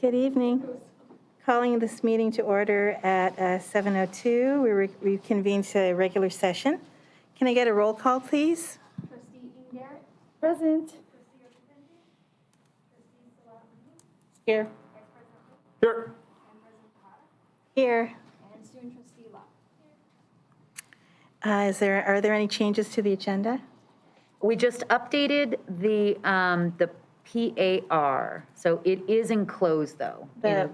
Good evening. Calling this meeting to order at 7:02. We reconvene to a regular session. Can I get a roll call, please? Trustee Garrett. Present. Trustee Ocean. Trustee Salat. Here. Vice President Hook. Here. And President Potter. Here. And Student Trustee Law. Are there any changes to the agenda? We just updated the PAR, so it is enclosed though. The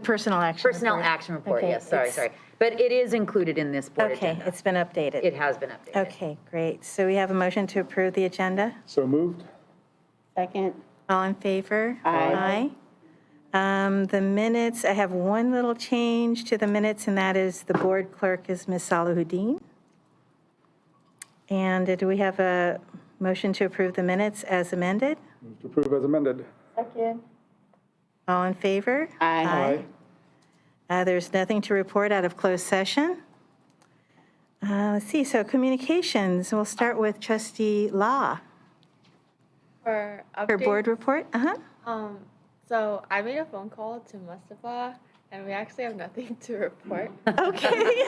personal action Personnel report. action report, Okay, yes, sorry. it's- But it is included in this board Okay, agenda. it's been updated. It has been updated. Okay, great. So we have a motion to approve the agenda. So moved. Second. All in favor? Aye. Aye. The minutes, I have one little change to the minutes, and that is the board clerk is Ms. Salahuddin. And do we have a motion to approve the minutes as amended? Move to approve as amended. Second. All in favor? Aye. There's nothing to report out of closed session. Let's see, so communications, we'll start with Trustee Law. For For board updates, report? so I made a phone call to Mustafa, and we actually have nothing to report. Okay.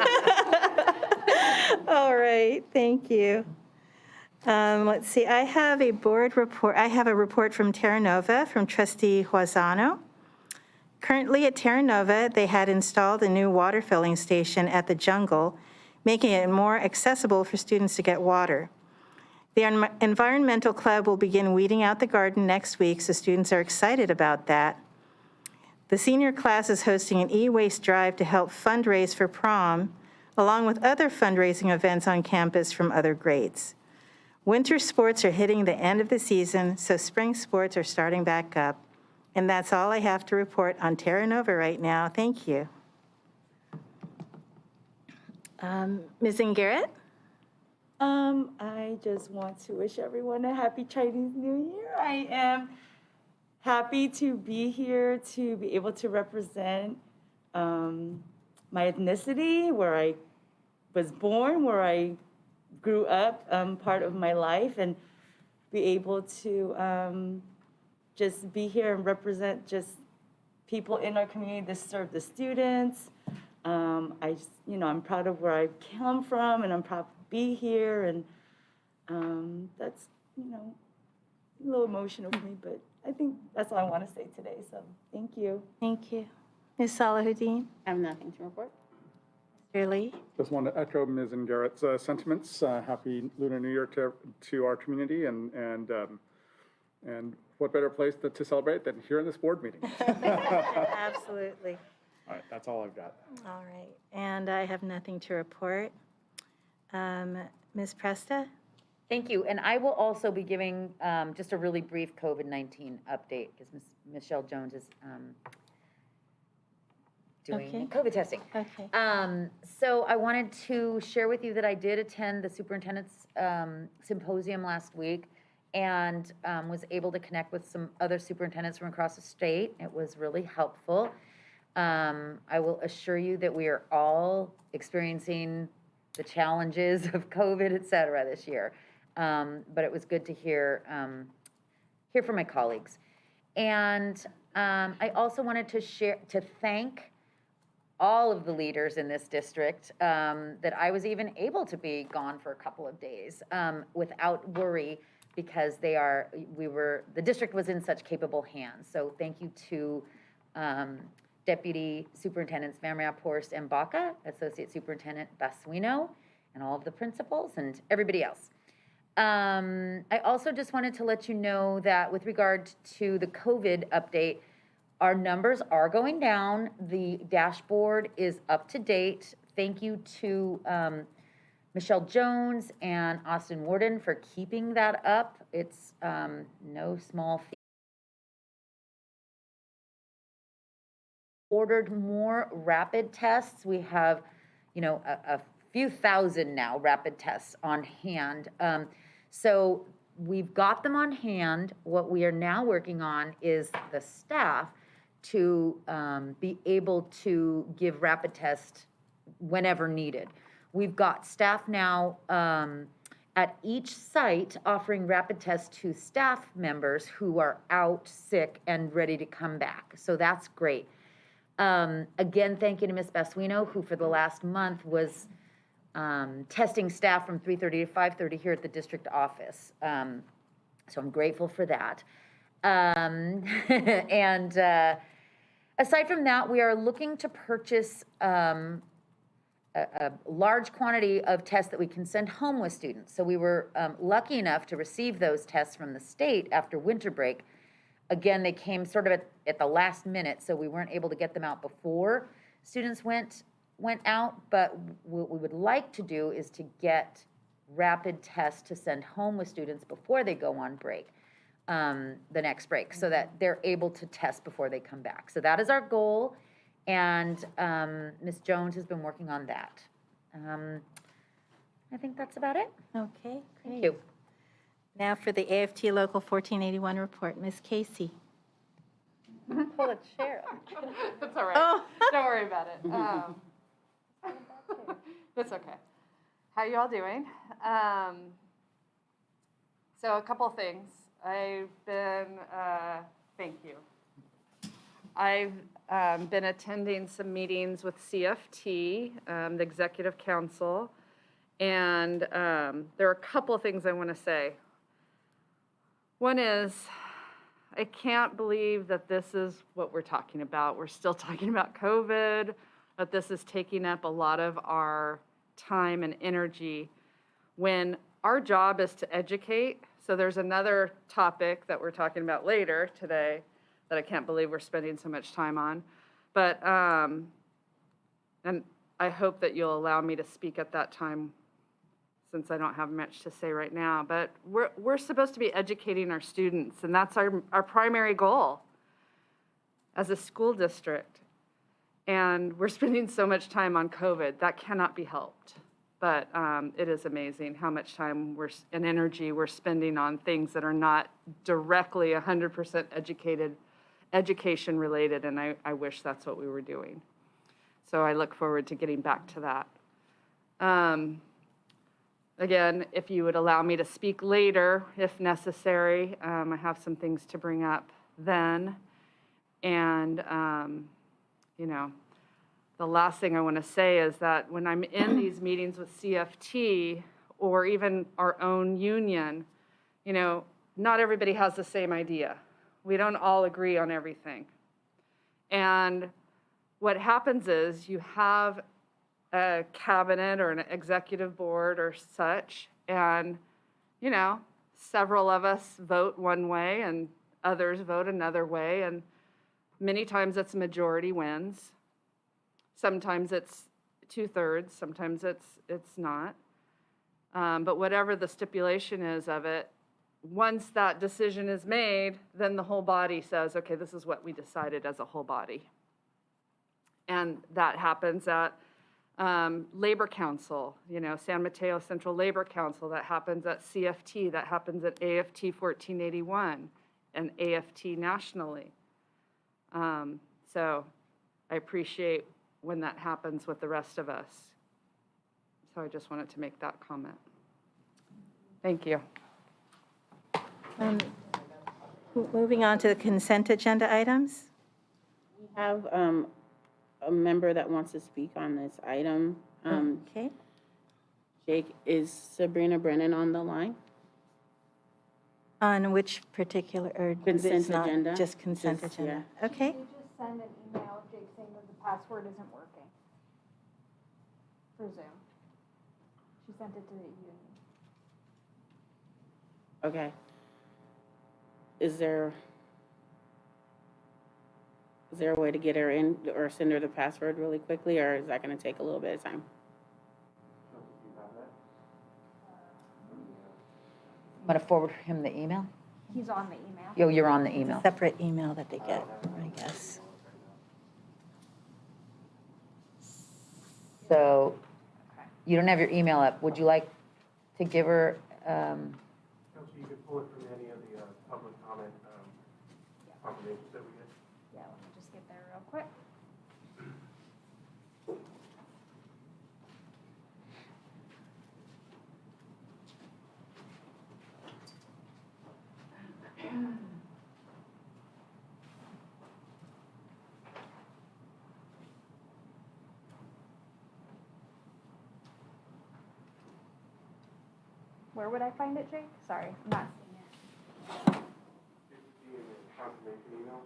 All right, thank you. Let's see, I have a board report, I have a report from Terra Nova from Trustee Huazano. Currently at Terra Nova, they had installed a new water filling station at the jungle, making it more accessible for students to get water. The Environmental Club will begin weeding out the garden next week, so students are excited about that. The senior class is hosting an e-waste drive to help fundraise for prom, along with other fundraising events on campus from other grades. Winter sports are hitting the end of the season, so spring sports are starting back up. And that's all I have to report on Terra Nova right now. Thank you. Ms. Garrett? I just want to wish everyone a happy Chinese New Year. I am happy to be here to be able to represent my ethnicity, where I was born, where I grew up, part of my life, and be able to just be here and represent just people in our community that serve the students. I'm proud of where I come from, and I'm proud to be here, and that's, a little emotional for me, but I think that's all I want to say today, so thank you. Thank you. Ms. Salahuddin? I have nothing to report. Mr. Lee? Just want to echo Ms. Garrett's sentiments. Happy Lunar New Year to our community, and what better place to celebrate than here in this board meeting? Absolutely. All right, that's all I've got. All right, and I have nothing to report. Ms. Presta? Thank you, and I will also be giving just a really brief COVID-19 update, because Michelle Jones is doing Okay. COVID testing. Okay. So I wanted to share with you that I did attend the superintendent's symposium last week, and was able to connect with some other superintendents from across the state. It was really helpful. I will assure you that we are all experiencing the challenges of COVID, et cetera, this year. But it was good to hear from my colleagues. And I also wanted to thank all of the leaders in this district that I was even able to be gone for a couple of days without worry, because the district was in such capable hands. So thank you to Deputy Superintendents Van Horst and Baca, Associate Superintendent Basuino, and all of the principals and everybody else. I also just wanted to let you know that with regard to the COVID update, our numbers are going down. The dashboard is up to date. Thank you to Michelle Jones and Austin Warden for keeping that up. It's no small feat. Ordered more rapid tests. We have, a few thousand now rapid tests on hand. So we've got them on hand. What we are now working on is the staff to be able to give rapid tests whenever needed. We've got staff now at each site offering rapid tests to staff members who are out sick and ready to come back. So that's great. Again, thank you to Ms. Basuino, who for the last month was testing staff from 3:30 to 5:30 here at the district office. So I'm grateful for that. And aside from that, we are looking to purchase a large quantity of tests that we can send home with students. So we were lucky enough to receive those tests from the state after winter break. Again, they came sort of at the last minute, so we weren't able to get them out before students went out. But what we would like to do is to get rapid tests to send home with students before they go on break, the next break, so that they're able to test before they come back. So that is our goal. And Ms. Jones has been working on that. I think that's about it. Okay, Thank great. you. Now for the AFT Local 1481 report, Ms. Casey. Pull a chair up. That's all right. Oh. Don't worry about it. That's okay. How you all doing? So a couple things. I've been, thank you. I've been attending some meetings with CFT, the Executive Council, and there are a couple of things I want to say. One is, I can't believe that this is what we're talking about. We're still talking about COVID, that this is taking up a lot of our time and energy when our job is to educate. So there's another topic that we're talking about later today that I can't believe we're spending so much time on. But, and I hope that you'll allow me to speak at that time since I don't have much to say right now. But we're supposed to be educating our students, and that's our primary goal as a school district. And we're spending so much time on COVID. That cannot be helped. But it is amazing how much time and energy we're spending on things that are not directly 100% education related, and I wish that's what we were doing. So I look forward to getting back to that. Again, if you would allow me to speak later, if necessary, I have some things to bring up then. And, you know, the last thing I want to say is that when I'm in these meetings with CFT or even our own union, you know, not everybody has the same idea. We don't all agree on everything. And what happens is you have a cabinet or an executive board or such, and, you know, several of us vote one way and others vote another way, and many times it's majority wins. Sometimes it's 2/3, sometimes it's not. But whatever the stipulation is of it, once that decision is made, then the whole body says, okay, this is what we decided as a whole body. And that happens at Labor Council, you know, San Mateo Central Labor Council, that happens at CFT, that happens at AFT 1481 and AFT nationally. So I appreciate when that happens with the rest of us. So I just wanted to make that comment. Thank you. Moving on to the consent agenda items. We have a member that wants to speak on this item. Okay. Jake, is Sabrina Brennan on the line? On which particular, or it's Consent not agenda. just consent Just, agenda? You Okay. just send an email, Jake, saying that the password isn't working for Zoom. She sent it to the union. Okay. Is there a way to get her in or send her the password really quickly, or is that going to take a little bit of time? I'm going to forward him the email. He's on the email. Yo, you're on the email. Separate email that they get, I guess. So you don't have your email up. Would you like to give her, Council, you could pull it from any of the public comment confirmations that we get. Yeah, let me just get there real quick. Where would I find it, Jake? Sorry, I'm not seeing it. It would be in the confirmation email.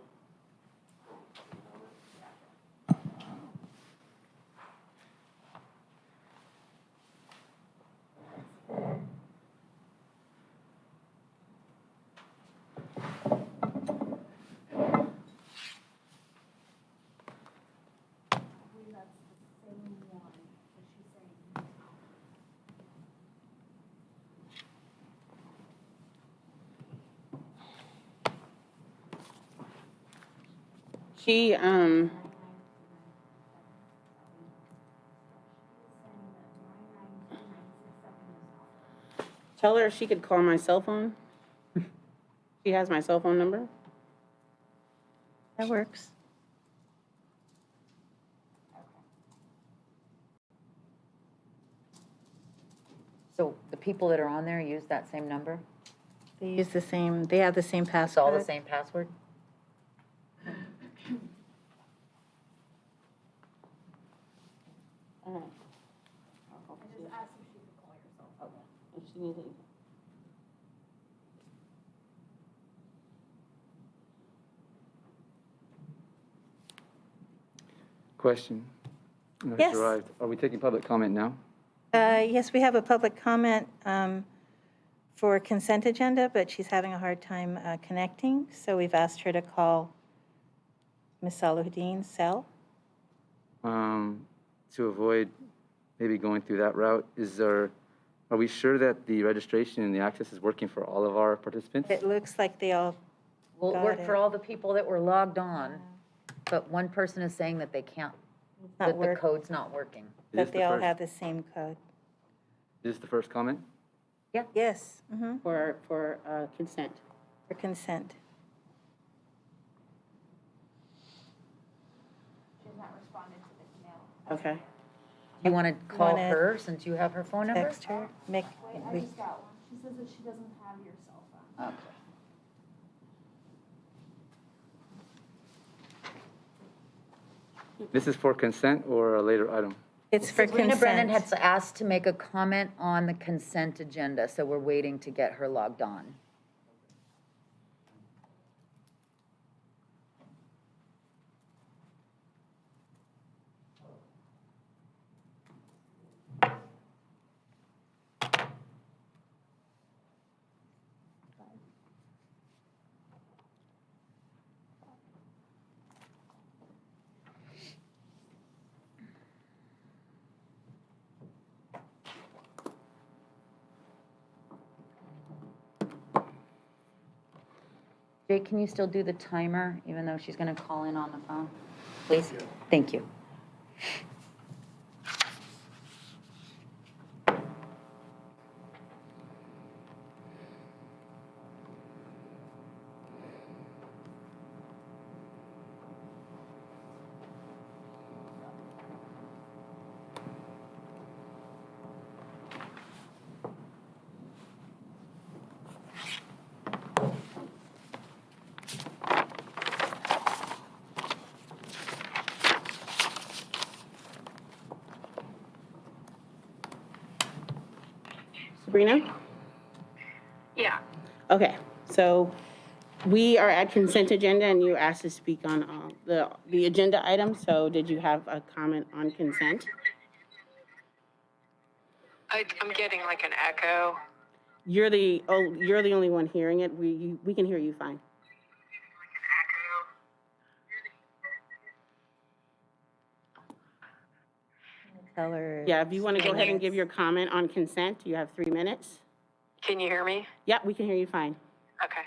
I believe that's the same one that she's saying. She, tell her she could call my cell phone. She has my cell phone number. That works. So the people that are on there use that same number? They use the same, they have the same It's all the passcode. same password? All right. I just asked if she could call yourself. If she needs it. Question. No, it's Yes. arrived. Are we taking public comment now? Yes, we have a public comment for consent agenda, but she's having a hard time connecting, so we've asked her to call Ms. Salahuddin's cell. To avoid maybe going through that route, are we sure that the registration and the access is working for all of our participants? It looks like they all, Will it Got work it. for all the people that were logged on, but one person is saying that they can't, not that the work, code's not working? Is that this they the all first- have the same code. Is this the first comment? Yes, For consent. for consent. She's not responded to the email. Okay. Do you want to call wanna her since you have her phone number? Text her, make, Wait, I just got one. She says that she doesn't have your cell phone. Okay. This is for consent or a later item? it's for Sabrina Brennan had consent. asked to make a comment on the consent agenda, so we're waiting to get her logged on. Jake, can you still do the timer, even though she's going to call in on the phone? Please? Thank you. Sabrina? Yeah. Okay, so we are at consent agenda and you asked to speak on the agenda item. So did you have a comment on consent? I'm getting like an echo. You're the only one hearing it. We can hear you fine. Tell her. Yeah, if you want to go ahead and give your comment on consent, you have 3 minutes. Can you hear me? Yeah, we can hear you fine. Okay.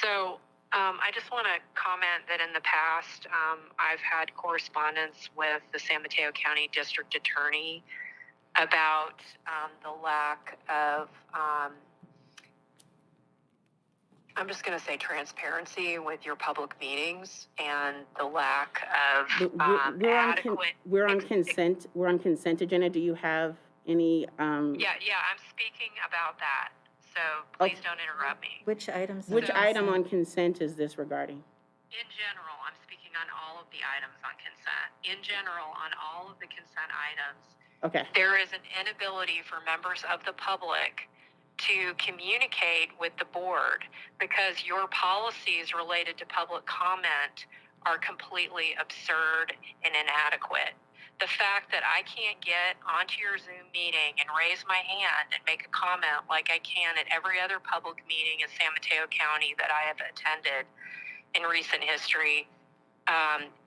So I just want to comment that in the past, I've had correspondence with the San Mateo County District Attorney about the lack of, I'm just going to say transparency with your public meetings and the lack of adequate. We're on consent. We're on consent agenda. Do you have any? Yeah, I'm speaking about that. So please don't interrupt me. Which items? Which on item on consent? consent is this regarding? In general, I'm speaking on all of the items on consent. In general, on all of the consent items, Okay. There is an inability for members of the public to communicate with the board because your policies related to public comment are completely absurd and inadequate. The fact that I can't get onto your Zoom meeting and raise my hand and make a comment like I can at every other public meeting in San Mateo County that I have attended in recent history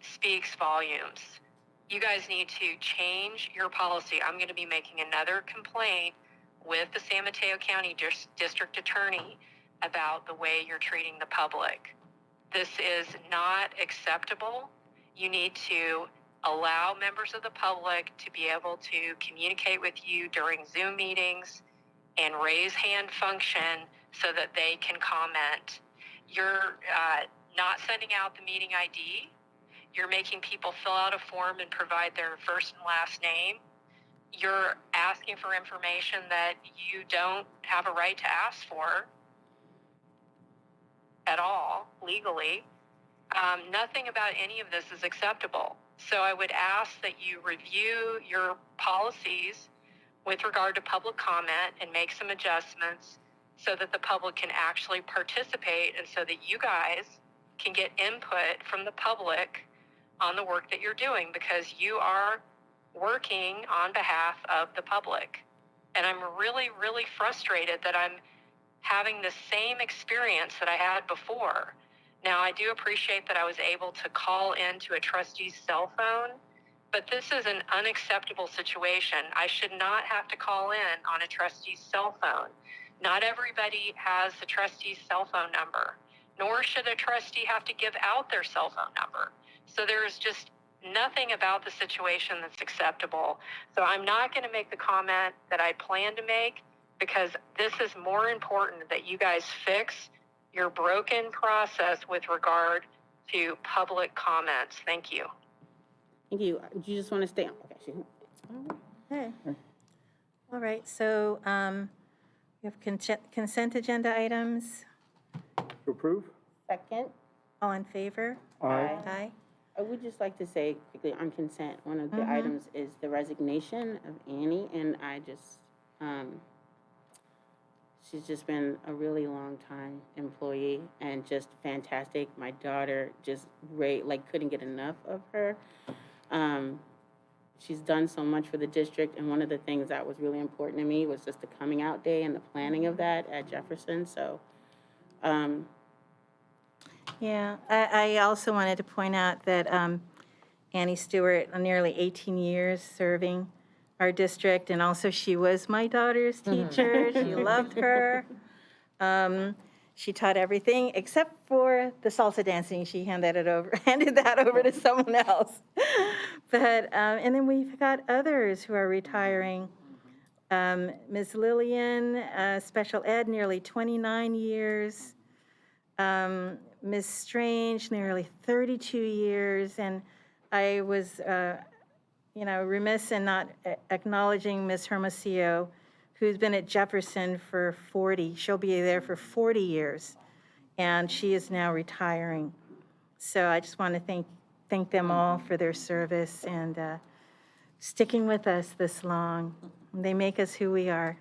speaks volumes. You guys need to change your policy. I'm going to be making another complaint with the San Mateo County District Attorney about the way you're treating the public. This is not acceptable. You need to allow members of the public to be able to communicate with you during Zoom meetings and raise hand function so that they can comment. You're not sending out the meeting ID. You're making people fill out a form and provide their first and last name. You're asking for information that you don't have a right to ask for at all legally. Nothing about any of this is acceptable. So I would ask that you review your policies with regard to public comment and make some adjustments so that the public can actually participate and so that you guys can get input from the public on the work that you're doing, because you are working on behalf of the public. And I'm really, really frustrated that I'm having the same experience that I had before. Now, I do appreciate that I was able to call into a trustee's cell phone, but this is an unacceptable situation. I should not have to call in on a trustee's cell phone. Not everybody has the trustee's cell phone number, nor should a trustee have to give out their cell phone number. So there is just nothing about the situation that's acceptable. So I'm not going to make the comment that I plan to make, because this is more important that you guys fix your broken process with regard to public comments. Thank you. Thank you. Do you just want to stay on? Okay. Okay. All right, so we have consent agenda items. To approve? Second. All in favor? Aye. Aye. I would just like to say quickly on consent, one of the items is the resignation of Annie, and I just, she's just been a really long time employee and just fantastic. My daughter just couldn't get enough of her. She's done so much for the district, and one of the things that was really important to me was just the coming out day and the planning of that at Jefferson. So, Yeah, I also wanted to point out that Annie Stewart, nearly 18 years serving our district, and also she was my daughter's teacher. She loved her. She taught everything except for the salsa dancing. She handed that over to someone else. But and then we've got others who are retiring. Ms. Lillian, special ed, nearly 29 years. Ms. Strange, nearly 32 years, and I was, remiss in not acknowledging Ms. Hermosillo, who's been at Jefferson for 40. She'll be there for 40 years, and she is now retiring. So I just want to thank them all for their service and sticking with us this long. They make us who we are.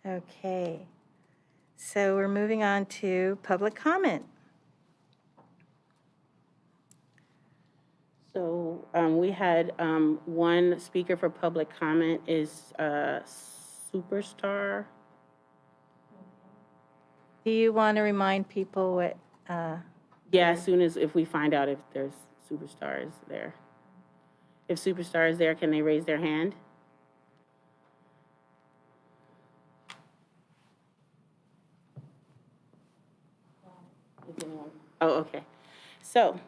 Okay. So we're moving on to public comment. so we had one speaker for public comment is Superstar. Do you want to remind people what, Yeah, as soon as if we find out if there's Superstars there. If Superstar is there, can they raise their hand? Oh, okay. So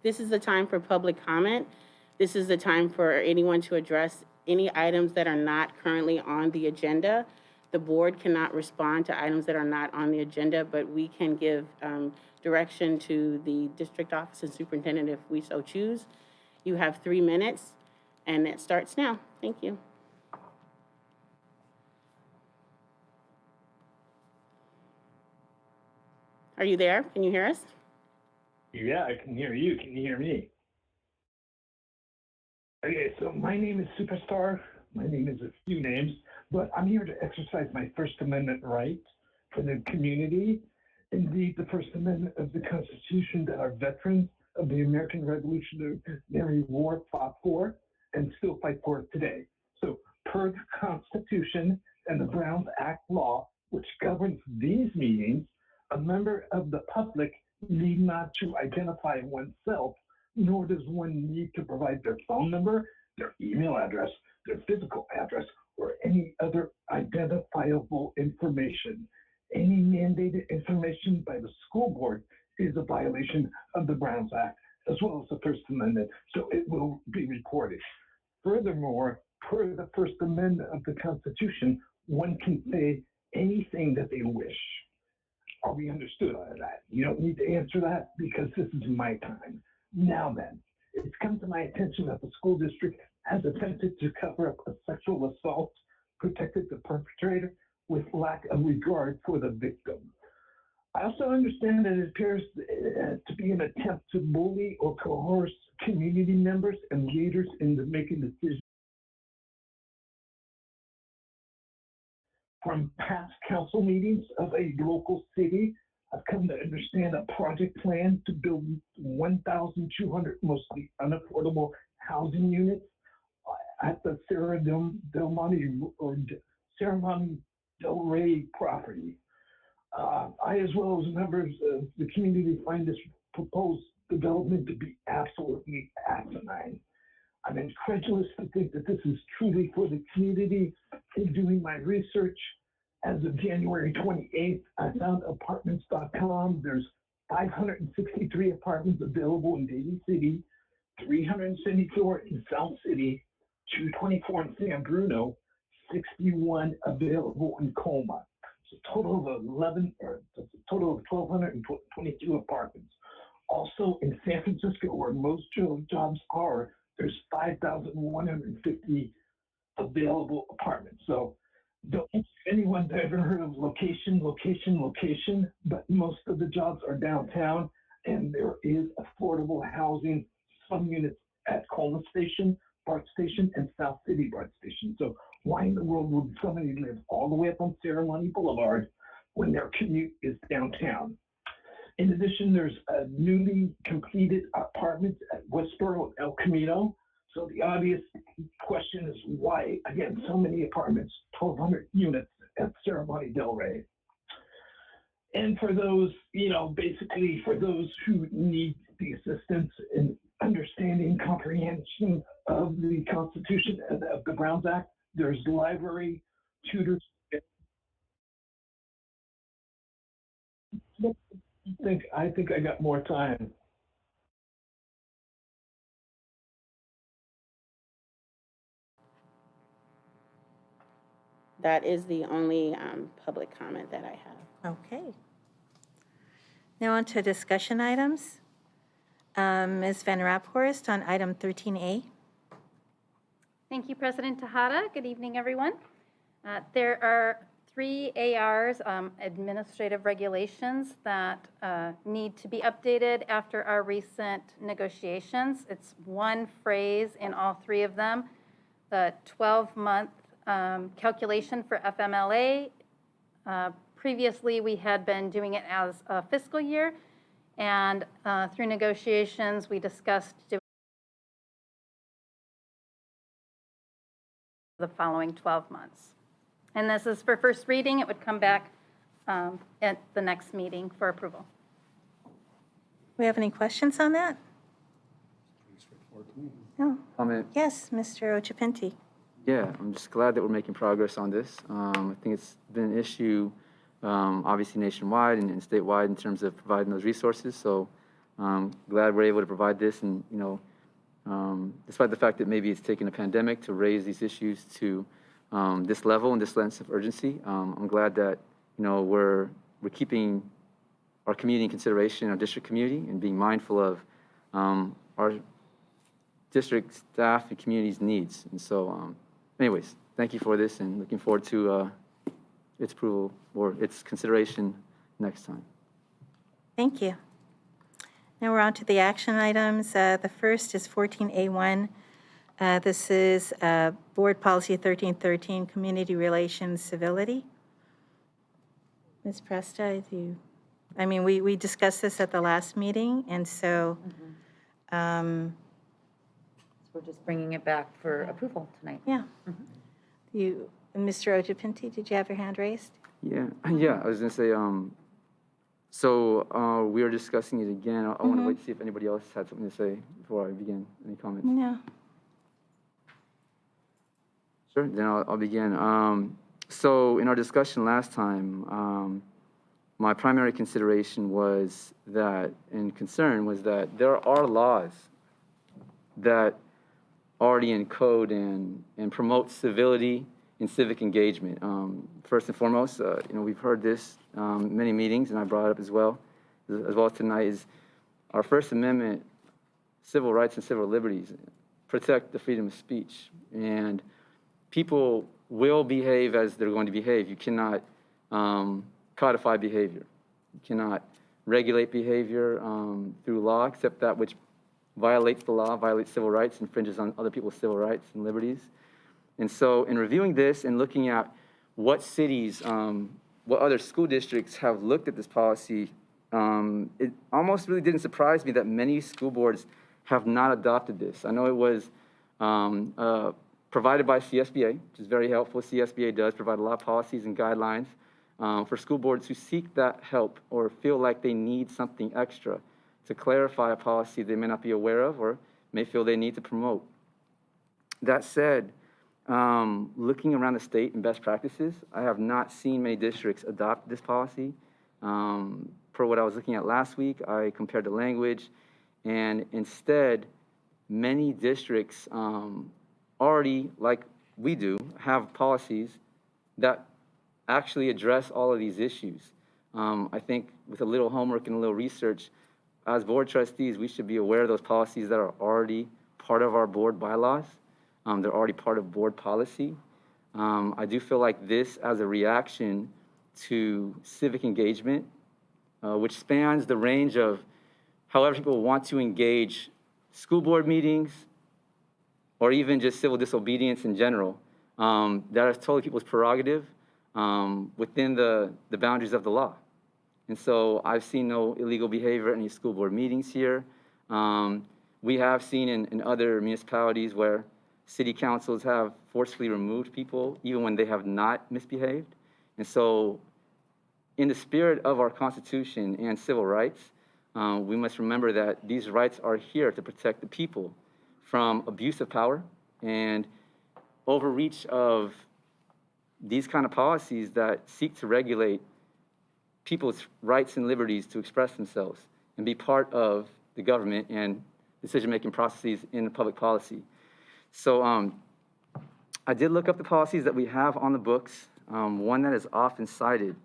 this is the time for public comment. This is the time for anyone to address any items that are not currently on the agenda. The board cannot respond to items that are not on the agenda, but we can give direction to the district office and superintendent if we so choose. You have 3 minutes, and it starts now. Thank you. Are you there? Can you hear us? Yeah, I can hear you. Can you hear me? Okay, so my name is Superstar. My name is a few names, but I'm here to exercise my First Amendment right for the community. Indeed, the First Amendment of the Constitution that our veterans of the American Revolutionary War fought for and still fight for today. So, per the Constitution and the Browns Act law, which governs these meetings, a member of the public need not to identify oneself, nor does one need to provide their phone number, their email address, their physical address, or any other identifiable information. Any mandated information by the school board is a violation of the Browns Act, as well as the First Amendment, so it will be reported. Furthermore, per the First Amendment of the Constitution, one can say anything that they wish. Are we understood on that? You don't need to answer that because this is my time. Now then, it's come to my attention that the school district has attempted to cover up a sexual assault, protected the perpetrator with lack of regard for the victim. I also understand that it appears to be an attempt to bully or coerce community members and leaders into making decisions. From past council meetings of a local city, I've come to understand a project plan to build 1,200 mostly unaffordable housing units at the Sierra Del Monte or Sierra Monte Del Rey property. I, as well as members of the community, find this proposed development to be absolutely asinine. I'm incredulous to think that this is truly for the community. In doing my research, as of January 28th, I found apartments.com. There's 563 apartments available in Daly City, 374 in South City, 224 in San Bruno, 61 available in Colma. It's a total of 1,222 apartments. Also in San Francisco, where most jobs are, there's 5,150 available apartments. So don't think anyone's ever heard of location, but most of the jobs are downtown, and there is affordable housing, some units at Colma Station, BART Station, and South City BART Station. So why in the world would somebody live all the way up on Sierra Monte Boulevard when their commute is downtown? In addition, there's newly completed apartments at Westboro and El Camino. So the obvious question is why, again, so many apartments, 1,200 units at Sierra Monte Del Rey. And for those, basically for those who need the assistance in understanding comprehension of the Constitution and of the Browns Act, there's library, tutors. I think I got more time. That is the only public comment that I have. Okay. Now on to discussion items. Ms. Van Raphorst on item 13A. Thank you, President Tejada. Good evening, everyone. There are 3 ARs, administrative regulations, that need to be updated after our recent negotiations. It's one phrase in all 3 of them. The 12-month calculation for FMLA. Previously, we had been doing it as a fiscal year, and through negotiations, we discussed doing the following 12 months. And this is for first reading. It would come back at the next meeting for approval. We have any questions on that? No. Comment? Yes, Mr. Ochapinti. Yeah, I'm just glad that we're making progress on this. I think it's been an issue, obviously nationwide and statewide in terms of providing those resources. So glad we're able to provide this, and despite the fact that maybe it's taken a pandemic to raise these issues to this level and this sense of urgency, I'm glad that we're keeping our community in consideration, our district community, and being mindful of our district staff and community's needs. And so, anyways, thank you for this, and looking forward to its approval or its consideration next time. Thank you. Now we're on to the action items. The first is 14A1, This is Board Policy 1313, Community Relations Civility. Ms. Presta, we discussed this at the last meeting, and so, So we're just bringing it back for approval tonight. yeah. Mr. Ojapinti, did you have your hand raised? Yeah, yeah, I was gonna say, we are discussing it again. I want to wait to see if anybody else had something to say before I begin. Any comments? No. Sure, then I'll begin. So in our discussion last time, my primary consideration was that, and concern was that there are laws that already encode and promote civility and civic engagement. First and foremost, we've heard this many meetings, and I brought it up as well as tonight, is our First Amendment, civil rights and civil liberties protect the freedom of speech. And people will behave as they're going to behave. You cannot codify behavior. You cannot regulate behavior through law, except that which violates the law, violates civil rights, infringes on other people's civil rights and liberties. And so in reviewing this and looking at what cities, what other school districts have looked at this policy, it almost really didn't surprise me that many school boards have not adopted this. I know it was provided by CSBA, which is very helpful. CSBA does provide a lot of policies and guidelines for school boards who seek that help or feel like they need something extra to clarify a policy they may not be aware of or may feel they need to promote. That said, looking around the state and best practices, I have not seen many districts adopt this policy. Per what I was looking at last week, I compared the language, and instead, many districts already, like we do, have policies that actually address all of these issues. I think with a little homework and a little research, as board trustees, we should be aware of those policies that are already part of our board bylaws. They're already part of board policy. I do feel like this as a reaction to civic engagement, which spans the range of however people want to engage school board meetings, or even just civil disobedience in general. That is totally people's prerogative within the boundaries of the law. And so I've seen no illegal behavior at any school board meetings here. We have seen in other municipalities where city councils have forcefully removed people even when they have not misbehaved. And so in the spirit of our Constitution and civil rights, we must remember that these rights are here to protect the people from abuse of power and overreach of these kind of policies that seek to regulate people's rights and liberties to express themselves and be part of the government and decision-making processes in public policy. So I did look up the policies that we have on the books. One that is often cited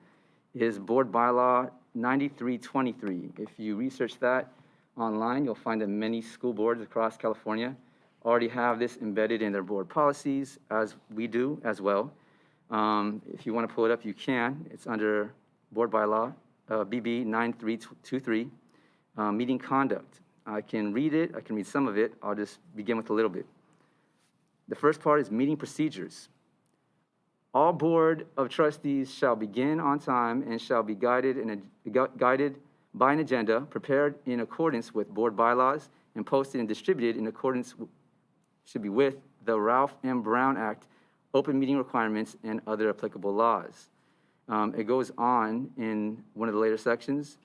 is Board Bylaw 9323. If you research that online, you'll find that many school boards across California already have this embedded in their board policies, as we do as well. If you want to pull it up, you can. It's under Board Bylaw BB 9323, meeting conduct. I can read it. I can read some of it. I'll just begin with a little bit. The first part is meeting procedures. All Board of Trustees shall begin on time and shall be guided by an agenda prepared in accordance with board bylaws and posted and distributed in accordance with the Ralph M. Brown Act, open meeting requirements, and other applicable laws. It goes on in one of the later sections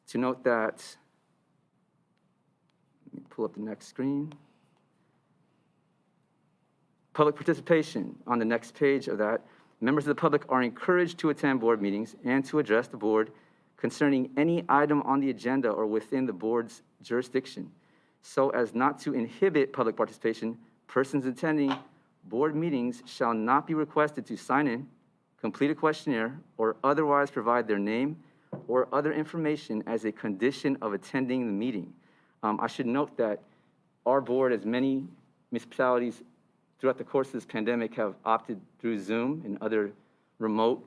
to note that, let me pull up the next screen. Public participation, on the next page of that, members of the public are encouraged to attend board meetings and to address the board concerning any item on the agenda or within the board's jurisdiction. So as not to inhibit public participation, persons attending board meetings shall not be requested to sign in, complete a questionnaire, or otherwise provide their name or other information as a condition of attending the meeting. I should note that our board, as many municipalities throughout the course of this pandemic, have opted through Zoom and other remote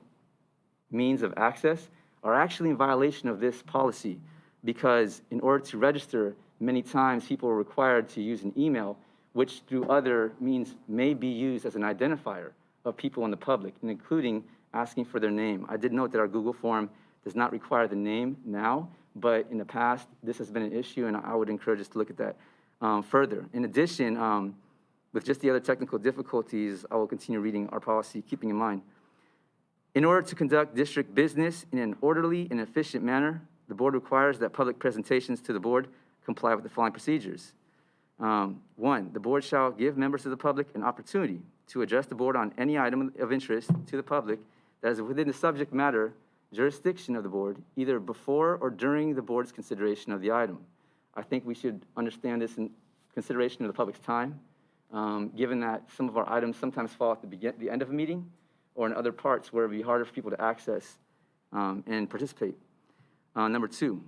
means of access, are actually in violation of this policy, because in order to register, many times people are required to use an email, which through other means may be used as an identifier of people in the public, and including asking for their name. I did note that our Google form does not require the name now, but in the past, this has been an issue, and I would encourage us to look at that further. In addition, with just the other technical difficulties, I will continue reading our policy, keeping in mind. In order to conduct district business in an orderly and efficient manner, the board requires that public presentations to the board comply with the following procedures. 1, the board shall give members of the public an opportunity to address the board on any item of interest to the public that is within the subject matter jurisdiction of the board, either before or during the board's consideration of the item. I think we should understand this in consideration of the public's time, given that some of our items sometimes fall at the end of a meeting or in other parts where it would be harder for people to access and participate. Number 2,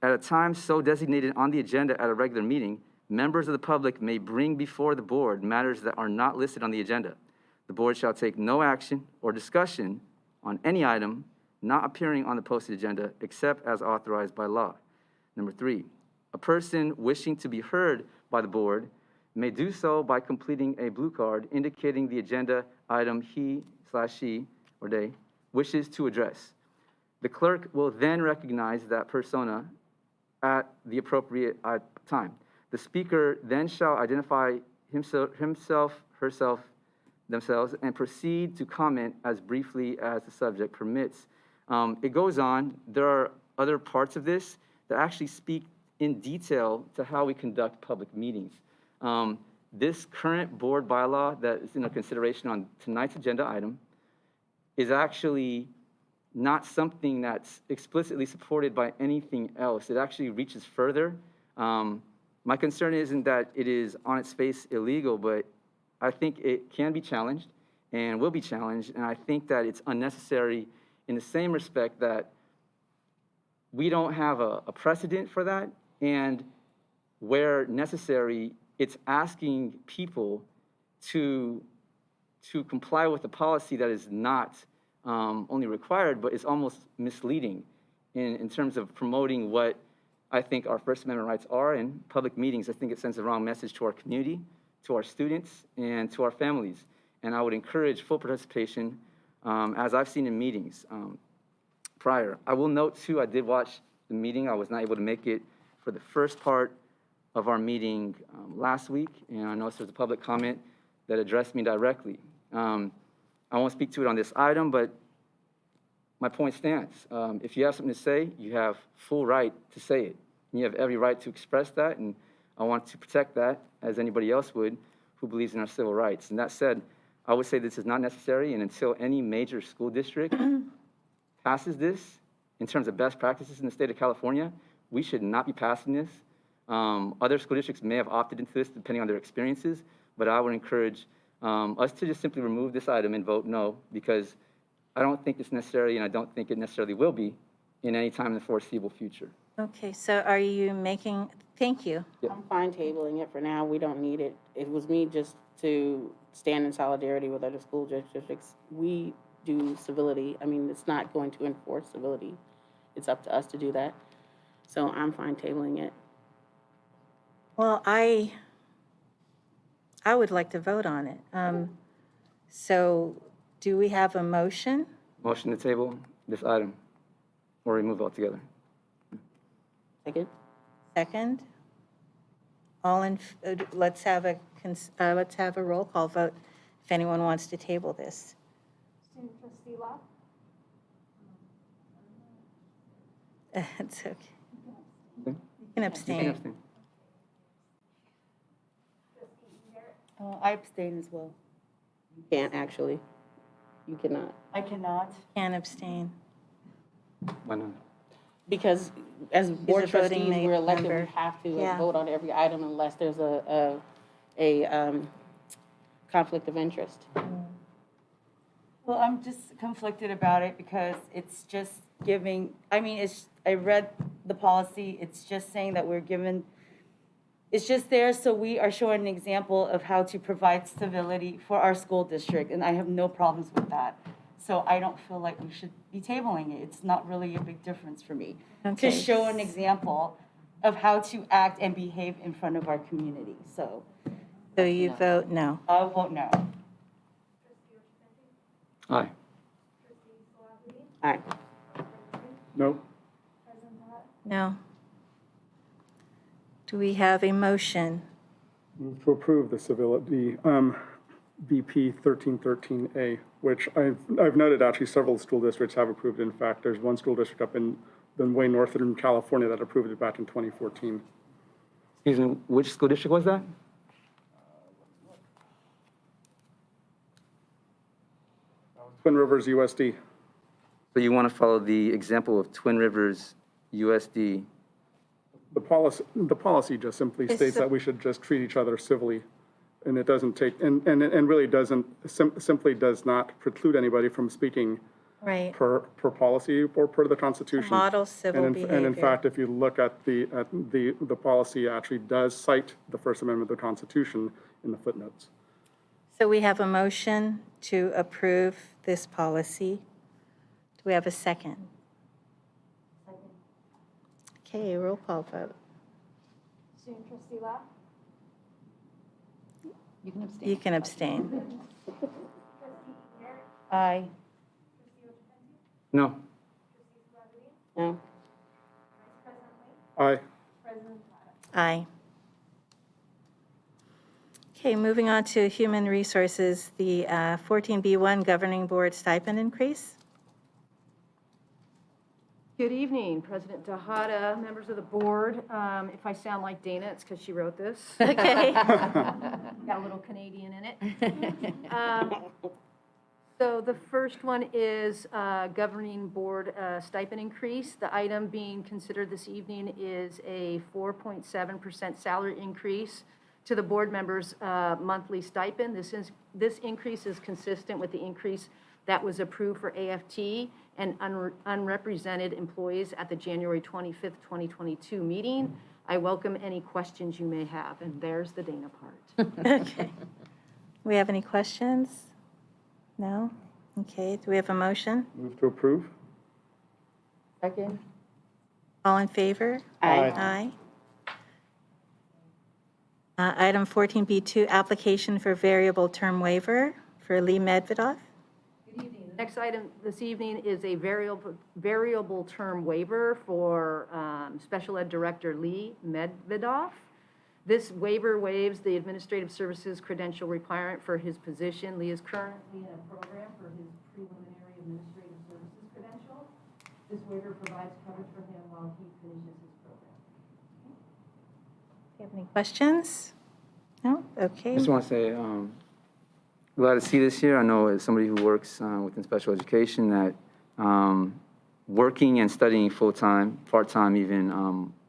at a time so designated on the agenda at a regular meeting, members of the public may bring before the board matters that are not listed on the agenda. The board shall take no action or discussion on any item not appearing on the posted agenda except as authorized by law. Number 3, a person wishing to be heard by the board may do so by completing a blue card indicating the agenda item he/she or they wishes to address. The clerk will then recognize that persona at the appropriate time. The speaker then shall identify himself, herself, themselves, and proceed to comment as briefly as the subject permits. It goes on. There are other parts of this that actually speak in detail to how we conduct public meetings. This current board bylaw that is in consideration on tonight's agenda item is actually not something that's explicitly supported by anything else. It actually reaches further. My concern isn't that it is on its face illegal, but I think it can be challenged and will be challenged, and I think that it's unnecessary in the same respect that we don't have a precedent for that, and where necessary, it's asking people to comply with a policy that is not only required, but is almost misleading in terms of promoting what I think our First Amendment rights are in public meetings. I think it sends the wrong message to our community, to our students, and to our families. And I would encourage full participation, as I've seen in meetings prior. I will note, too, I did watch the meeting. I was not able to make it for the first part of our meeting last week, and I noticed there's a public comment that addressed me directly. I won't speak to it on this item, but my point stands. If you have something to say, you have full right to say it. And you have every right to express that, and I want to protect that as anybody else would who believes in our civil rights. And that said, I would say this is not necessary, and until any major school district passes this in terms of best practices in the state of California, we should not be passing this. Other school districts may have opted into this depending on their experiences, but I would encourage us to just simply remove this item and vote no, because I don't think it's necessary, and I don't think it necessarily will be in any time in the foreseeable future. Okay, so are you making, thank you. I'm fine tabling it for now. We don't need it. It was me just to stand in solidarity with other school districts. We do civility. I mean, it's not going to enforce civility. It's up to us to do that. So I'm fine tabling it. Well, I would like to vote on it. So do we have a motion? Motion to table this item or remove altogether. Second? Second? All in, let's have a roll call vote if anyone wants to table this. Student trustee Law? It's okay. Okay. You can abstain. Abstain. I abstain as well. You can't actually. You cannot. I cannot. Can't abstain. Why not? Because as board a voting trustees, we're elected, member. we have to Yeah. vote on every item unless there's a conflict of interest. Well, I'm just conflicted about it because it's just giving, I mean, I read the policy, it's just saying that we're given, it's just there so we are showing an example of how to provide civility for our school district, and I have no problems with that. So I don't feel like we should be tabling it. It's not really a big difference for me. Okay. To show an example of how to act and behave in front of our community. So So you vote no. I vote no. Aye. Aye. No? No. Do we have a motion? Move to approve the civility, BP 1313A, which I've noted actually several school districts have approved. In fact, there's one school district up in the way northern California that approved it back in 2014. Excuse me, which school district was that? Twin Rivers USD. So you want to follow the example of Twin Rivers USD. The policy just simply It's states a- that we should just treat each other civilly. And it doesn't take, and really doesn't, simply does not preclude anybody from speaking Right. per policy or per the Constitution. Model civil And in behavior. fact, if you look at the policy actually does cite the First Amendment of the Constitution in the footnotes. So we have a motion to approve this policy. Do we have a second? Okay, roll call vote. You can abstain. You can abstain. Aye. No. No. Aye. Aye. Okay, moving on to Human Resources, the 14B1 Governing Board stipend increase. Good evening, President Tejada, members of the board. If I sound like Dana, it's because she wrote this. Okay. Got a little Canadian in it. So the first one is governing board stipend increase. The item being considered this evening is a 4.7% salary increase to the board members' monthly stipend. This increase is consistent with the increase that was approved for AFT and unrepresented employees at the January 25th, 2022 meeting. I welcome any questions you may have, and there's the Dana part. Okay. We have any questions? No? Okay, do we have a motion? Move to approve. Second. All in favor? Aye. Aye. Item 14B2, application for variable term waiver for Lee Medvedoff. Good evening. The next item this evening is a variable term waiver for Special Ed Director Lee Medvedoff. This waiver waives the administrative services credential requirement for his position. Lee is currently in a program for his preliminary administrative services credential. This waiver provides coverage for him while he finishes his program. Do you have any questions? No? Okay. I just want to say, glad to see this here. I know as somebody who works within special education that working and studying full-time, part-time even,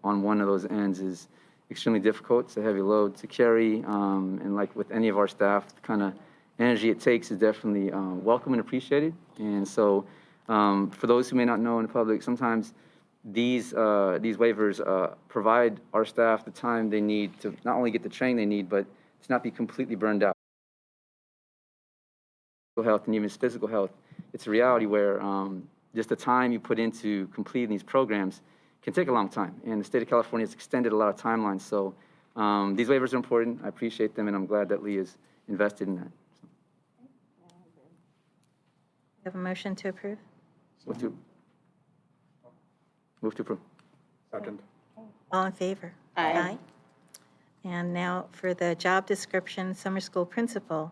on one of those ends is extremely difficult. It's a heavy load to carry. And like with any of our staff, the kind of energy it takes is definitely welcome and appreciated. And so for those who may not know in the public, sometimes these waivers provide our staff the time they need to not only get the training they need, but to not be completely burned out. Health and even physical health, it's a reality where just the time you put into completing these programs can take a long time. And the state of California has extended a lot of timelines. So these waivers are important. I appreciate them, and I'm glad that Lee is invested in that. We have a motion to approve? Move to approve. Second. All in favor? Aye. And now for the job description, summer school principal.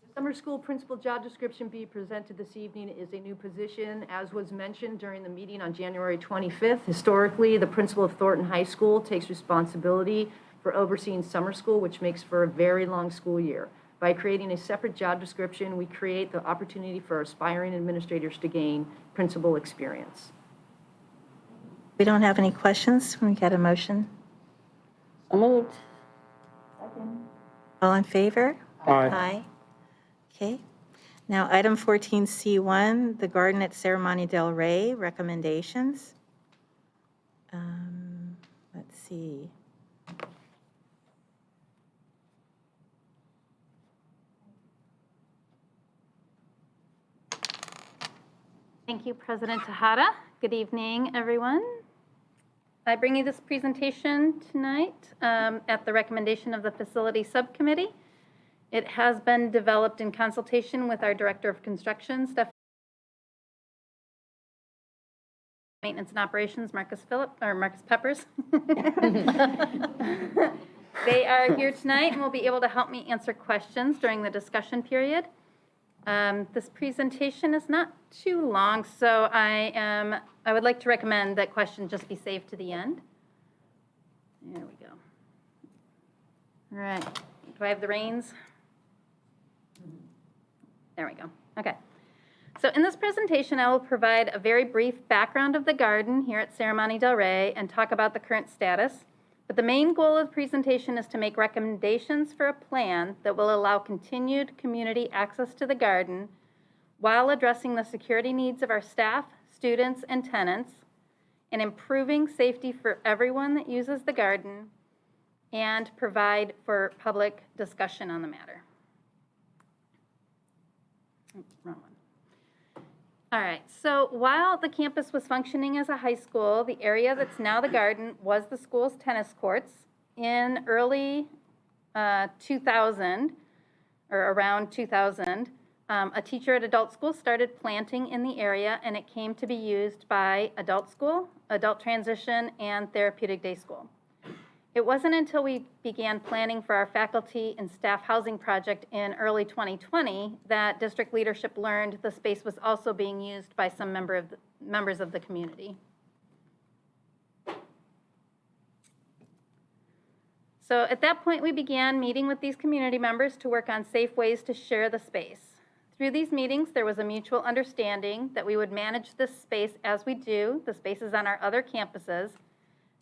The summer school principal job description being presented this evening is a new position, as was mentioned during the meeting on January 25th. Historically, the principal of Thornton High School takes responsibility for overseeing summer school, which makes for a very long school year. By creating a separate job description, we create the opportunity for aspiring administrators to gain principal experience. We don't have any questions. Can we get a motion? So moved. All in favor? Aye. Aye. Okay. Now, item 14C1, the Garden at Ceremony del Rey, recommendations. Let's see. Thank you, President Tejada. Good evening, everyone. I bring you this presentation tonight at the recommendation of the Facility Subcommittee. It has been developed in consultation with our Director of Construction, Maintenance and Operations, Marcus Peppers. They are here tonight and will be able to help me answer questions during the discussion period. This presentation is not too long, so I would like to recommend that questions just be saved to the end. There we go. All right, do I have the reins? There we go, okay. So in this presentation, I will provide a very brief background of the garden here at Serramonte Del Rey and talk about the current status. But the main goal of the presentation is to make recommendations for a plan that will allow continued community access to the garden while addressing the security needs of our staff, students, and tenants, and improving safety for everyone that uses the garden, and provide for public discussion on the matter. Wrong one. All right, so while the campus was functioning as a high school, the area that's now the garden was the school's tennis courts. In early 2000, or around 2000, a teacher at adult school started planting in the area, and it came to be used by adult school, adult transition, and therapeutic day school. It wasn't until we began planning for our faculty and staff housing project in early 2020 that district leadership learned the space was also being used by some members of the community. So at that point, we began meeting with these community members to work on safe ways to share the space. Through these meetings, there was a mutual understanding that we would manage this space as we do the spaces on our other campuses,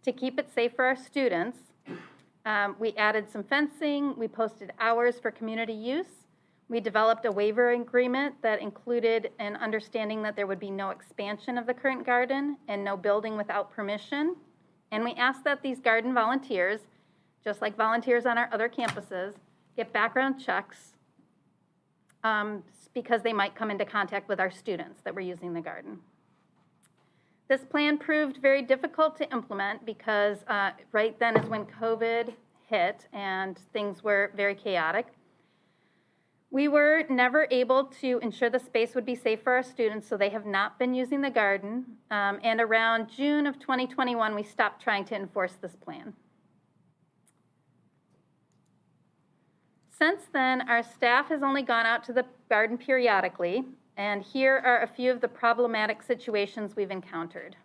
to keep it safe for our students. We added some fencing, we posted hours for community use, we developed a waiver agreement that included an understanding that there would be no expansion of the current garden and no building without permission. And we asked that these garden volunteers, just like volunteers on our other campuses, get background checks because they might come into contact with our students that were using the garden. This plan proved very difficult to implement because right then is when COVID hit and things were very chaotic. We were never able to ensure the space would be safe for our students, so they have not been using the garden. And around June of 2021, we stopped trying to enforce this plan. Since then, our staff has only gone out to the garden periodically, and here are a few of the problematic situations we've encountered.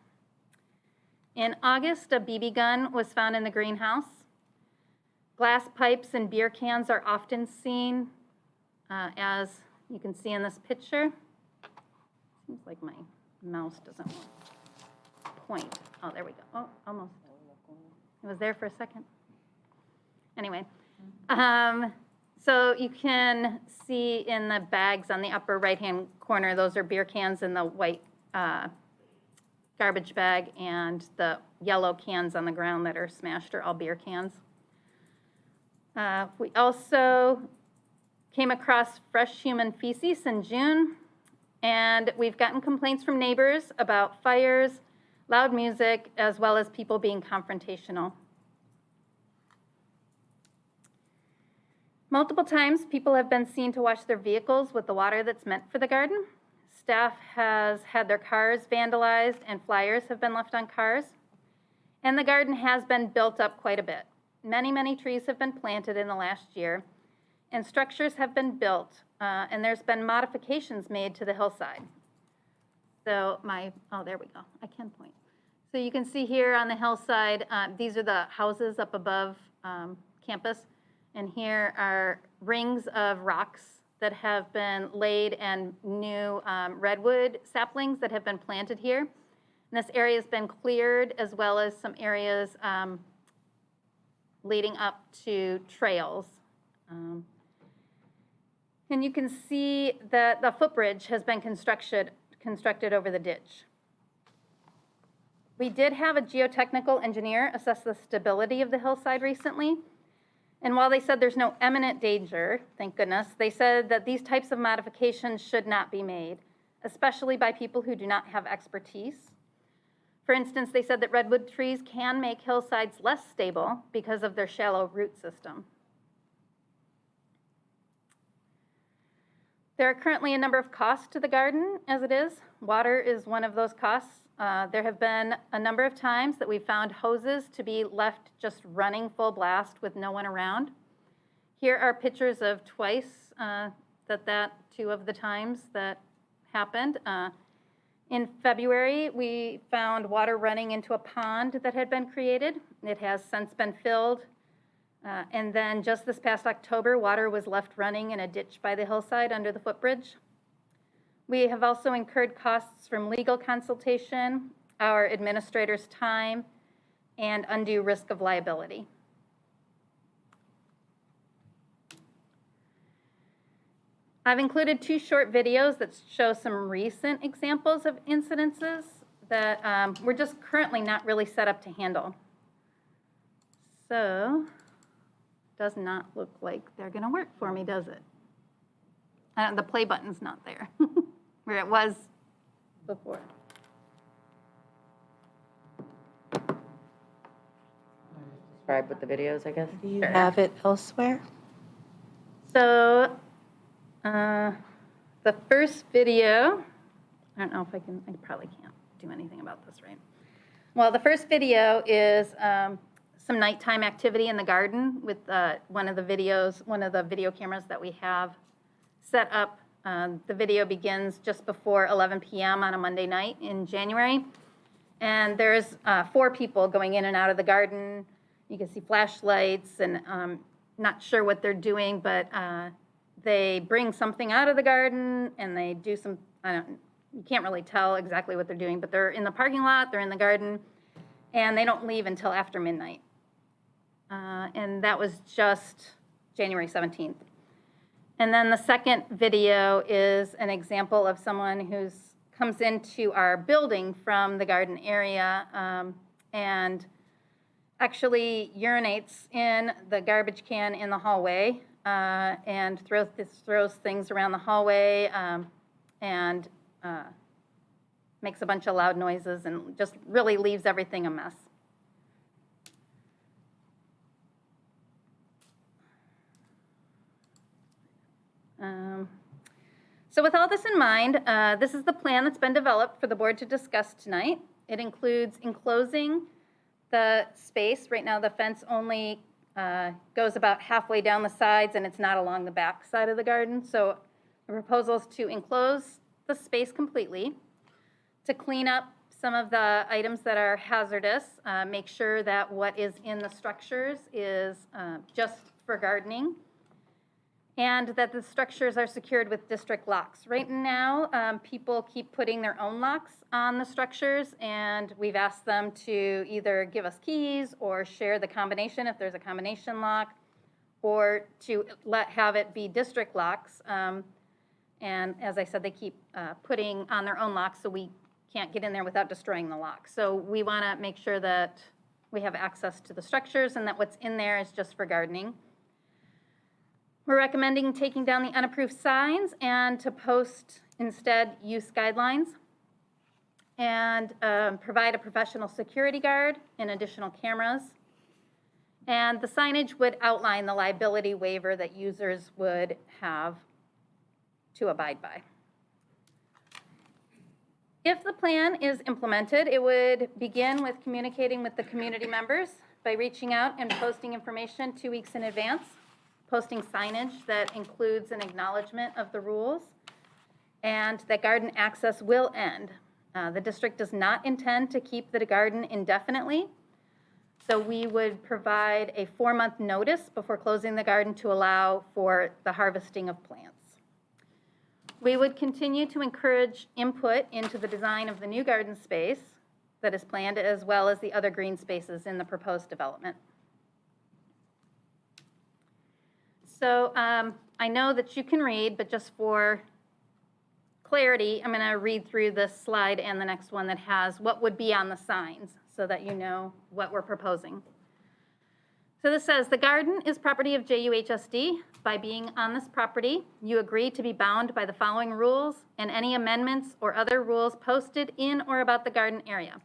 In August, a BB gun was found in the greenhouse. Glass pipes and beer cans are often seen, as you can see in this picture. Seems like my mouse doesn't point. Oh, there we go. Oh, almost. It was there for a second. Anyway. So you can see in the bags on the upper right-hand corner, those are beer cans in the white garbage bag, and the yellow cans on the ground that are smashed are all beer cans. We also came across fresh human feces in June, and we've gotten complaints from neighbors about fires, loud music, as well as people being confrontational. Multiple times, people have been seen to wash their vehicles with the water that's meant for the garden. Staff has had their cars vandalized and flyers have been left on cars. And the garden has been built up quite a bit. Many, many trees have been planted in the last year, and structures have been built, and there's been modifications made to the hillside. So oh, there we go, I can point. So you can see here on the hillside, these are the houses up above campus. And here are rings of rocks that have been laid and new redwood saplings that have been planted here. And this area has been cleared, as well as some areas leading up to trails. And you can see that the footbridge has been constructed over the ditch. We did have a geotechnical engineer assess the stability of the hillside recently. And while they said there's no imminent danger, thank goodness, they said that these types of modifications should not be made, especially by people who do not have expertise. For instance, they said that redwood trees can make hillsides less stable because of their shallow root system. There are currently a number of costs to the garden as it is. Water is one of those costs. There have been a number of times that we've found hoses to be left just running full blast with no one around. Here are pictures of twice two of the times that happened. In February, we found water running into a pond that had been created. It has since been filled. And then just this past October, water was left running in a ditch by the hillside under the footbridge. We have also incurred costs from legal consultation, our administrator's time, and undue risk of liability. I've included 2 short videos that show some recent examples of incidences that we're just currently not really set up to handle. So, does not look like they're going to work for me, does it? The play button's not there, where it was before. Describe with the videos, I guess. Do you have it elsewhere? So, the first video, I don't know if I probably can't do anything about this, right? Well, the first video is some nighttime activity in the garden with one of the video cameras that we have set up. The video begins just before 11 p.m. on a Monday night in January. And there's 4 people going in and out of the garden. You can see flashlights and not sure what they're doing, but they bring something out of the garden and they do some, you can't really tell exactly what they're doing, but they're in the parking lot, they're in the garden, and they don't leave until after midnight. And that was just January 17th. And then the second video is an example of someone who comes into our building from the garden area and actually urinates in the garbage can in the hallway and throws things around the hallway and makes a bunch of loud noises and just really leaves everything a mess. So with all this in mind, this is the plan that's been developed for the board to discuss tonight. It includes enclosing the space. Right now, the fence only goes about halfway down the sides, and it's not along the back side of the garden. So the proposal is to enclose the space completely, to clean up some of the items that are hazardous, make sure that what is in the structures is just for gardening, and that the structures are secured with district locks. Right now, people keep putting their own locks on the structures, and we've asked them to either give us keys or share the combination if there's a combination lock, or to have it be district locks. And as I said, they keep putting on their own locks, so we can't get in there without destroying the lock. So we want to make sure that we have access to the structures and that what's in there is just for gardening. We're recommending taking down the unapproved signs and to post instead use guidelines and provide a professional security guard and additional cameras. And the signage would outline the liability waiver that users would have to abide by. If the plan is implemented, it would begin with communicating with the community members by reaching out and posting information 2 weeks in advance, posting signage that includes an acknowledgement of the rules, and that garden access will end. The district does not intend to keep the garden indefinitely, so we would provide a 4-month notice before closing the garden to allow for the harvesting of plants. We would continue to encourage input into the design of the new garden space that is planned, as well as the other green spaces in the proposed development. So I know that you can read, but just for clarity, I'm going to read through this slide and the next one that has what would be on the signs so that you know what we're proposing. So this says, the garden is property of JUHSD. By being on this property, you agree to be bound by the following rules and any amendments or other rules posted in or about the garden area.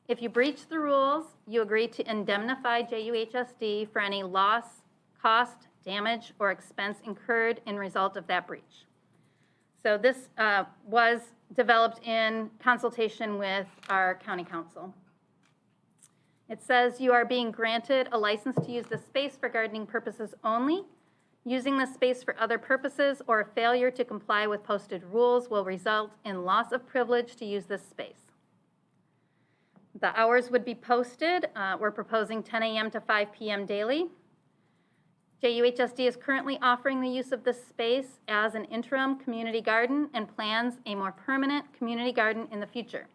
If you breach the rules, you agree to indemnify JUHSD for any loss, cost, damage, or expense incurred in result of that breach. So this was developed in consultation with our county council. It says you are being granted a license to use this space for gardening purposes only. Using this space for other purposes or a failure to comply with posted rules will result in loss of privilege to use this space. The hours would be posted. We're proposing 10 a.m. to 5 p.m. daily. JUHSD is currently offering the use of this space as an interim community garden and plans a more permanent community garden in the future.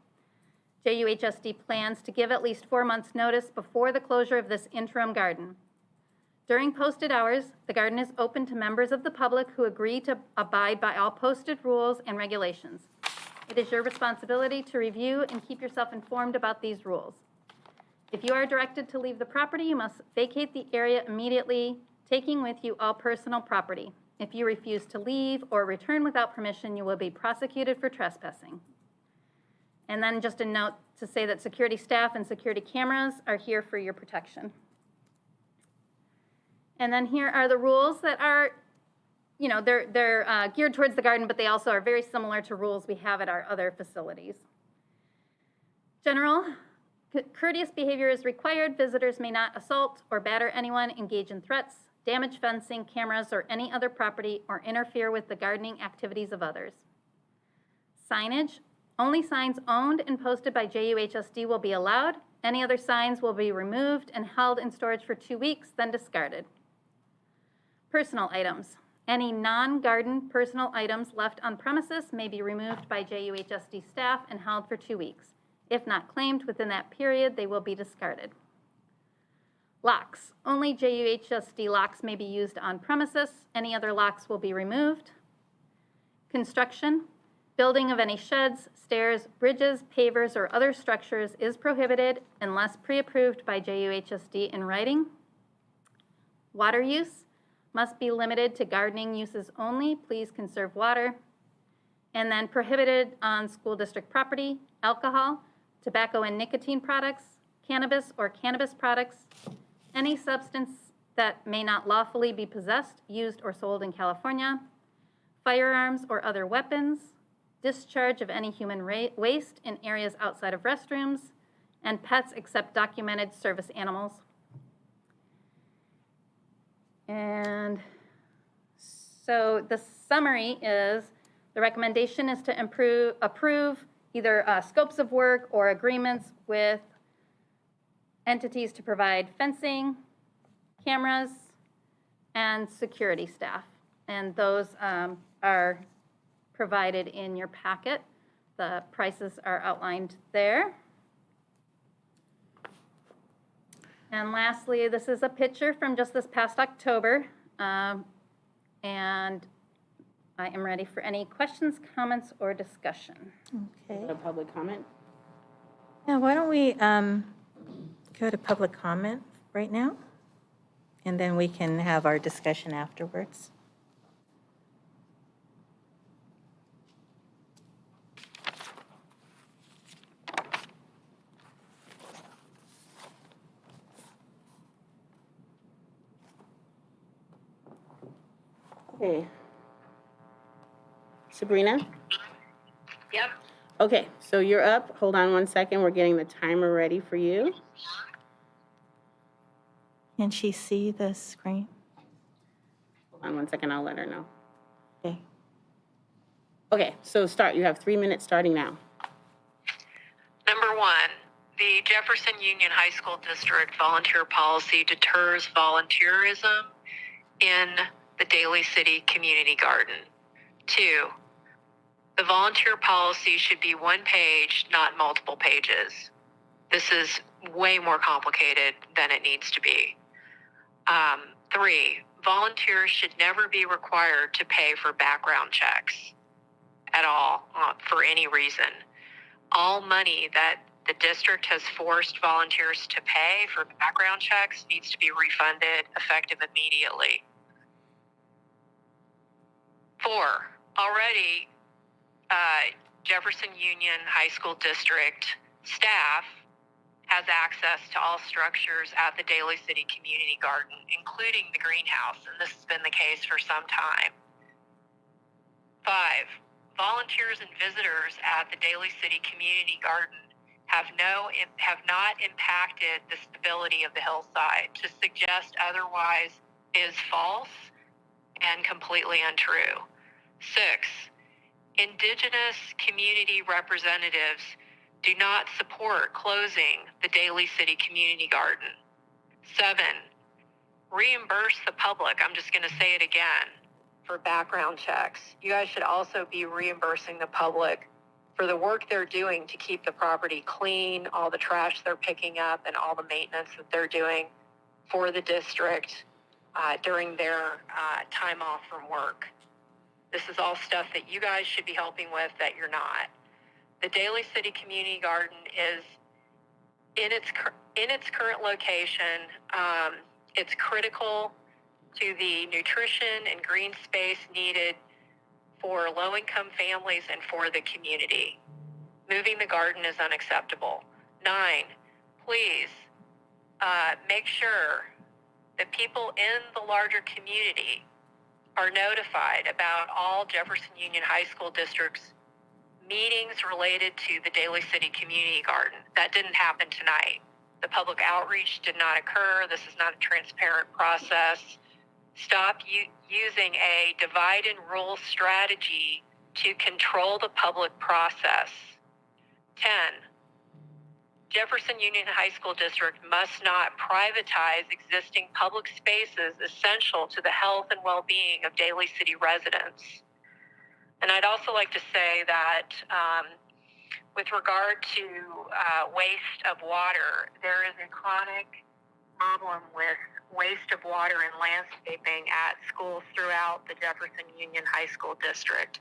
JUHSD plans to give at least 4 months' notice before the closure of this interim garden. During posted hours, the garden is open to members of the public who agree to abide by all posted rules and regulations. It is your responsibility to review and keep yourself informed about these rules. If you are directed to leave the property, you must vacate the area immediately, taking with you all personal property. If you refuse to leave or return without permission, you will be prosecuted for trespassing. And then just a note to say that security staff and security cameras are here for your protection. And then here are the rules that are, you know, they're geared towards the garden, but they also are very similar to rules we have at our other facilities. General, courteous behavior is required. Visitors may not assault or batter anyone, engage in threats, damage fencing, cameras, or any other property, or interfere with the gardening activities of others. Signage, only signs owned and posted by JUHSD will be allowed. Any other signs will be removed and held in storage for 2 weeks, then discarded. Personal items. Any non-garden personal items left on premises may be removed by JUHSD staff and held for 2 weeks. If not claimed within that period, they will be discarded. Locks. Only JUHSD locks may be used on premises. Any other locks will be removed. Construction. Building of any sheds, stairs, bridges, pavers, or other structures is prohibited unless pre-approved by JUHSD in writing. Water use must be limited to gardening uses only. Please conserve water. And then prohibited on school district property, alcohol, tobacco and nicotine products, cannabis or cannabis products, any substance that may not lawfully be possessed, used, or sold in California, firearms or other weapons, discharge of any human waste in areas outside of restrooms, and pets except documented service animals. And so the summary is the recommendation is to approve either scopes of work or agreements with entities to provide fencing, cameras, and security staff. And those are provided in your packet. The prices are outlined there. And lastly, this is a picture from just this past October. And I am ready for any questions, comments, or discussion. Okay. A public comment? Yeah, why don't we go to public comment right now? And then we can have our discussion afterwards. Okay. Sabrina? Yep. Okay, so you're up. Hold on one second. We're getting the timer ready for you. Can she see the screen? Hold on one second. I'll let her know. Okay. Okay, so start. You have 3 minutes starting now. Number one, the Jefferson Union High School District volunteer policy deters volunteerism in the Daly City Community Garden. 2, the volunteer policy should be 1 page, not multiple pages. This is way more complicated than it needs to be. 3, volunteers should never be required to pay for background checks at all for any reason. All money that the district has forced volunteers to pay for background checks needs to be refunded effective immediately. 4, already Jefferson Union High School District staff has access to all structures at the Daly City Community Garden, including the greenhouse, and this has been the case for some time. 5, volunteers and visitors at the Daly City Community Garden have not impacted the stability of the hillside. To suggest otherwise is false and completely untrue. 6, Indigenous community representatives do not support closing the Daly City Community Garden. 7, reimburse the public. I'm just going to say it again for background checks. You guys should also be reimbursing the public for the work they're doing to keep the property clean, all the trash they're picking up, and all the maintenance that they're doing for the district during their time off from work. This is all stuff that you guys should be helping with that you're not. The Daly City Community Garden is in its current location. It's critical to the nutrition and green space needed for low-income families and for the community. Moving the garden is unacceptable. 9, please make sure that people in the larger community are notified about all Jefferson Union High School District's meetings related to the Daly City Community Garden. That didn't happen tonight. The public outreach did not occur. This is not a transparent process. Stop using a divide and rule strategy to control the public process. 10, Jefferson Union High School District must not privatize existing public spaces essential to the health and well-being of Daly City residents. And I'd also like to say that with regard to waste of water, there is a chronic problem with waste of water and landscaping at schools throughout the Jefferson Union High School District,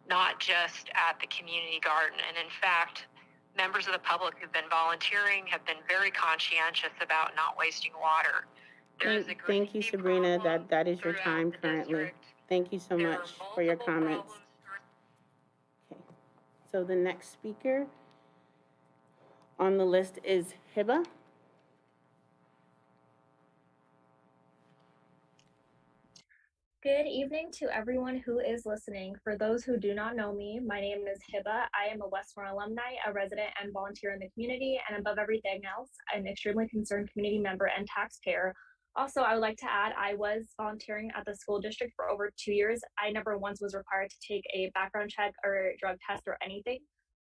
not just at the community garden. And in fact, members of the public who've been volunteering have been very conscientious about not wasting water. Thank you, Sabrina. That is your time currently. Thank you so much for your comments. Okay. So the next speaker on the list is Hiba. Good evening to everyone who is listening. For those who do not know me, my name is Hiba. I am a Westmore alumni, a resident and volunteer in the community, and above everything else, an extremely concerned community member and taxpayer. Also, I would like to add, I was volunteering at the school district for over 2 years. I never once was required to take a background check or drug test or anything.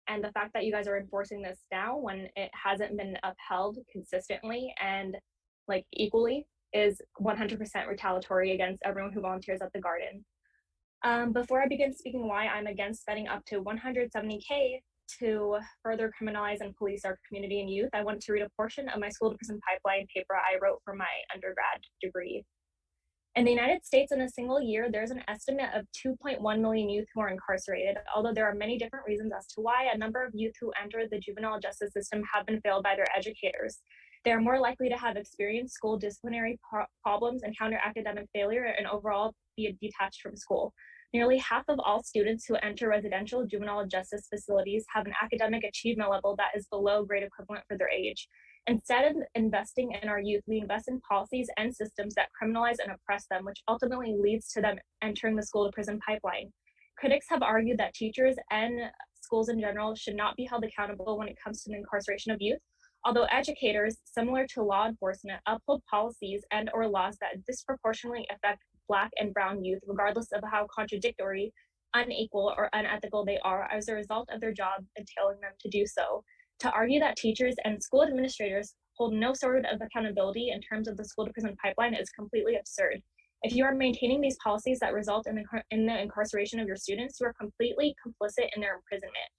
And the fact that you guys are enforcing this now when it hasn't been upheld consistently and like equally is 100% retaliatory against everyone who volunteers at the garden. Before I begin speaking why I'm against spending up to $170K to further criminalize and police our community and youth, I want to read a portion of my school to prison pipeline paper I wrote for my undergrad degree. In the United States, in a single year, there's an estimate of 2.1 million youth who are incarcerated. Although there are many different reasons as to why, a number of youth who enter the juvenile justice system have been failed by their educators. They are more likely to have experienced school disciplinary problems, encounter academic failure, and overall be detached from school. Nearly half of all students who enter residential juvenile justice facilities have an academic achievement level that is below grade equivalent for their age. Instead of investing in our youth, we invest in policies and systems that criminalize and oppress them, which ultimately leads to them entering the school to prison pipeline. Critics have argued that teachers and schools in general should not be held accountable when it comes to the incarceration of youth, although educators, similar to law enforcement, uphold policies and or laws that disproportionately affect Black and brown youth, regardless of how contradictory, unequal, or unethical they are as a result of their job entailing them to do so. To argue that teachers and school administrators hold no sort of accountability in terms of the school to prison pipeline is completely absurd. If you are maintaining these policies that result in the incarceration of your students, you are completely complicit in their imprisonment.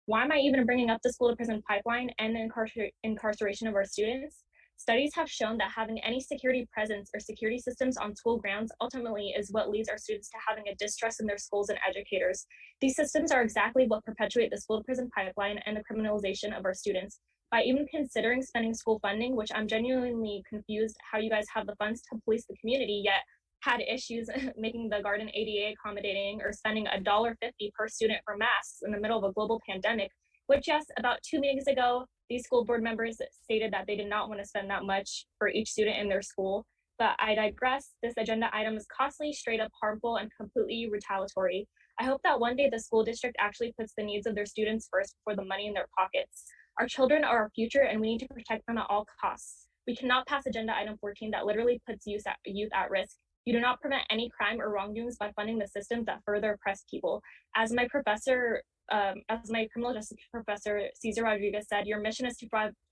Why am I even bringing up the school to prison pipeline and the incarceration of our students? Studies have shown that having any security presence or security systems on school grounds ultimately is what leads our students to having a distrust in their schools and educators. These systems are exactly what perpetuate the school to prison pipeline and the criminalization of our students. By even considering spending school funding, which I'm genuinely confused how you guys have the funds to police the community, yet had issues making the garden ADA accommodating or spending $1.50 per student for masks in the middle of a global pandemic, which, yes, about 2 meetings ago, these school board members stated that they did not want to spend that much for each student in their school. But I digress. This agenda item is costly, straight up harmful, and completely retaliatory. I hope that one day the school district actually puts the needs of their students first before the money in their pockets. Our children are our future, and we need to protect them at all costs. We cannot pass agenda item 14 that literally puts youth at risk. You do not prevent any crime or wrongdoings by funding the systems that further oppress people. As my criminal justice professor, Cesar Rodriguez, said, your mission is to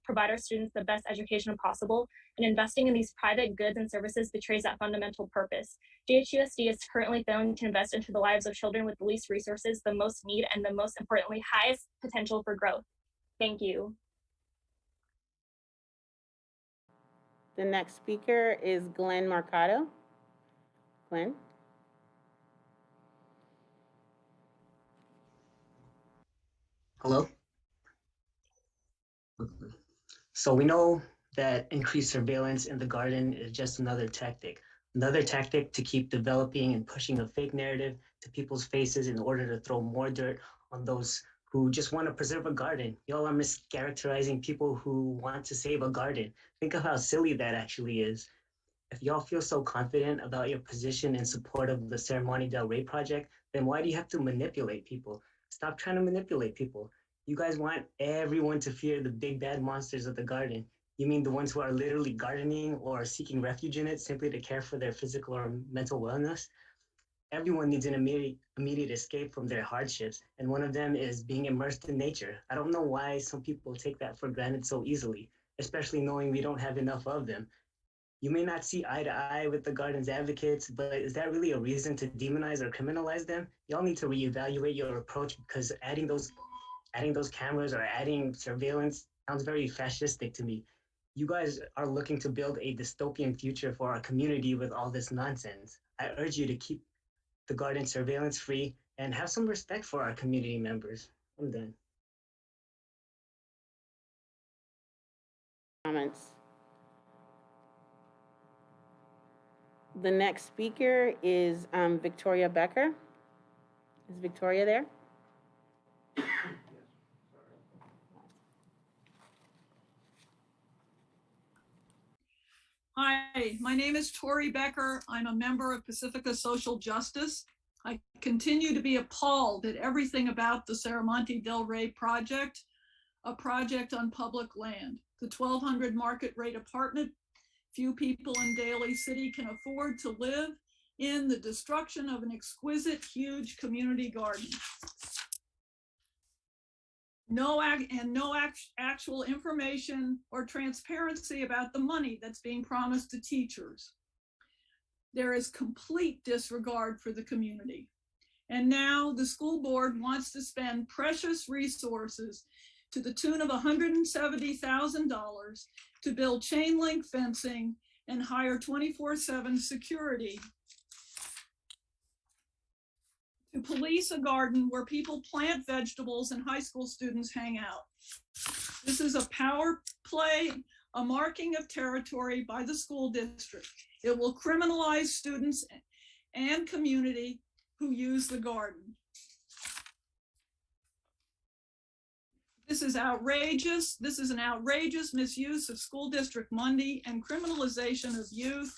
provide our students the best education possible, and investing in these private goods and services betrays that fundamental purpose. JUHSD is currently failing to invest into the lives of children with the least resources, the most need, and the most importantly, highest potential for growth. Thank you. The next speaker is Glenn Marcato. Glenn? Hello? So we know that increased surveillance in the garden is just another tactic to keep developing and pushing a fake narrative to people's faces in order to throw more dirt on those who just want to preserve a garden. Y'all are mischaracterizing people who want to save a garden. Think of how silly that actually is. If y'all feel so confident about your position in support of the Ceremony del Rey project, then why do you have to manipulate people? Stop trying to manipulate people. You guys want everyone to fear the big bad monsters of the garden. You mean the ones who are literally gardening or seeking refuge in it simply to care for their physical or mental wellness? Everyone needs an immediate escape from their hardships, and one of them is being immersed in nature. I don't know why some people take that for granted so easily, especially knowing we don't have enough of them. You may not see eye to eye with the garden's advocates, but is that really a reason to demonize or criminalize them? Y'all need to reevaluate your approach, because adding those cameras or adding surveillance sounds very fascistic to me. You guys are looking to build a dystopian future for our community with all this nonsense. I urge you to keep the garden surveillance free and have some respect for our community members. I'm done. Comments? The next speaker is Victoria Becker. Is Victoria there? Hi, my name is Tori Becker. I'm a member of Pacifica Social Justice. I continue to be appalled at everything about the Ceremony del Rey project, a project on public land. The 1,200 market rate apartment few people in Daly City can afford to live in, the destruction of an exquisite, huge community garden. No actual information or transparency about the money that's being promised to teachers. There is complete disregard for the community. And now the school board wants to spend precious resources to the tune of $170,000 to build chain link fencing and hire 24/7 security to police a garden where people plant vegetables and high school students hang out. This is a power play, a marking of territory by the school district. It will criminalize students and community who use the garden. This is outrageous. This is an outrageous misuse of school district money and criminalization of youth.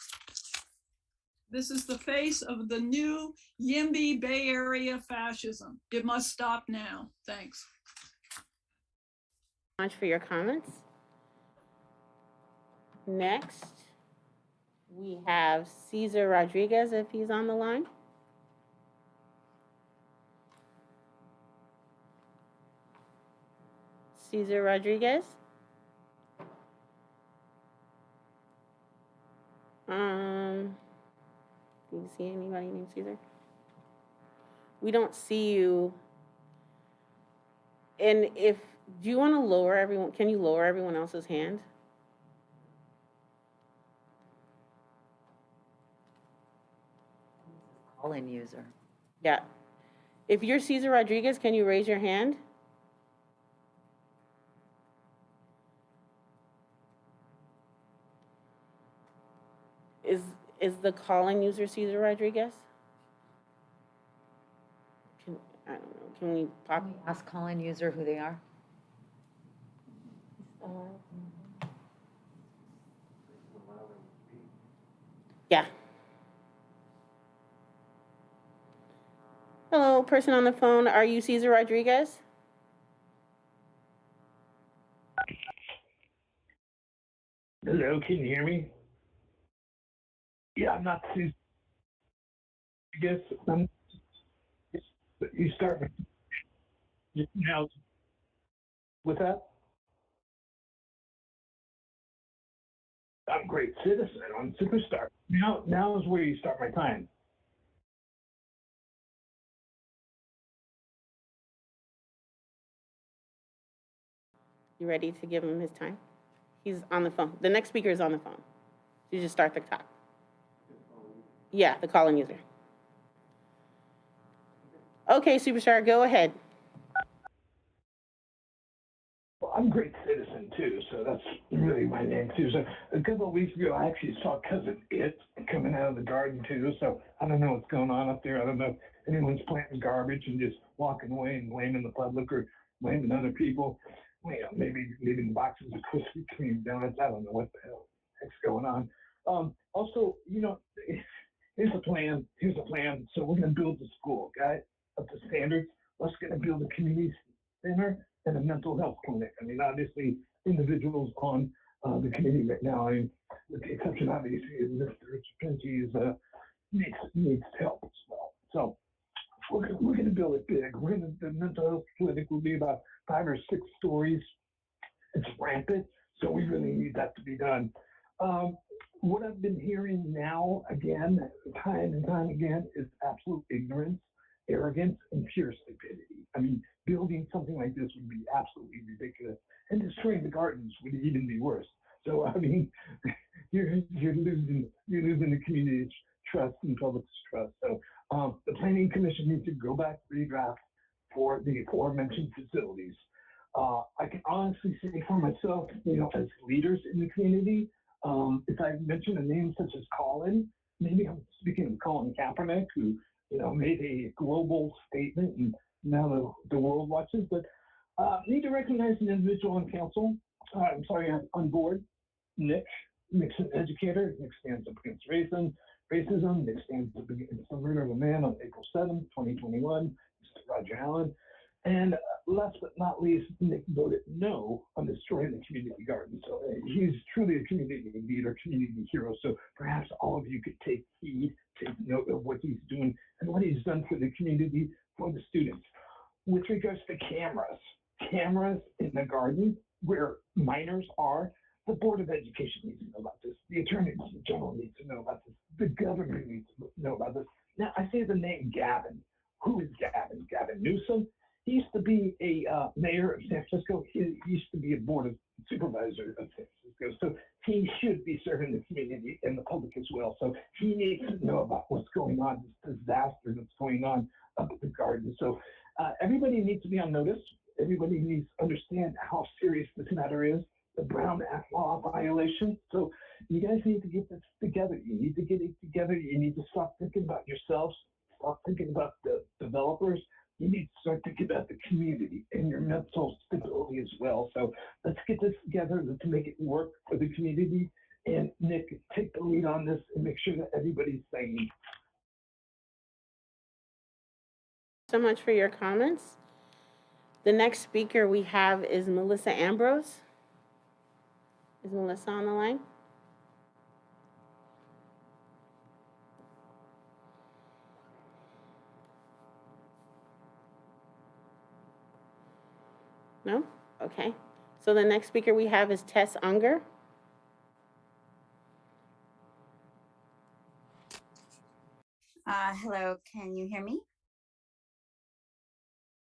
This is the face of the new YIMBY Bay Area fascism. It must stop now. Thanks. Much for your comments. Next, we have Cesar Rodriguez, if he's on the line. Cesar Rodriguez. Do you see anybody named Cesar? We don't see you. And do you want to lower everyone? Can you lower everyone else's hand? Call-in user. Yeah. If you're Cesar Rodriguez, can you raise your hand? Is the call-in user Cesar Rodriguez? I don't know. Can we pop? Can we ask call-in user who they are? Yeah. Hello, person on the phone. Are you Cesar Rodriguez? Hello, can you hear me? Yeah, I'm not too. I guess you start now with that. I'm a great citizen. I'm a superstar. Now is where you start my time. You ready to give him his time? He's on the phone. The next speaker is on the phone. You just start the clock. Yeah, the calling user. Okay, superstar, go ahead. Well, I'm a great citizen too, so that's really my name too. So a couple of weeks ago, I actually saw cousin It coming out of the garden too. So I don't know what's going on up there. I don't know if anyone's planting garbage and just walking away and blaming the public or blaming other people. Well, you know, maybe leaving boxes of Krispy Kreme donuts. I don't know what the hell heck's going on. Also, you know, here's a plan. Here's a plan. So we're going to build the school, okay, up to standards. Let's going to build a community center and a mental health clinic. I mean, obviously, individuals on the committee right now, I mean, with the exception, obviously, of Mr. Pinty needs help as well. So we're gonna build it big. The mental health clinic will be about 5 or 6 stories. It's rampant, so we really need that to be done. What I've been hearing now, again, time and time again, is absolute ignorance, arrogance, and pure stupidity. I mean, building something like this would be absolutely ridiculous, and destroying the gardens would even be worse. So, I mean, you're losing the community's trust and public's trust. So, the Planning Commission needs to go back to redraft for the aforementioned facilities. I can honestly say for myself, you know, as leaders in the community, if I mention a name such as Colin, maybe I'm speaking of Colin Kaepernick, who, you know, made a global statement and now the world watches, but need to recognize an individual on council. I'm sorry, on board, Nick. Nick's an educator. Nick stands up against racism. Nick stands up against the murder of a man on April 7th, 2021, Mr. Roger Allen. And last but not least, Nick voted no on destroying the community garden. So he's truly a community leader, community hero. So perhaps all of you could take heed, take note of what he's doing and what he's done for the community, for the students. With regards to cameras in the garden where minors are, the Board of Education needs to know about this. The Attorney General needs to know about this. The government needs to know about this. Now, I say the name Gavin. Who is Gavin? Gavin Newsom? He used to be a mayor of San Francisco. He used to be a board of supervisor of San Francisco. So he should be serving the community and the public as well. So he needs to know about what's going on, this disaster that's going on up at the garden. So everybody needs to be on notice. Everybody needs to understand how serious this matter is, the Brown Act law violation. So you guys need to get this together. You need to get it together. You need to stop thinking about yourselves, stop thinking about the developers. You need to start thinking about the community and your mental stability as well. So let's get this together to make it work for the community. And Nick, take the lead on this and make sure that everybody's sane. So much for your comments. The next speaker we have is Melissa Ambrose. Is Melissa on the line? No? Okay. So the next speaker we have is Tess Unger. Hello, can you hear me?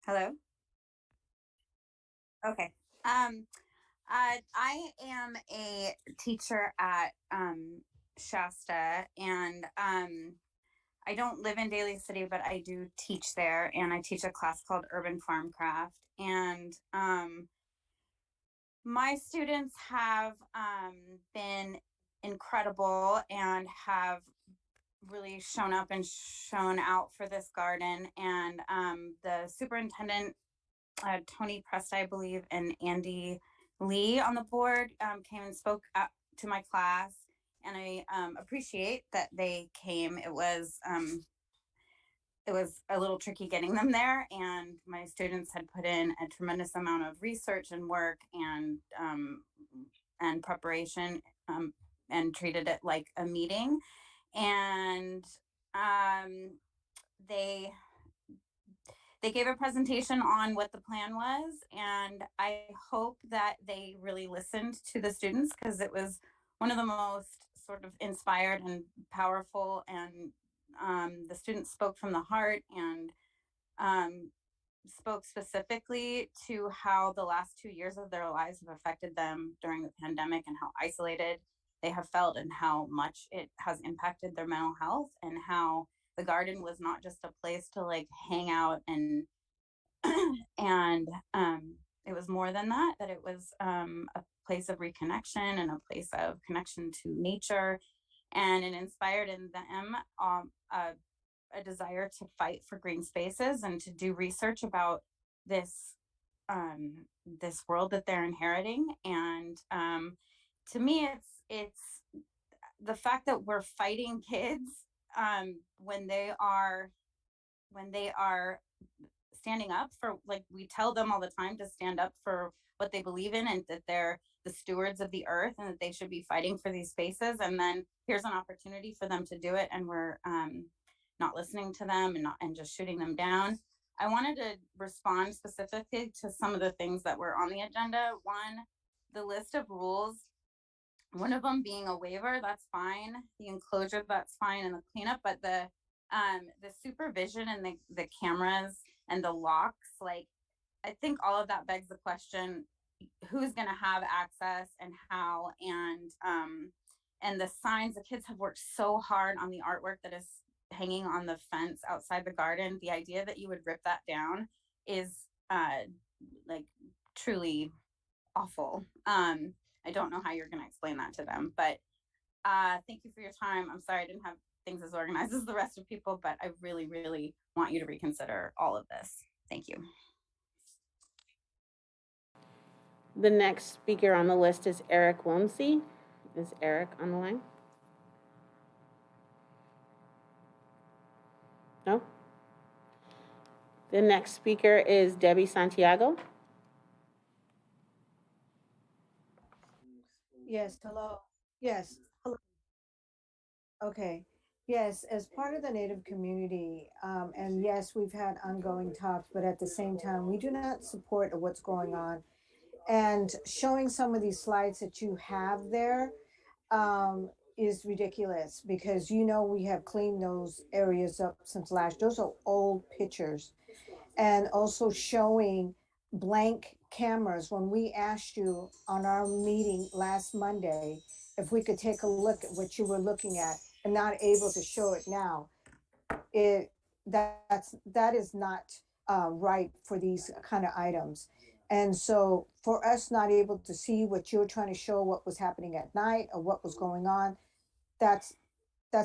Hello? Okay. I am a teacher at Shasta, and I don't live in Daly City, but I do teach there, and I teach a class called Urban Farmcraft. And my students have been incredible and have really shown up and shown out for this garden. And the superintendent, Tony Presta, I believe, and Andy Lee on the board came and spoke to my class and I appreciate that they came. It was a little tricky getting them there, and my students had put in a tremendous amount of research and work and preparation, and treated it like a meeting. And they gave a presentation on what the plan was, and I hope that they really listened to the students, because it was one of the most sort of inspired and powerful, and the students spoke from the heart, and spoke specifically to how the last 2 years of their lives have affected them during the pandemic, and how isolated they have felt, and how much it has impacted their mental health, and how the garden was not just a place to like hang out and and it was more than that, that it was a place of reconnection and a place of connection to nature, and it inspired in them a desire to fight for green spaces and to do research about this this world that they're inheriting. And to me, it's the fact that we're fighting kids when they are standing up for, like, we tell them all the time to stand up for what they believe in, and that they're the stewards of the earth, and that they should be fighting for these spaces. And then here's an opportunity for them to do it, and we're not listening to them, and just shooting them down. I wanted to respond specifically to some of the things that were on the agenda. One, the list of rules, one of them being a waiver, that's fine. The enclosure, that's fine, and the cleanup, but the supervision and the cameras and the locks, like, I think all of that begs the question, who's going to have access and how, and the signs. The kids have worked so hard on the artwork that is hanging on the fence outside the garden. The idea that you would rip that down is like truly awful. I don't know how you're going to explain that to them, but thank you for your time. I'm sorry I didn't have things as organized as the rest of people, but I really, really want you to reconsider all of this. Thank you. The next speaker on the list is Eric Wilmsey. Is Eric on the line? No? The next speaker is Debbie Santiago. Yes, hello. Yes, hello. Okay. Yes, as part of the Native community, and yes, we've had ongoing talks, but at the same time, we do not support what's going on. And showing some of these slides that you have there is ridiculous, because we have cleaned those areas up since last. Those are old pictures. And also showing blank cameras. When we asked you on our meeting last Monday if we could take a look at what you were looking at and not able to show it now, that is not right for these kind of items. And so for us not able to see what you're trying to show, what was happening at night or what was going on, that's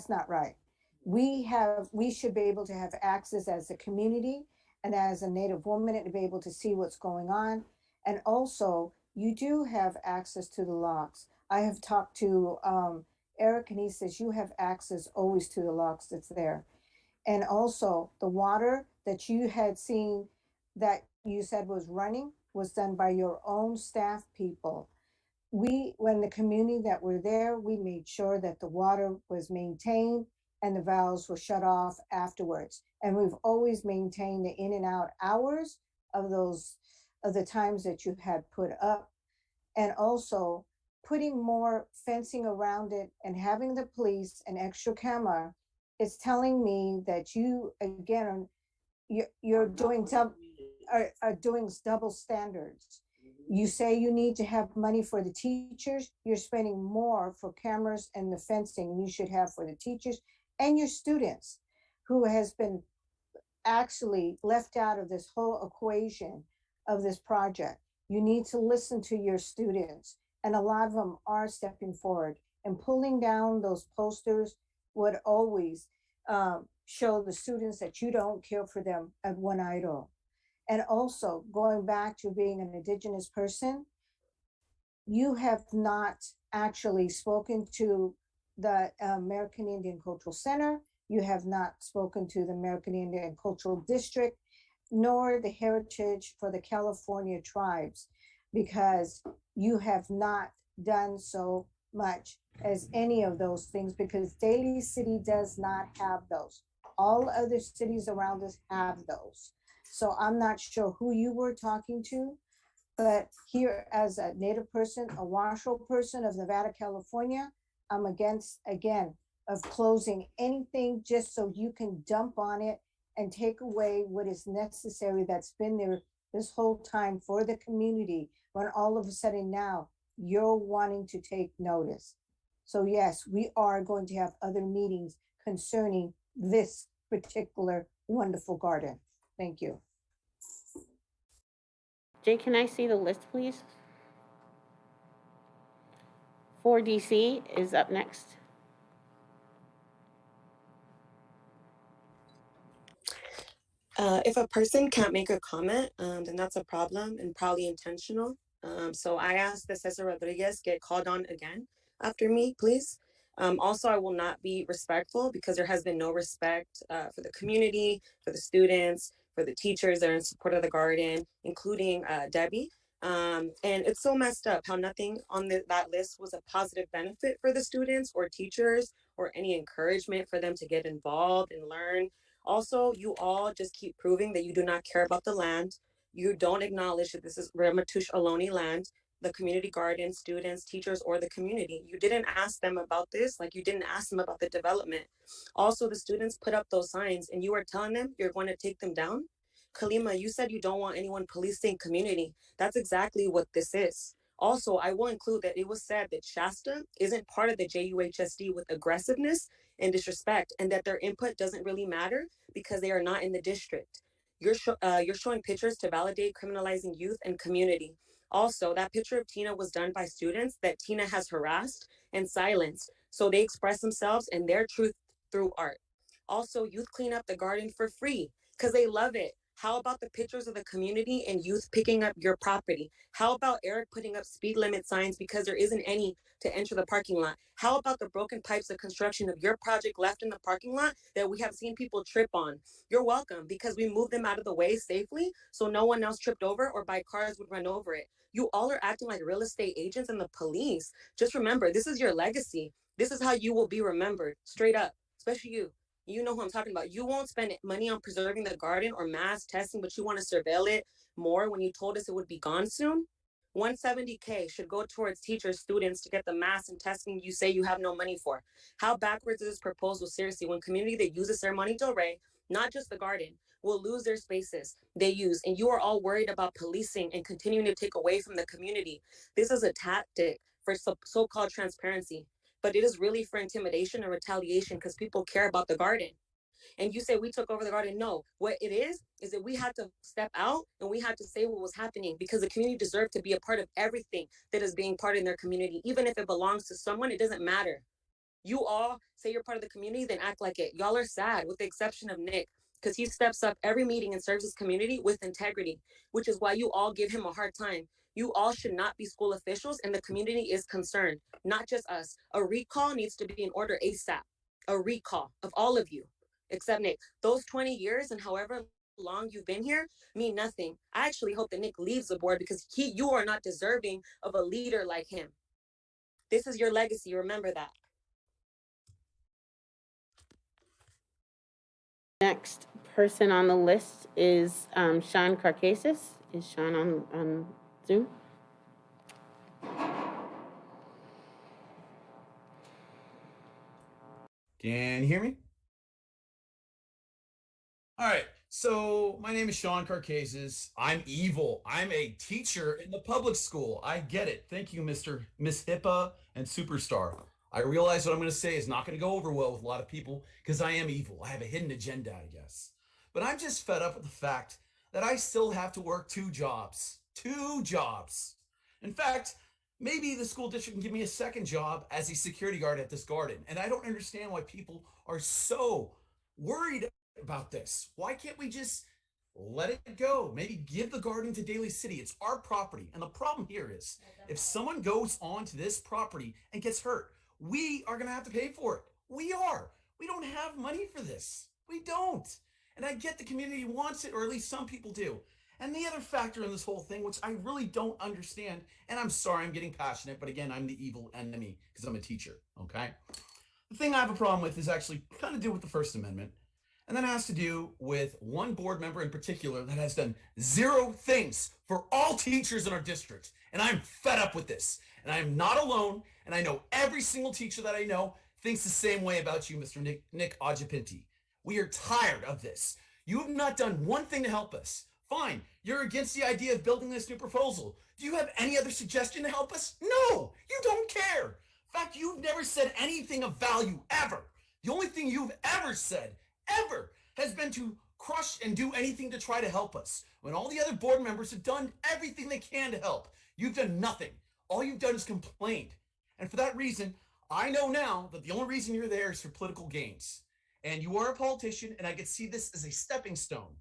not right. We should be able to have access as a community and as a Native woman to be able to see what's going on. And also, you do have access to the locks. I have talked to Eric, and he says you have access always to the locks that's there. And also, the water that you had seen that you said was running was done by your own staff people. When the community that were there, we made sure that the water was maintained and the valves were shut off afterwards. And we've always maintained the in and out hours of the times that you had put up. And also putting more fencing around it and having the police and extra camera is telling me that you, again, you're doing double standards. You say you need to have money for the teachers, you're spending more for cameras and the fencing you should have for the teachers and your students, who has been actually left out of this whole equation of this project. You need to listen to your students, and a lot of them are stepping forward, and pulling down those posters would always show the students that you don't care for them at one idol. And also, going back to being an Indigenous person, you have not actually spoken to the American Indian Cultural Center. You have not spoken to the American Indian Cultural District, nor the Heritage for the California Tribes, because you have not done so much as any of those things, because Daly City does not have those. All other cities around us have those. So I'm not sure who you were talking to, but here as a Native person, a Washoe person of Nevada, California, I'm against, again, of closing anything just so you can dump on it and take away what is necessary that's been there this whole time for the community, when all of a sudden now you're wanting to take notice. So yes, we are going to have other meetings concerning this particular wonderful garden. Thank you. Jay, can I see the list, please? 4DC is up next. If a person can't make a comment, then that's a problem and probably intentional. So I ask that Cesar Rodriguez get called on again after me, please. Also, I will not be respectful because there has been no respect for the community, for the students, for the teachers that are in support of the garden, including Debbie. And it's so messed up how nothing on that list was a positive benefit for the students or teachers or any encouragement for them to get involved and learn. Also, you all just keep proving that you do not care about the land. You don't acknowledge that this is Ramaytush Ohlone land, the community garden, students, teachers, or the community. You didn't ask them about this, like you didn't ask them about the development. Also, the students put up those signs and you are telling them you're going to take them down. Kalima, you said you don't want anyone policing community. That's exactly what this is. Also, I will include that it was said that Shasta isn't part of the JUHSD with aggressiveness and disrespect, and that their input doesn't really matter because they are not in the district. You're showing pictures to validate criminalizing youth and community. Also, that picture of Tina was done by students that Tina has harassed and silenced, so they express themselves and their truth through art. Also, youth clean up the garden for free because they love it. How about the pictures of the community and youth picking up your property? How about Eric putting up speed limit signs because there isn't any to enter the parking lot? How about the broken pipes of construction of your project left in the parking lot that we have seen people trip on? You're welcome, because we moved them out of the way safely so no one else tripped over or by cars would run over it. You all are acting like real estate agents and the police. Just remember, this is your legacy. This is how you will be remembered, straight up, especially you. You know who I'm talking about. You won't spend money on preserving the garden or mass testing, but you want to surveil it more when you told us it would be gone soon. 170K should go towards teachers, students to get the mass and testing you say you have no money for. How backwards is this proposal, seriously, when community that uses Ceremony Del Rey, not just the garden, will lose their spaces they use, and you are all worried about policing and continuing to take away from the community. This is a tactic for so-called transparency, but it is really for intimidation and retaliation because people care about the garden. And you say we took over the garden. No, what it is that we had to step out and we had to say what was happening because the community deserved to be a part of everything that is being part in their community. Even if it belongs to someone, it doesn't matter. You all say you're part of the community, then act like it. Y'all are sad, with the exception of Nick, because he steps up every meeting and serves his community with integrity, which is why you all give him a hard time. You all should not be school officials, and the community is concerned, not just us. A recall needs to be in order ASAP. A recall of all of you, except Nick. Those 20 years and however long you've been here mean nothing. I actually hope that Nick leaves the board because you are not deserving of a leader like him. This is your legacy. Remember that. Next person on the list is Sean Carcasis. Is Sean on Zoom? Can you hear me? All right. So my name is Sean Carcasis. I'm evil. I'm a teacher in the public school. I get it. Thank you, Miss HIPAA and Superstar. I realize what I'm going to say is not going to go over well with a lot of people because I am evil. I have a hidden agenda, I guess. But I'm just fed up with the fact that I still have to work 2 jobs. 2 jobs. In fact, maybe the school district can give me a second job as a security guard at this garden. And I don't understand why people are so worried about this. Why can't we just let it go? Maybe give the garden to Daly City. It's our property. And the problem here is if someone goes onto this property and gets hurt, we are going to have to pay for it. We are. We don't have money for this. We don't. And I get the community wants it, or at least some people do. And the other factor in this whole thing, which I really don't understand, and I'm sorry I'm getting passionate, but again, I'm the evil enemy because I'm a teacher, okay? The thing I have a problem with is actually kind of do with the First Amendment. And that has to do with one board member in particular that has done zero things for all teachers in our district. And I'm fed up with this. And I am not alone. And I know every single teacher that I know thinks the same way about you, Mr. Nick Ojapinti. We are tired of this. You have not done one thing to help us. Fine, you're against the idea of building this new proposal. Do you have any other suggestion to help us? No, you don't care. In fact, you've never said anything of value ever. The only thing you've ever said, ever, has been to crush and do anything to try to help us. When all the other board members have done everything they can to help, you've done nothing. All you've done is complained. And for that reason, I know now that the only reason you're there is for political gains. And you are a politician, and I could see this as a stepping stone.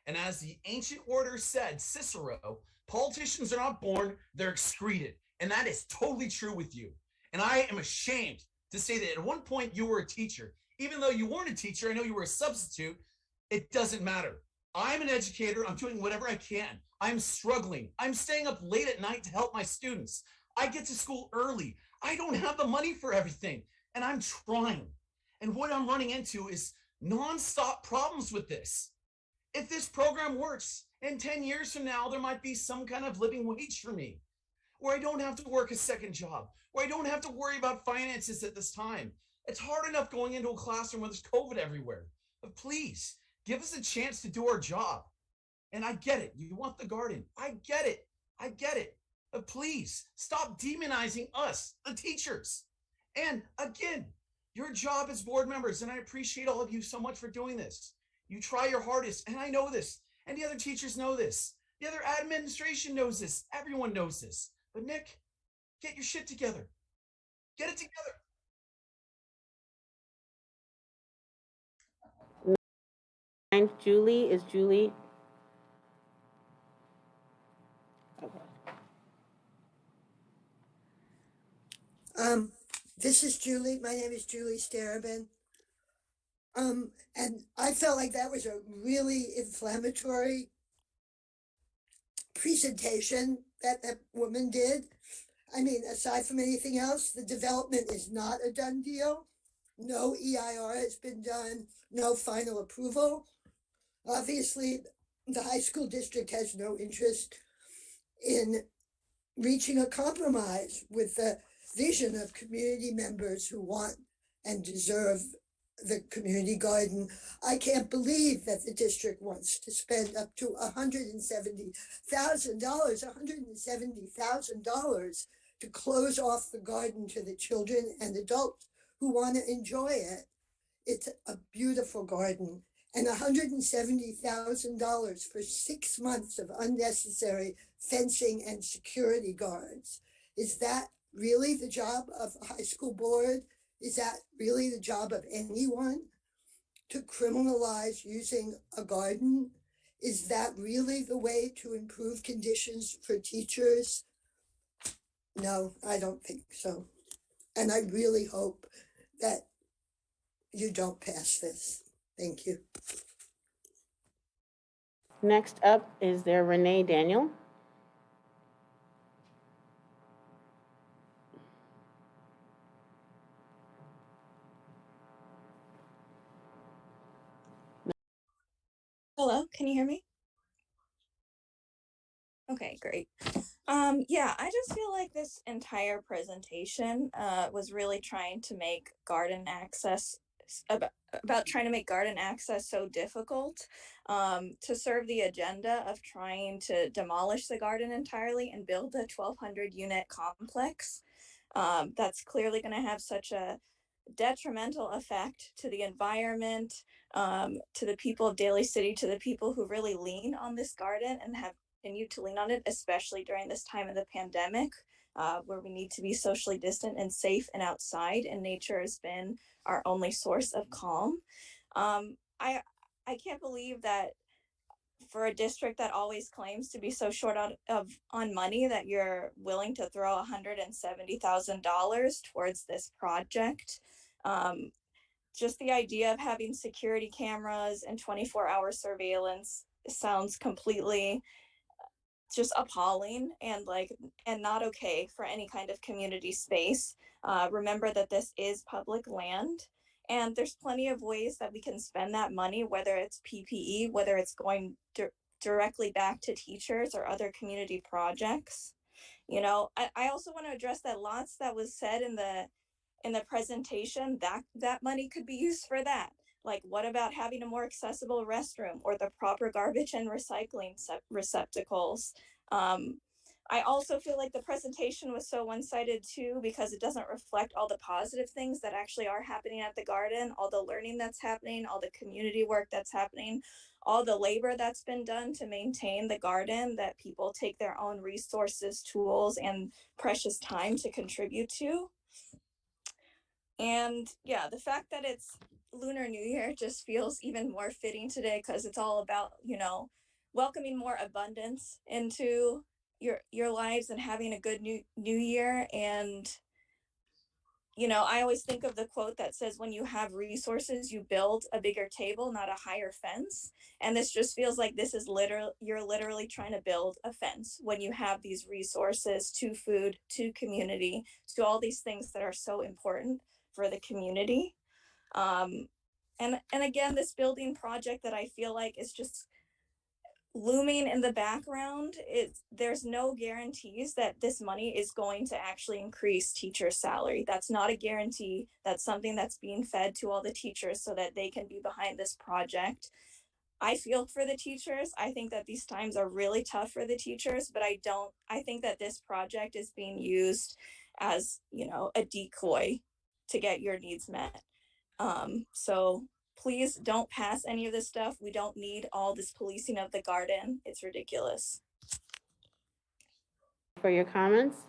And as the ancient orator said, Cicero, politicians are not born, they're excreted. And that is totally true with you. And I am ashamed to say that at one point you were a teacher. Even though you weren't a teacher, I know you were a substitute. It doesn't matter. I'm an educator. I'm doing whatever I can. I'm struggling. I'm staying up late at night to help my students. I get to school early. I don't have the money for everything. And I'm trying. And what I'm running into is nonstop problems with this. If this program works, in 10 years from now, there might be some kind of living wage for me, where I don't have to work a second job, where I don't have to worry about finances at this time. It's hard enough going into a classroom where there's COVID everywhere. But please, give us a chance to do our job. And I get it. You want the garden. I get it. I get it. But please, stop demonizing us, the teachers. And again, your job as board members, and I appreciate all of you so much for doing this. You try your hardest, and I know this, and the other teachers know this. The other administration knows this. Everyone knows this. But Nick, get your shit together. Get it together. Julie, is Julie? Okay. This is Julie. My name is Julie Starabin. And I felt like that was a really inflammatory presentation that that woman did. I mean, aside from anything else, the development is not a done deal. No EIR has been done, no final approval. Obviously, the high school district has no interest in reaching a compromise with the vision of community members who want and deserve the community garden. I can't believe that the district wants to spend up to $170,000 to close off the garden to the children and adults who want to enjoy it. It's a beautiful garden. And $170,000 for 6 months of unnecessary fencing and security guards. Is that really the job of a high school board? Is that really the job of anyone to criminalize using a garden? Is that really the way to improve conditions for teachers? No, I don't think so. And I really hope that you don't pass this. Thank you. Next up, is there Renee Daniel? Hello, can you hear me? Okay, great. Yeah, I just feel like this entire presentation was really trying to make garden access about trying to make garden access so difficult to serve the agenda of trying to demolish the garden entirely and build a 1,200 unit complex. That's clearly going to have such a detrimental effect to the environment, to the people of Daly City, to the people who really lean on this garden and have continued to lean on it, especially during this time of the pandemic, where we need to be socially distant and safe and outside, and nature has been our only source of calm. I can't believe that for a district that always claims to be so short on money that you're willing to throw $170,000 towards this project. Just the idea of having security cameras and 24-hour surveillance sounds completely just appalling and not okay for any kind of community space. Remember that this is public land, and there's plenty of ways that we can spend that money, whether it's PPE, whether it's going directly back to teachers or other community projects. You know, I also want to address that lots that was said in the presentation, that money could be used for that. Like, what about having a more accessible restroom or the proper garbage and recycling receptacles? I also feel like the presentation was so one-sided too, because it doesn't reflect all the positive things that actually are happening at the garden, all the learning that's happening, all the community work that's happening, all the labor that's been done to maintain the garden, that people take their own resources, tools, and precious time to contribute to. And yeah, the fact that it's Lunar New Year just feels even more fitting today, because it's all about, you know, welcoming more abundance into your lives and having a good new year. And you know, I always think of the quote that says, when you have resources, you build a bigger table, not a higher fence. And this just feels like this is you're literally trying to build a fence when you have these resources to food, to community, to all these things that are so important for the community. And again, this building project that I feel like is just looming in the background, there's no guarantees that this money is going to actually increase teacher salary. That's not a guarantee. That's something that's being fed to all the teachers so that they can be behind this project. I feel for the teachers. I think that these times are really tough for the teachers, but I think that this project is being used as, you know, a decoy to get your needs met. So please don't pass any of this stuff. We don't need all this policing of the garden. It's ridiculous. For your comments.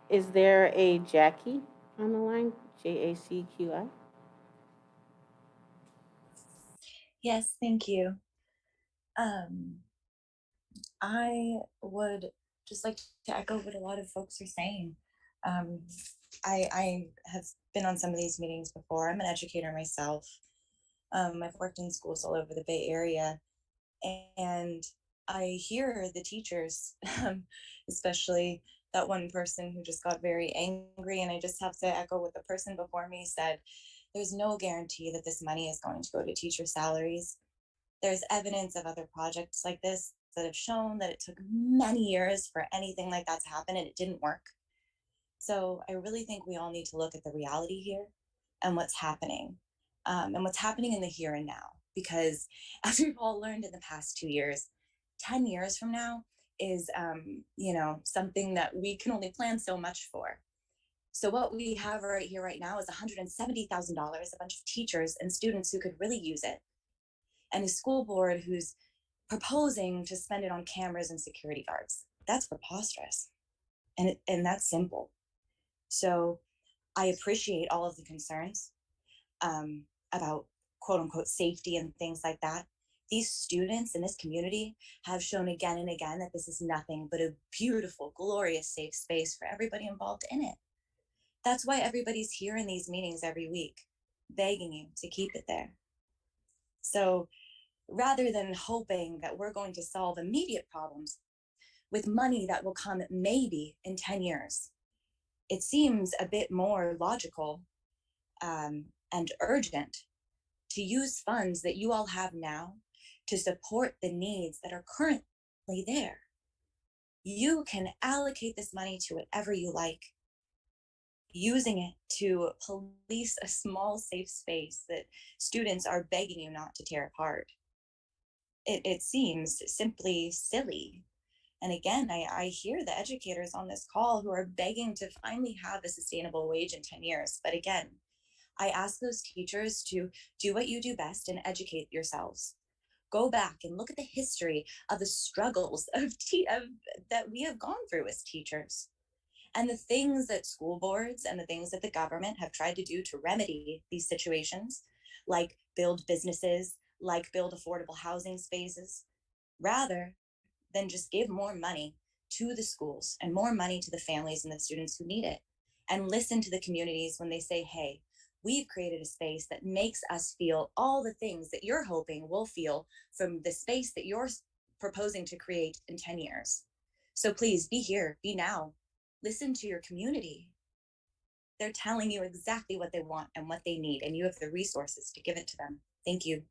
Is there a Jackie on the line? JACQI? Yes, thank you. I would just like to echo what a lot of folks are saying. I have been on some of these meetings before. I'm an educator myself. I've worked in schools all over the Bay Area, and I hear the teachers, especially that one person who just got very angry. And I just have to echo what the person before me said. There's no guarantee that this money is going to go to teacher salaries. There's evidence of other projects like this that have shown that it took many years for anything like that to happen, and it didn't work. So I really think we all need to look at the reality here and what's happening, and what's happening in the here and now. Because as we've all learned in the past 2 years, 10 years from now is, you know, something that we can only plan so much for. So what we have right here, right now, is $170,000, a bunch of teachers and students who could really use it, and a school board who's proposing to spend it on cameras and security guards. That's preposterous, and that's simple. So I appreciate all of the concerns about quote unquote safety and things like that. These students in this community have shown again and again that this is nothing but a beautiful, glorious, safe space for everybody involved in it. That's why everybody's here in these meetings every week, begging you to keep it there. So rather than hoping that we're going to solve immediate problems with money that will come maybe in 10 years, it seems a bit more logical and urgent to use funds that you all have now to support the needs that are currently there. You can allocate this money to whatever you like, using it to police a small, safe space that students are begging you not to tear apart. It seems simply silly. And again, I hear the educators on this call who are begging to finally have a sustainable wage in 10 years. But again, I ask those teachers to do what you do best and educate yourselves. Go back and look at the history of the struggles that we have gone through as teachers, and the things that school boards and the things that the government have tried to do to remedy these situations, like build businesses, like build affordable housing spaces, rather than just give more money to the schools and more money to the families and the students who need it. And listen to the communities when they say, hey, we've created a space that makes us feel all the things that you're hoping we'll feel from the space that you're proposing to create in 10 years. So please be here, be now. Listen to your community. They're telling you exactly what they want and what they need, and you have the resources to give it to them. Thank you.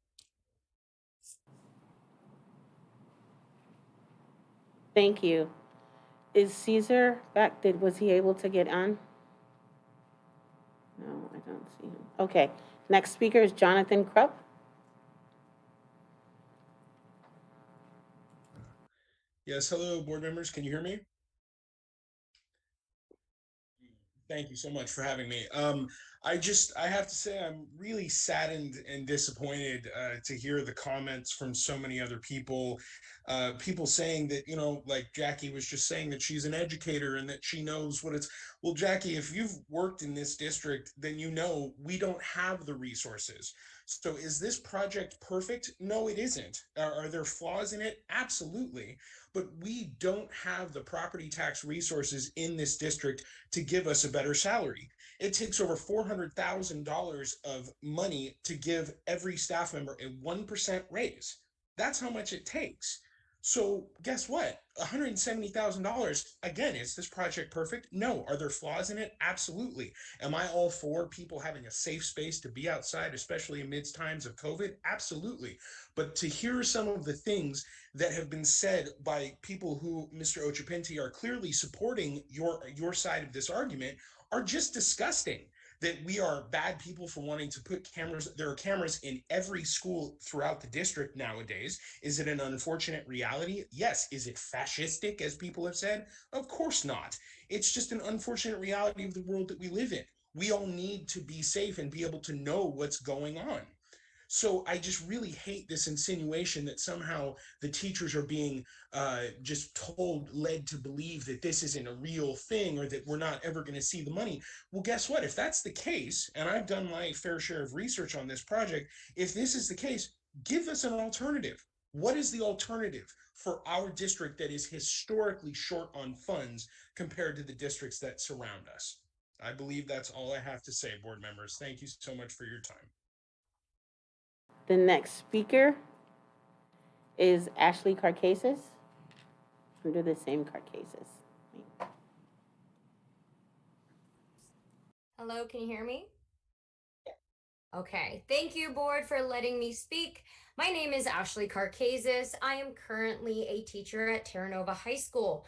Thank you. Is Caesar back? Was he able to get on? No, I don't see him. Okay. Next speaker is Jonathan Krupp. Yes, hello, board members. Can you hear me? Thank you so much for having me. I have to say I'm really saddened and disappointed to hear the comments from so many other people. People saying that, like Jackie was just saying that she's an educator and that she knows what it's. Well, Jackie, if you've worked in this district, then you know we don't have the resources. So is this project perfect? No, it isn't. Are there flaws in it? Absolutely. But we don't have the property tax resources in this district to give us a better salary. It takes over $400,000 of money to give every staff member a 1% raise. That's how much it takes. So guess what? $170,000. Again, is this project perfect? No. Are there flaws in it? Absolutely. Am I all for people having a safe space to be outside, especially amidst times of COVID? Absolutely. But to hear some of the things that have been said by people who, Mr. Ochapinti, are clearly supporting your side of this argument are just disgusting. That we are bad people for wanting to put cameras. There are cameras in every school throughout the district nowadays. Is it an unfortunate reality? Yes. Is it fascistic, as people have said? Of course not. It's just an unfortunate reality of the world that we live in. We all need to be safe and be able to know what's going on. So I just really hate this insinuation that somehow the teachers are being just led to believe that this isn't a real thing or that we're not ever going to see the money. Well, guess what? If that's the case, and I've done my fair share of research on this project, if this is the case, give us an alternative. What is the alternative for our district that is historically short on funds compared to the districts that surround us? I believe that's all I have to say, board members. Thank you so much for your time. The next speaker is Ashley Carcases, under the same Carcases. Hello, can you hear me? Okay, thank you, board, for letting me speak. My name is Ashley Carcases. I am currently a teacher at Terra Nova High School.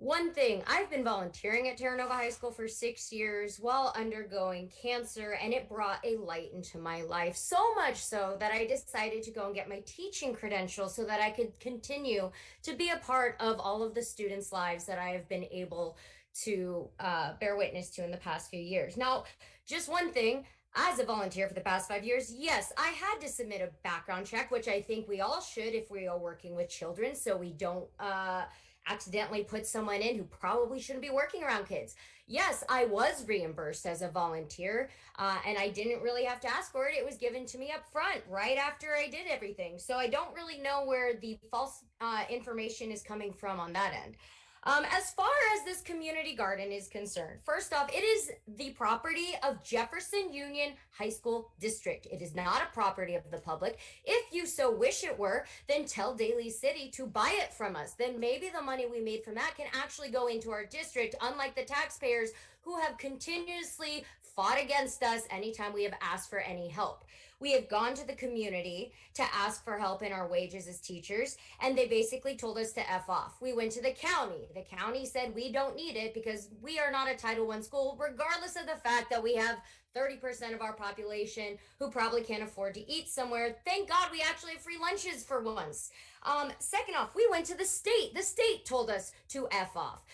One thing, I've been volunteering at Terra Nova High School for 6 years while undergoing cancer, and it brought a light into my life, so much so that I decided to go and get my teaching credentials so that I could continue to be a part of all of the students' lives that I have been able to bear witness to in the past few years. Now, just one thing, as a volunteer for the past 5 years, yes, I had to submit a background check, which I think we all should if we are working with children, so we don't accidentally put someone in who probably shouldn't be working around kids. Yes, I was reimbursed as a volunteer, and I didn't really have to ask for it. It was given to me up front right after I did everything. So I don't really know where the false information is coming from on that end. As far as this community garden is concerned, first off, it is the property of Jefferson Union High School District. It is not a property of the public. If you so wish it were, then tell Daly City to buy it from us. Then maybe the money we made from that can actually go into our district, unlike the taxpayers who have continuously fought against us anytime we have asked for any help. We have gone to the community to ask for help in our wages as teachers, and they basically told us to F off. We went to the county. The county said we don't need it because we are not a Title I school, regardless of the fact that we have 30% of our population who probably can't afford to eat somewhere. Thank God we actually have free lunches for once. Second off, we went to the state. The state told us to F off.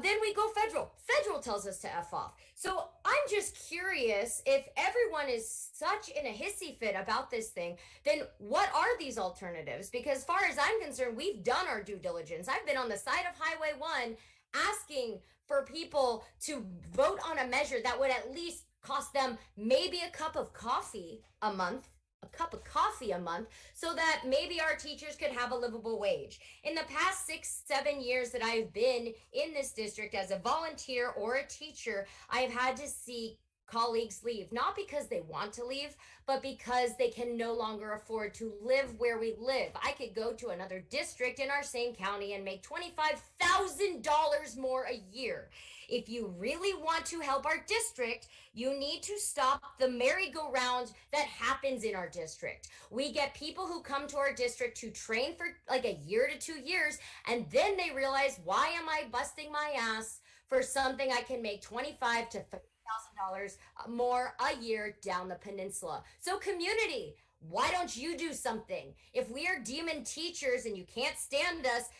Then we go federal. Federal tells us to F off. So I'm just curious, if everyone is such in a hissy fit about this thing, then what are these alternatives? Because as far as I'm concerned, we've done our due diligence. I've been on the side of Highway 1 asking for people to vote on a measure that would at least cost them maybe a cup of coffee a month a cup of coffee a month so that maybe our teachers could have a livable wage. In the past 6-7 years that I've been in this district as a volunteer or a teacher, I've had to see colleagues leave, not because they want to leave, but because they can no longer afford to live where we live. I could go to another district in our same county and make $25,000 more a year. If you really want to help our district, you need to stop the merry-go-round that happens in our district. We get people who come to our district to train for like a year to 2 years, and then they realize, why am I busting my ass for something I can make $25,000 to $30,000 more a year down the peninsula? So community, why don't you do something? If we are demon teachers and you can't stand us,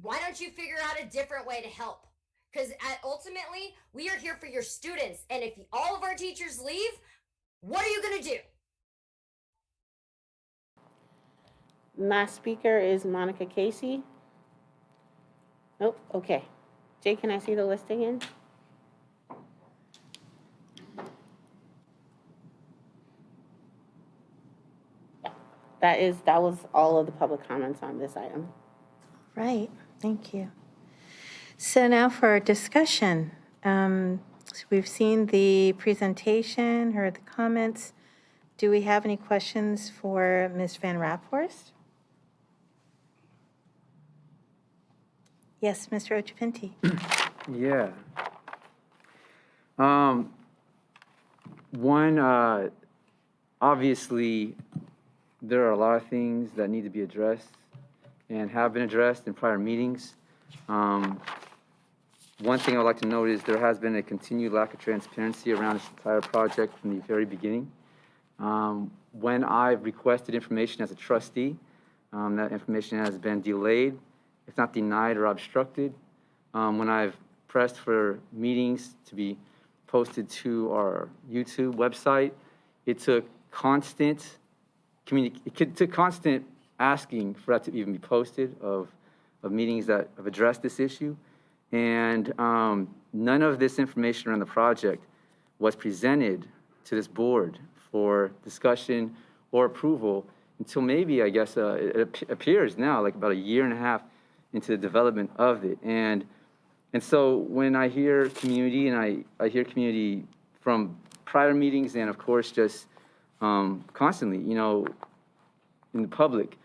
why don't you figure out a different way to help? Because ultimately, we are here for your students. And if all of our teachers leave, what are you going to do? Last speaker is Monica Casey. Nope, okay. Jay, can I see the list again? That was all of the public comments on this item. Right, thank you. So now for our discussion. So we've seen the presentation, heard the comments. Do we have any questions for Ms. Van Raphorst? Yes, Mr. Ochapinti. Yeah. One, obviously, there are a lot of things that need to be addressed and have been addressed in prior meetings. One thing I'd like to note is there has been a continued lack of transparency around this entire project from the very beginning. When I've requested information as a trustee, that information has been delayed, if not denied or obstructed. When I've pressed for meetings to be posted to our YouTube website, it took constant asking for that to even be posted of meetings that have addressed this issue. And none of this information around the project was presented to this board for discussion or approval until maybe, I guess, it appears now like about a year and a half into the development of it. And so when I hear community, and I hear community from prior meetings and of course just constantly, you know, in the public,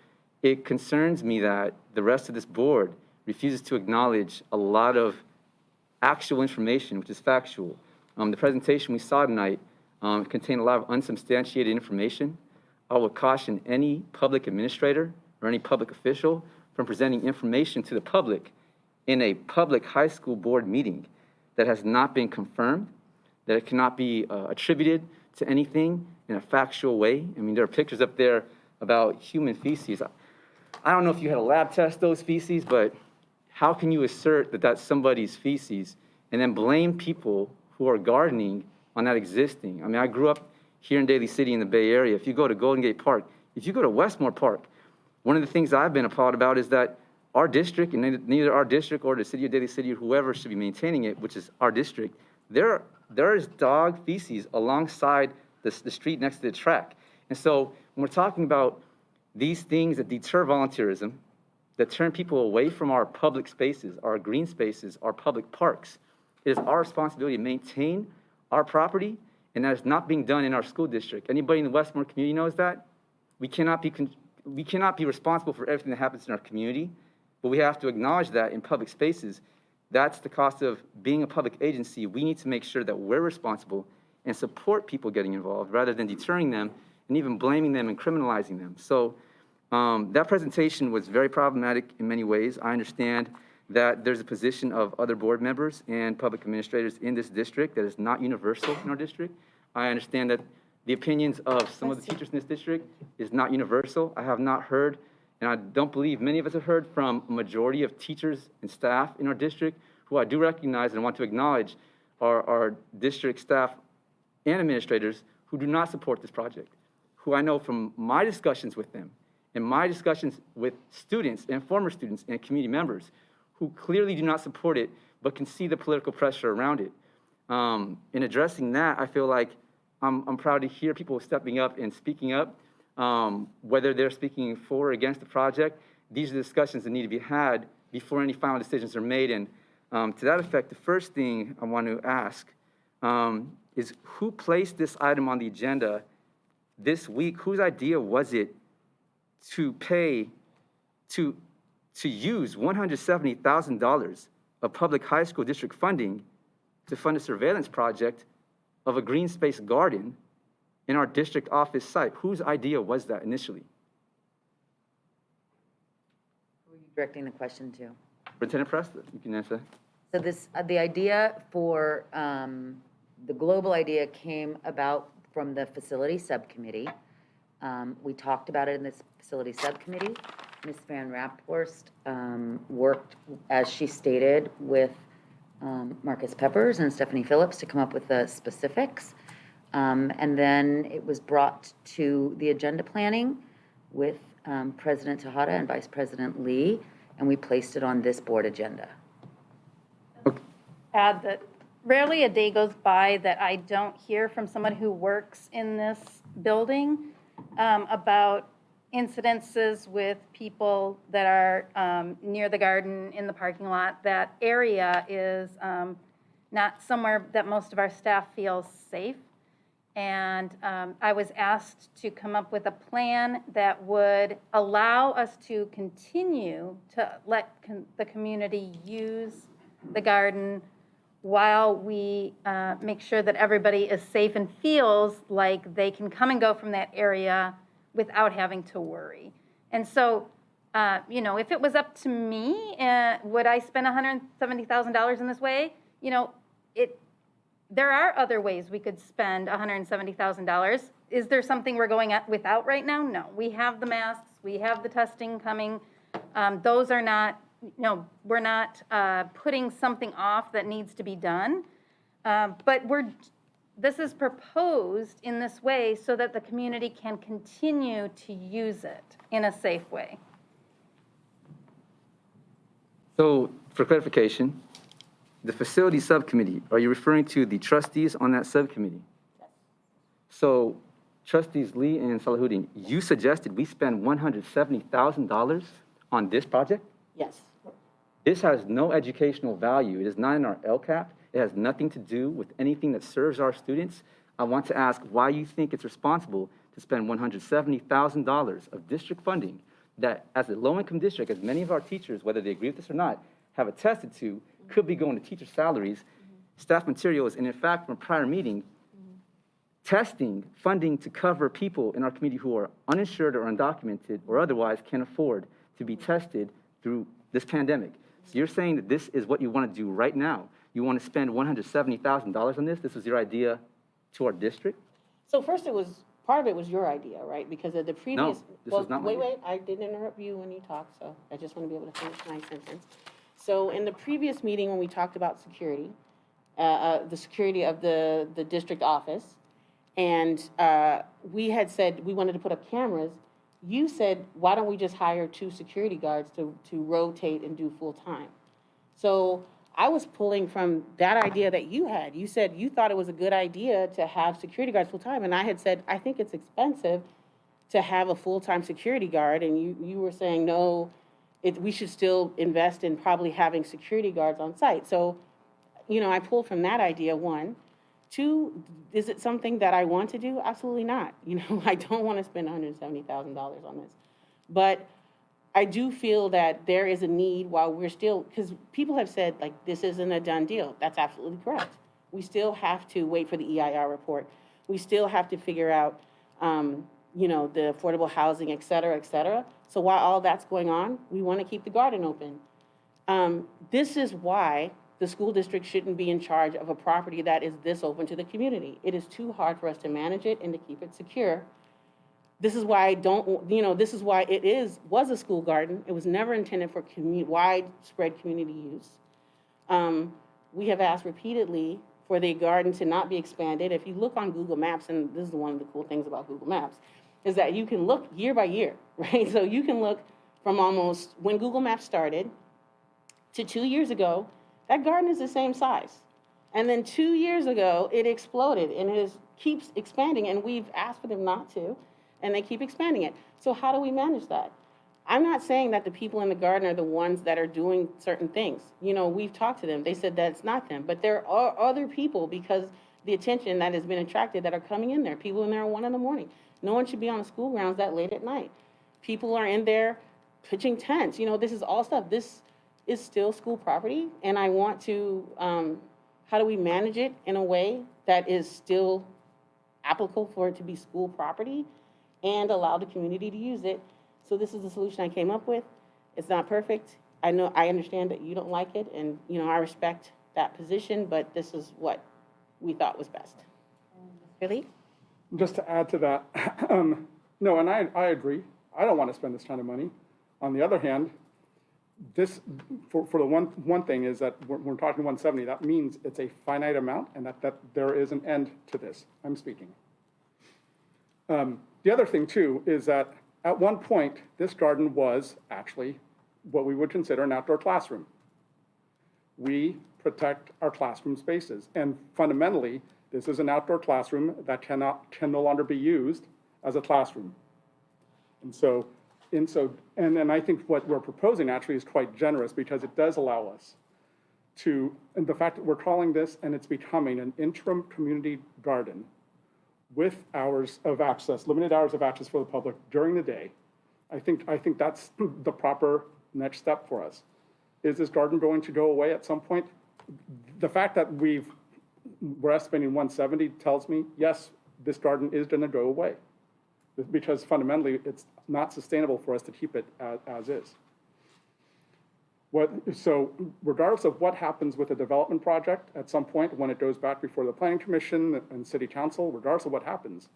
it concerns me that the rest of this board refuses to acknowledge a lot of actual information, which is factual. The presentation we saw tonight contained a lot of unsubstantiated information. I would caution any public administrator or any public official from presenting information to the public in a public high school board meeting that has not been confirmed, that it cannot be attributed to anything in a factual way. I mean, there are pictures up there about human feces. I don't know if you had a lab test those feces, but how can you assert that that's somebody's feces and then blame people who are gardening on that existing? I mean, I grew up here in Daly City in the Bay Area. If you go to Golden Gate Park, if you go to Westmore Park, one of the things I've been appalled about is that our district, and neither our district or the city of Daly City or whoever should be maintaining it, which is our district, there is dog feces alongside the street next to the track. And so when we're talking about these things that deter volunteerism, that turn people away from our public spaces, our green spaces, our public parks, it is our responsibility to maintain our property, and that is not being done in our school district. Anybody in the Westmore community knows that. We cannot be responsible for everything that happens in our community, but we have to acknowledge that in public spaces. That's the cost of being a public agency. We need to make sure that we're responsible and support people getting involved rather than deterring them and even blaming them and criminalizing them. So that presentation was very problematic in many ways. I understand that there's a position of other board members and public administrators in this district that is not universal in our district. I understand that the opinions of some of the teachers in this district is not universal. I have not heard, and I don't believe many of us have heard from a majority of teachers and staff in our district, who I do recognize and want to acknowledge our district staff and administrators who do not support this project, who I know from my discussions with them and my discussions with students and former students and community members who clearly do not support it, but can see the political pressure around it. In addressing that, I feel like I'm proud to hear people stepping up and speaking up, whether they're speaking for or against the project. These are discussions that need to be had before any final decisions are made. And to that effect, the first thing I want to ask is who placed this item on the agenda this week? Whose idea was it to use $170,000 of public high school district funding to fund a surveillance project of a green space garden in our district office site? Whose idea was that initially? Who are you directing the question to? Superintendent Preston, you can answer. So this, the idea for, the global idea came about from the facility subcommittee. We talked about it in this facility subcommittee. Ms. Van Raphorst worked, as she stated, with Marcus Peppers and Stephanie Phillips to come up with the specifics. And then it was brought to the agenda planning with President Tejada and Vice President Lee, and we placed it on this board agenda. Add that rarely a day goes by that I don't hear from someone who works in this building about incidences with people that are near the garden, in the parking lot. That area is not somewhere that most of our staff feels safe. And I was asked to come up with a plan that would allow us to continue to let the community use the garden while we make sure that everybody is safe and feels like they can come and go from that area without having to worry. And so, you know, if it was up to me, would I spend $170,000 in this way? You know, there are other ways we could spend $170,000. Is there something we're going without right now? No. We have the masks. We have the testing coming. Those are not, no, we're not putting something off that needs to be done. But this is proposed in this way so that the community can continue to use it in a safe way. So for clarification, the facility subcommittee, are you referring to the trustees on that subcommittee? Yes. So trustees Lee and Salahuddin, you suggested we spend $170,000 on this project? Yes. This has no educational value. It is not in our LCAP. It has nothing to do with anything that serves our students. I want to ask why you think it's responsible to spend $170,000 of district funding that, as a low-income district, as many of our teachers, whether they agree with this or not, have attested to, could be going to teacher salaries, staff materials, and in fact, from a prior meeting, testing, funding to cover people in our community who are uninsured or undocumented or otherwise can't afford to be tested through this pandemic. So you're saying that this is what you want to do right now. You want to spend $170,000 on this? This was your idea to our district? So first part of it was your idea, right? Because of the previous. No, this was not my idea. Wait, I didn't interrupt you when you talked, so I just want to be able to finish my sentence. So in the previous meeting when we talked about security, the security of the district office, and we had said we wanted to put up cameras, you said, why don't we just hire 2 security guards to rotate and do full time? So I was pulling from that idea that you had. You said you thought it was a good idea to have security guards full time, and I had said, I think it's expensive to have a full-time security guard, and you were saying, no, we should still invest in probably having security guards on site. So, you know, I pulled from that idea, 1. 2, is it something that I want to do? Absolutely not. You know, I don't want to spend $170,000 on this. But I do feel that there is a need while we're still, because people have said, like, this isn't a done deal. That's absolutely correct. We still have to wait for the EIR report. We still have to figure out, you know, the affordable housing, et cetera, et cetera. So while all that's going on, we want to keep the garden open. This is why the school district shouldn't be in charge of a property that is this open to the community. It is too hard for us to manage it and to keep it secure. This is why this is why it was a school garden. It was never intended for widespread community use. We have asked repeatedly for the garden to not be expanded. If you look on Google Maps, and this is one of the cool things about Google Maps, is that you can look year by year, right? So you can look from almost when Google Maps started to 2 years ago, that garden is the same size. And then 2 years ago, it exploded and keeps expanding, and we've asked for them not to, and they keep expanding it. So how do we manage that? I'm not saying that the people in the garden are the ones that are doing certain things. You know, we've talked to them. They said that it's not them, but there are other people because the attention that has been attracted that are coming in there. People in there at 1 a.m. No one should be on the school grounds that late at night. People are in there pitching tents. You know, this is all stuff. This is still school property, and I want to, how do we manage it in a way that is still applicable for it to be school property and allow the community to use it? So this is the solution I came up with. It's not perfect. I know, I understand that you don't like it, and, you know, I respect that position, but this is what we thought was best. Really? Just to add to that, no, and I agree. I don't want to spend this kind of money. On the other hand, this, for the one thing is that we're talking 170, that means it's a finite amount and that there is an end to this. I'm speaking. The other thing too is that at one point, this garden was actually what we would consider an outdoor classroom. We protect our classroom spaces, and fundamentally, this is an outdoor classroom that can no longer be used as a classroom. And then I think what we're proposing actually is quite generous because it does allow us to, and the fact that we're calling this and it's becoming an interim community garden with hours of access, limited hours of access for the public during the day, I think that's the proper next step for us. Is this garden going to go away at some point? The fact that we're estimating 170 tells me, yes, this garden is going to go away because fundamentally it's not sustainable for us to keep it as is. So regardless of what happens with the development project at some point when it goes back before the Planning Commission and City Council, regardless of what happens,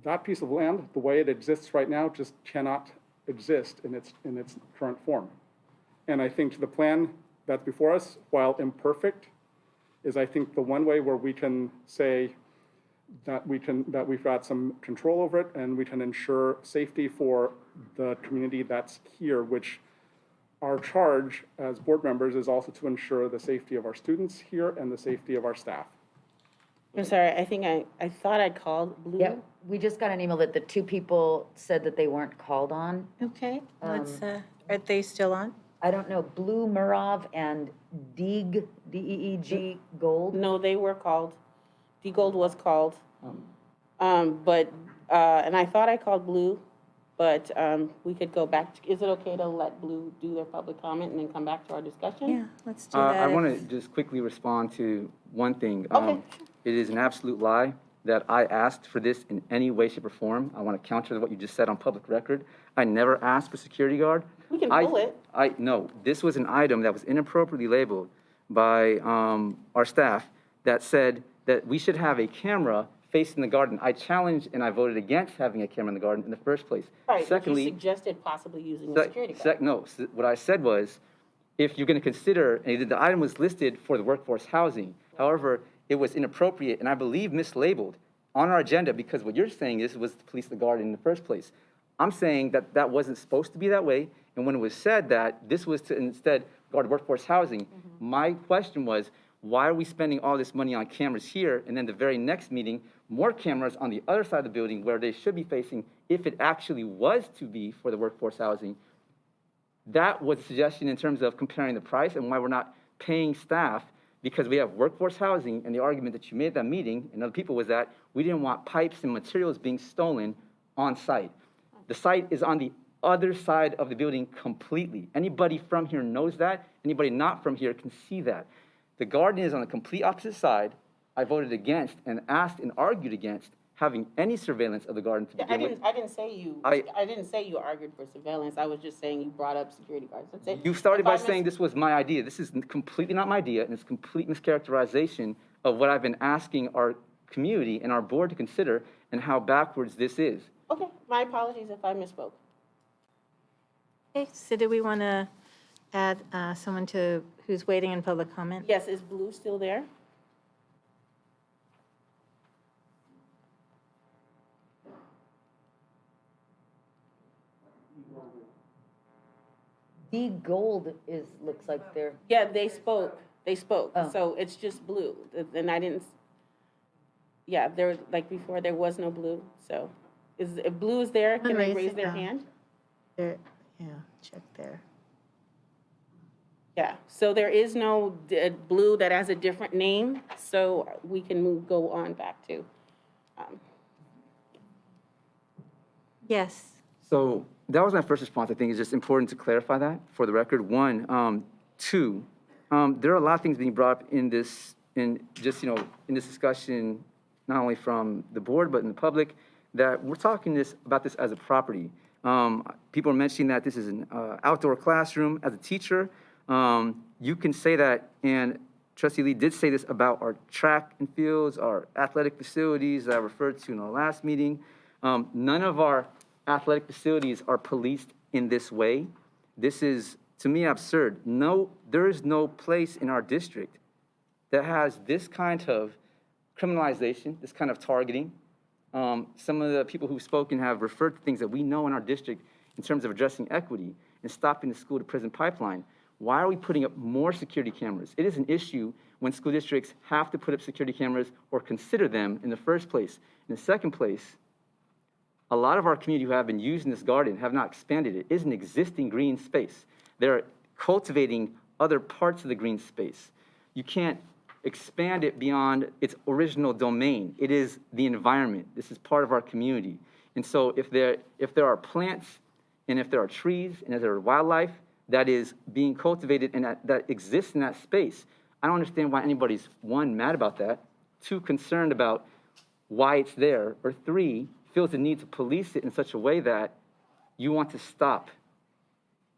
that piece of land, the way it exists right now, just cannot exist in its current form. And I think the plan that's before us, while imperfect, is I think the one way where we can say that we've got some control over it and we can ensure safety for the community that's here, which our charge as board members is also to ensure the safety of our students here and the safety of our staff. I'm sorry, I think I thought I'd called Blue. Yeah, we just got an email that the 2 people said that they weren't called on. Okay, let's, are they still on? I don't know, Blue Murov and Deeg, D-E-E-G Gold. No, they were called. D Gold was called. And I thought I called Blue, but we could go back. Is it okay to let Blue do their public comment and then come back to our discussion? Yeah, let's do that. I want to just quickly respond to one thing. Okay. It is an absolute lie that I asked for this in any way, shape, or form. I want to counter what you just said on public record. I never asked for security guard. We can pull it. No, this was an item that was inappropriately labeled by our staff that said that we should have a camera facing the garden. I challenged and I voted against having a camera in the garden in the first place. Right, Secondly, you suggested possibly using a security guard. what I said was, if you're going to consider, and the item was listed for the workforce housing. However, it was inappropriate and I believe mislabeled on our agenda because what you're saying is was to police the garden in the first place. I'm saying that that wasn't supposed to be that way. And when it was said that this was to instead guard workforce housing, my question was, why are we spending all this money on cameras here? And then the very next meeting, more cameras on the other side of the building where they should be facing if it actually was to be for the workforce housing. That was a suggestion in terms of comparing the price and why we're not paying staff because we have workforce housing, and the argument that you made at that meeting and other people was that we didn't want pipes and materials being stolen on site. The site is on the other side of the building completely. Anybody from here knows that. Anybody not from here can see that. The garden is on the complete opposite side. I voted against and asked and argued against having any surveillance of the garden to begin with. I didn't say you argued for surveillance. I was just saying you brought up security guards. That's it. You started by saying this was my idea. This is completely not my idea, and it's complete mischaracterization of what I've been asking our community and our board to consider and how backwards this is. Okay, my apologies if I misspoke. Okay, so do we want to add someone who's waiting in public comment? Yes, is Blue still there? D Gold looks like they're. Yeah, they spoke. They spoke, Oh. so it's just blue. And I didn't, yeah, there, like before, there was no blue, so. If blue is there, can they raise their hand? There, yeah, check there. Yeah, so there is no blue that has a different name, so we can go on back to. Yes. So that was my first response. I think it's just important to clarify that for the record. One, two, there are a lot of things being brought up in this, in this discussion, not only from the board, but in the public, that we're talking about this as a property. People are mentioning that this is an outdoor classroom. As a teacher, you can say that, and Trustee Lee did say this about our track and fields, our athletic facilities that I referred to in our last meeting. None of our athletic facilities are policed in this way. This is, to me, absurd. No, there is no place in our district that has this kind of criminalization, this kind of targeting. Some of the people who've spoken have referred to things that we know in our district in terms of addressing equity and stopping the school to prison pipeline. Why are we putting up more security cameras? It is an issue when school districts have to put up security cameras or consider them in the first place. In the second place, a lot of our community who have been using this garden have not expanded it. It is an existing green space. They're cultivating other parts of the green space. You can't expand it beyond its original domain. It is the environment. This is part of our community. And so if there are plants and if there are trees and if there are wildlife that is being cultivated and that exists in that space, I don't understand why anybody's, one, mad about that, two, concerned about why it's there, or three, feels the need to police it in such a way that you want to stop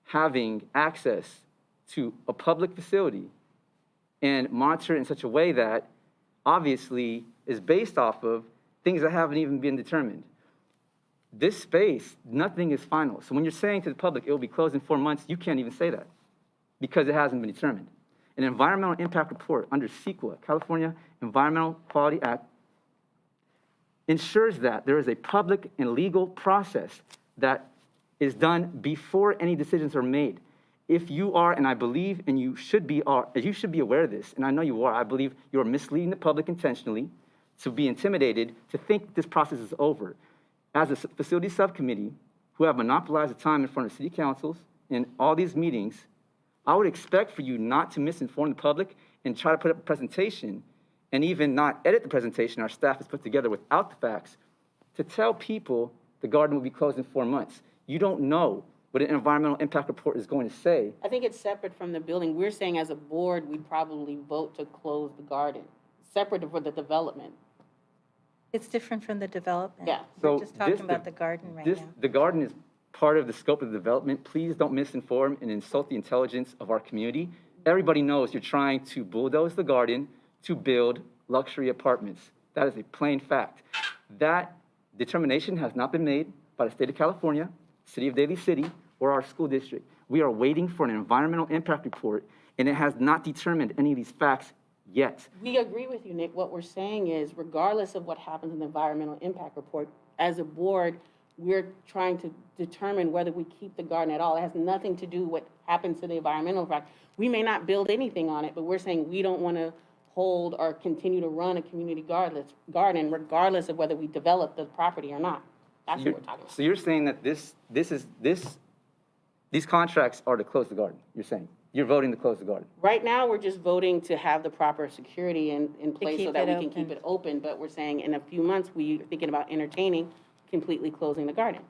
having access to a public facility and monitor it in such a way that obviously is based off of things that haven't even been determined. This space, nothing is final. So when you're saying to the public, it will be closed in 4 months, you can't even say that because it hasn't been determined. An environmental impact report under CEQA, California Environmental Quality Act, ensures that there is a public and legal process that is done before any decisions are made. If you are, and I believe, and you should be aware of this, and I know you are, I believe you are misleading the public intentionally to be intimidated to think this process is over. As a facility subcommittee who have monopolized the time in front of city councils in all these meetings, I would expect for you not to misinform the public and try to put up a presentation and even not edit the presentation our staff has put together without the facts to tell people the garden will be closed in 4 months. You don't know what an environmental impact report is going to say. I think it's separate from the building. We're saying as a board, we'd probably vote to close the garden, separate for the development. It's different from the development. Yeah. We're just talking about the garden right now. The garden is part of the scope of the development. Please don't misinform and insult the intelligence of our community. Everybody knows you're trying to bulldoze the garden to build luxury apartments. That is a plain fact. That determination has not been made by the state of California, City of Daly City, or our school district. We are waiting for an environmental impact report, and it has not determined any of these facts yet. We agree with you, Nick. What we're saying is, regardless of what happens in the environmental impact report, as a board, we're trying to determine whether we keep the garden at all. It has nothing to do with what happens to the environmental impact. We may not build anything on it, but we're saying we don't want to hold or continue to run a community garden, regardless of whether we develop the property or not. That's what we're talking about. So you're saying that these contracts are to close the garden, you're saying? You're voting to close the garden? Right now, we're just voting to have the proper security in place so keep that it we can keep it open, but we're saying in a few months, we're thinking about entertaining completely closing the garden.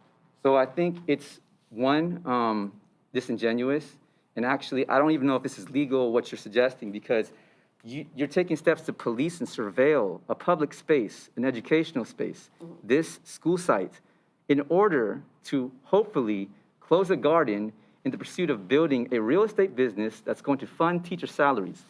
So I think it's, one, disingenuous, and actually, I don't even know if this is legal, what you're suggesting, because you're taking steps to police and surveil a public space, an educational space, this school site, in order to hopefully close a garden in the pursuit of building a real estate business that's going to fund teacher salaries.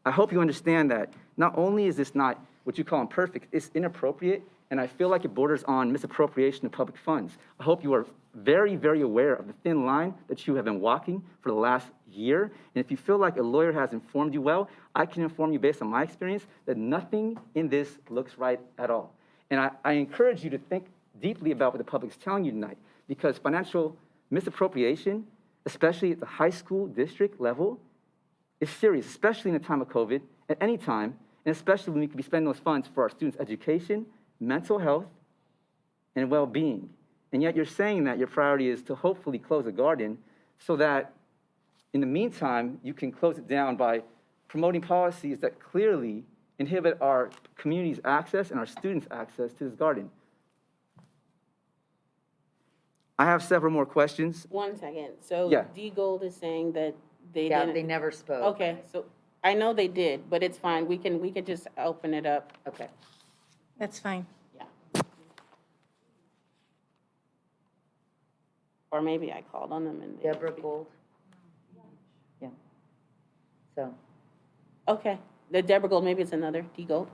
I hope you understand that not only is this not what you call imperfect, it's inappropriate, and I feel like it borders on misappropriation of public funds. I hope you are very, very aware of the thin line that you have been walking for the last year, and if you feel like a lawyer has informed you well, I can inform you based on my experience that nothing in this looks right at all. And I encourage you to think deeply about what the public's telling you tonight, because financial misappropriation, especially at the high school district level, is serious, especially in a time of COVID, at any time, and especially when we could be spending those funds for our students' education, mental health, and well-being. And yet you're saying that your priority is to hopefully close a garden so that in the meantime, you can close it down by promoting policies that clearly inhibit our community's access and our students' access to this garden. I have several more questions. 1 second. So Yeah. D Gold is saying that they Yeah, didn't. they never spoke. Okay, so I know they did, but it's fine. We can just open it up. Okay. That's fine. Yeah. Or maybe I called on them and. Deborah Gold. Yeah. So, Okay, the Deborah Gold, maybe it's another D Gold.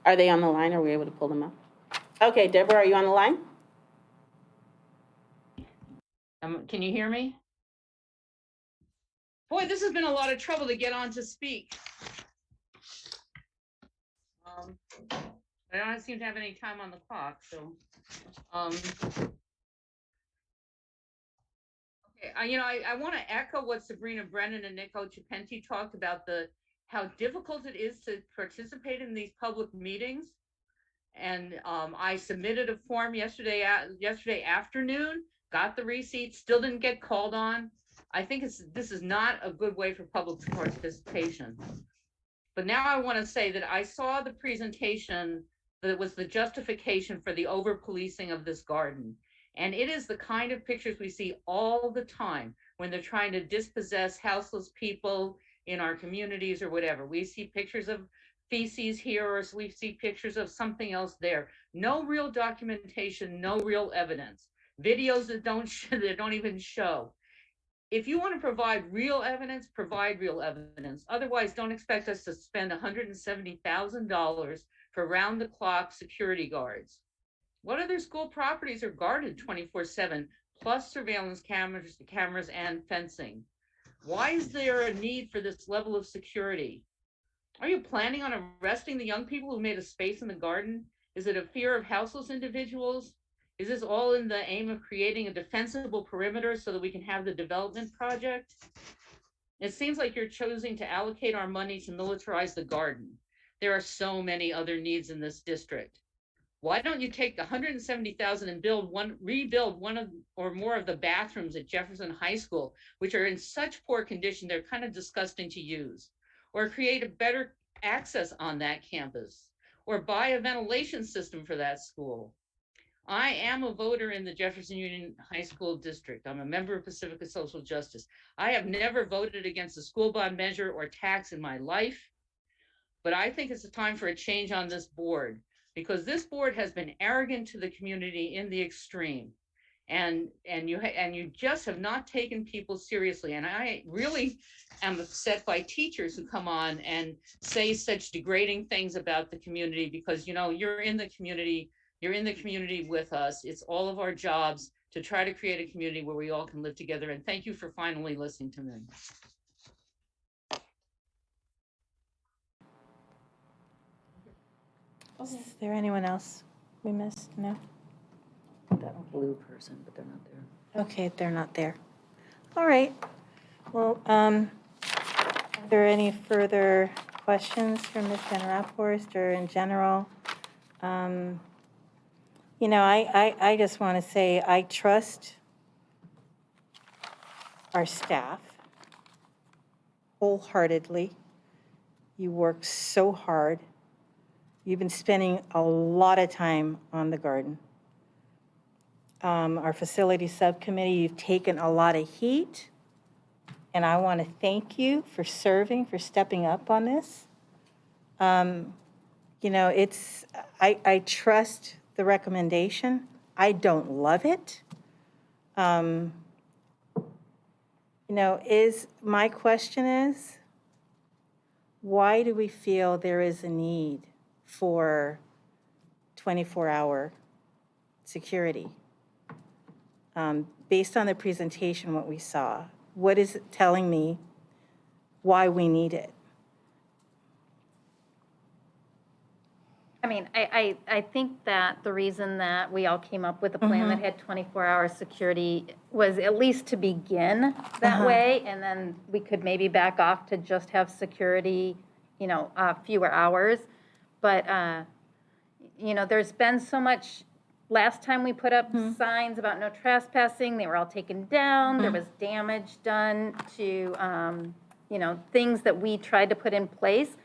Are they on the line? Are we able to pull them up? Okay, Deborah, are you on the line? Can you hear me? Boy, this has been a lot of trouble to get on to speak. I don't seem to have any time on the clock, so. Okay, I want to echo what Sabrina Brennan and Nick Ochipenti talked about, how difficult it is to participate in these public meetings. And I submitted a form yesterday afternoon, got the receipt, still didn't get called on. I think this is not a good way for public participation. But now I want to say that I saw the presentation that was the justification for the over-policing of this garden. And it is the kind of pictures we see all the time when they're trying to dispossess houseless people in our communities or whatever. We see pictures of feces here, or we see pictures of something else there. No real documentation, no real evidence. Videos that don't even show. If you want to provide real evidence, provide real evidence. Otherwise, don't expect us to spend $170,000 for round-the-clock security guards. What other school properties are guarded 24/7, plus surveillance cameras and fencing? Why is there a need for this level of security? Are you planning on arresting the young people who made a space in the garden? Is it a fear of houseless individuals? Is this all in the aim of creating a defensible perimeter so that we can have the development project? It seems like you're choosing to allocate our money to militarize the garden. There are so many other needs in this district. Why don't you take the $170,000 and rebuild one or more of the bathrooms at Jefferson High School, which are in such poor condition they're kind of disgusting to use, or create a better access on that campus, or buy a ventilation system for that school. I am a voter in the Jefferson Union High School District. I'm a member of Pacifica Social Justice. I have never voted against a school bond measure or tax in my life, but I think it's a time for a change on this board, because this board has been arrogant to the community in the extreme, and you just have not taken people seriously. And I really am upset by teachers who come on and say such degrading things about the community, because you're in the community. You're in the community with us. It's all of our jobs to try to create a community where we all can live together. And thank you for finally listening to me. Is there anyone else we missed? No? that blue person, but they're not there. Okay, they're not there. All right. Well, are there any further questions from Ms. Van Raphorst or in general? I just want to say I trust our staff wholeheartedly. You work so hard. You've been spending a lot of time on the garden. Our facility subcommittee, you've taken a lot of heat, and I want to thank you for serving, for stepping up on this. I trust the recommendation. I don't love it. My question is, why do we feel there is a need for 24-hour security? Based on the presentation, what we saw, what is it telling me why we need it? I mean, I think that the reason that we all came up with a plan that had 24-hour security was at least to begin that way, and then we could maybe back off to just have security, you know, fewer hours. But, you know, there's been so much, last time we put up signs about no trespassing, they were all taken down. There was damage done to, you know, things that we tried to put in place.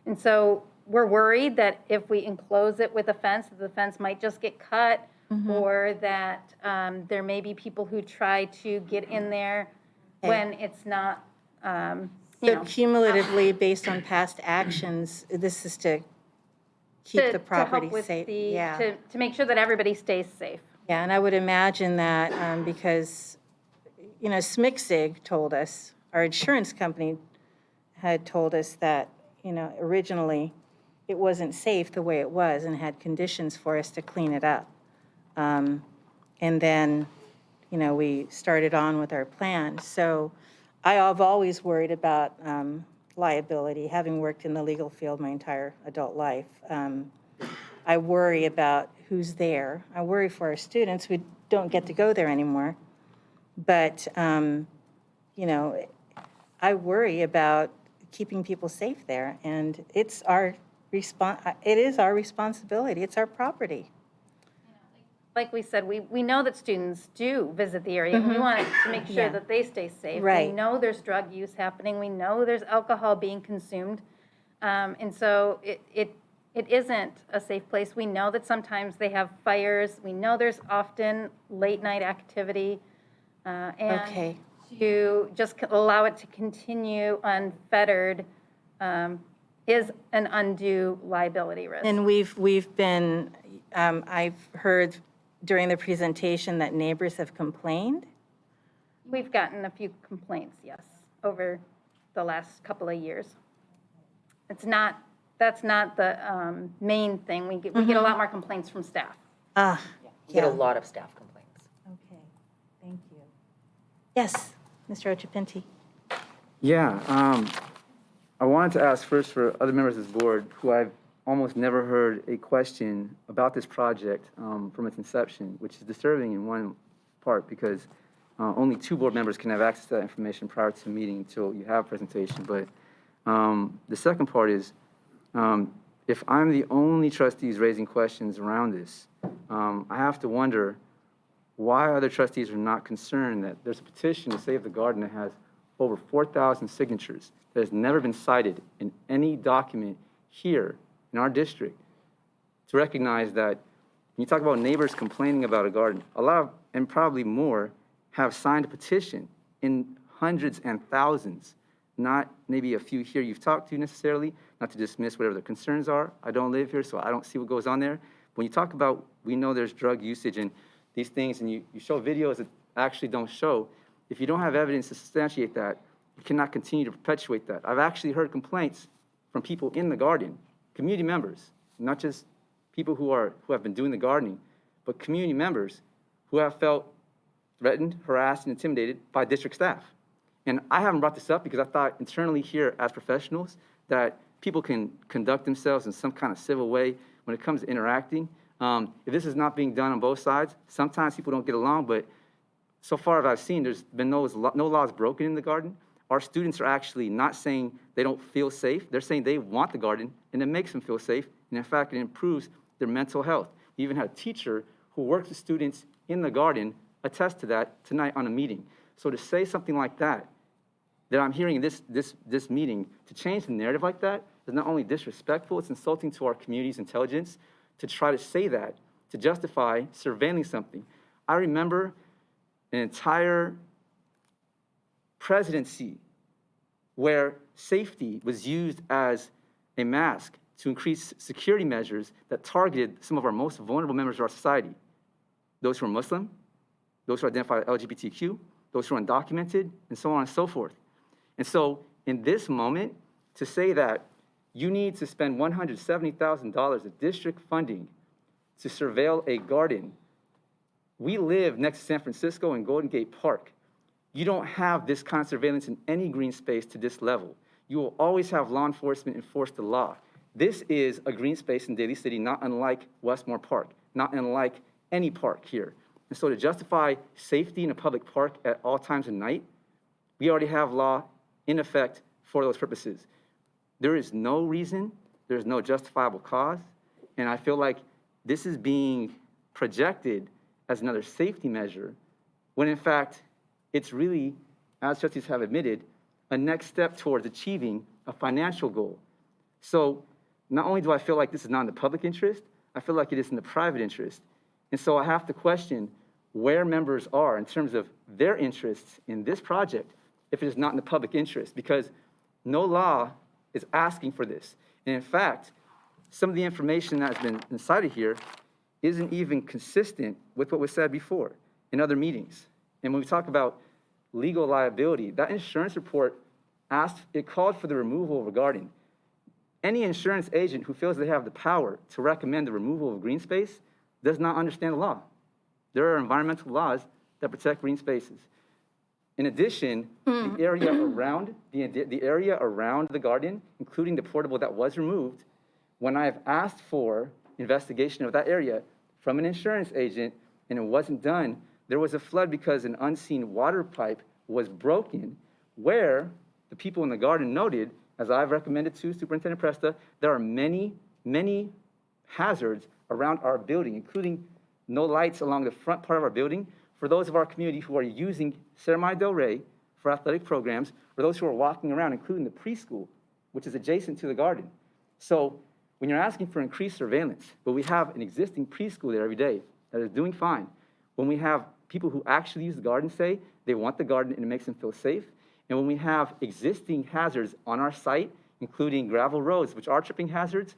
And so we're worried that if we enclose it with a fence, that the fence might just get cut, or that there may be people who try to get in there when it's not, you So know. cumulatively, based on past actions, this is to keep the property safe. Yeah. To make sure that everybody stays safe. Yeah, and I would imagine that because, you know, SMICSIG told us, our insurance company had told us that, you know, originally it wasn't safe the way it was and had conditions for us to clean it up. And then, you know, we started on with our plan. So I've always worried about liability, having worked in the legal field my entire adult life. I worry about who's there. I worry for our students who don't get to go there anymore. But, you know, I worry about keeping people safe there, and it's our responsibility. It's our property. Like we said, we know that students do visit the area, and we want to make sure that they stay safe. Right. We know there's drug use happening. We know there's alcohol being consumed. And so it isn't a safe place. We know that sometimes they have fires. We know there's often late night activity. And to just allow it to continue unfettered is an undue liability risk. And we've been, I've heard during the presentation that neighbors have complained. We've gotten a few complaints, yes, over the last couple of years. That's not the main thing. We get a lot more complaints from staff. We get a lot of staff complaints. Okay, thank you. Yes, Mr. Ochapinti. Yeah, I wanted to ask first for other members of this board who I've almost never heard a question about this project from its inception, which is disturbing in one part because only 2 board members can have access to that information prior to the meeting until you have a presentation. But the second part is, if I'm the only trustees raising questions around this, I have to wonder why other trustees are not concerned that there's a petition to save the garden that has over 4,000 signatures that has never been cited in any document here in our district, to recognize that when you talk about neighbors complaining about a garden, a lot of, and probably more, have signed a petition in hundreds and thousands, not maybe a few here you've talked to necessarily, not to dismiss whatever the concerns are. I don't live here, so I don't see what goes on there. When you talk about, we know there's drug usage and these things, and you show videos that actually don't show, if you don't have evidence to substantiate that, you cannot continue to perpetuate that. I've actually heard complaints from people in the garden, community members, not just people who have been doing the gardening, but community members who have felt threatened, harassed, and intimidated by district staff. And I haven't brought this up because I thought internally here as professionals that people can conduct themselves in some kind of civil way when it comes to interacting. If this is not being done on both sides, sometimes people don't get along, but so far as I've seen, there's been no laws broken in the garden. Our students are actually not saying they don't feel safe. They're saying they want the garden, and it makes them feel safe. And in fact, it improves their mental health. We even had a teacher who works with students in the garden attest to that tonight on a meeting. So to say something like that I'm hearing in this meeting, to change the narrative like that is not only disrespectful, it's insulting to our community's intelligence to try to say that, to justify surveilling something. I remember an entire presidency where safety was used as a mask to increase security measures that targeted some of our most vulnerable members of our society. Those who are Muslim, those who identify LGBTQ, those who are undocumented, and so on and so forth. And so in this moment, to say that you need to spend $170,000 of district funding to surveil a garden. We live next to San Francisco and Golden Gate Park. You don't have this kind of surveillance in any green space to this level. You will always have law enforcement enforce the law. This is a green space in Daly City, not unlike Westmore Park, not unlike any park here. And so to justify safety in a public park at all times of night, we already have law in effect for those purposes. There is no reason, there's no justifiable cause, and I feel like this is being projected as another safety measure, when in fact, it's really, as trustees have admitted, a next step towards achieving a financial goal. So not only do I feel like this is not in the public interest, I feel like it is in the private interest. And so I have to question where members are in terms of their interests in this project if it is not in the public interest, because no law is asking for this. And in fact, some of the information that's been cited here isn't even consistent with what was said before in other meetings. And when we talk about legal liability, that insurance report called for the removal of a garden. Any insurance agent who feels they have the power to recommend the removal of green space does not understand the law. There are environmental laws that protect green spaces. In addition, the area around the garden, including the portable that was removed, when I have asked for investigation of that area from an insurance agent and it wasn't done, there was a flood because an unseen water pipe was broken, where the people in the garden noted, as I've recommended to Superintendent Presta, there are many, many hazards around our building, including no lights along the front part of our building for those of our community who are using Ceremony Del Rey for athletic programs, or those who are walking around, including the preschool, which is adjacent to the garden. So when you're asking for increased surveillance, but we have an existing preschool there every day that is doing fine, when we have people who actually use the garden say they want the garden and it makes them feel safe, and when we have existing hazards on our site, including gravel roads, which are tripping hazards,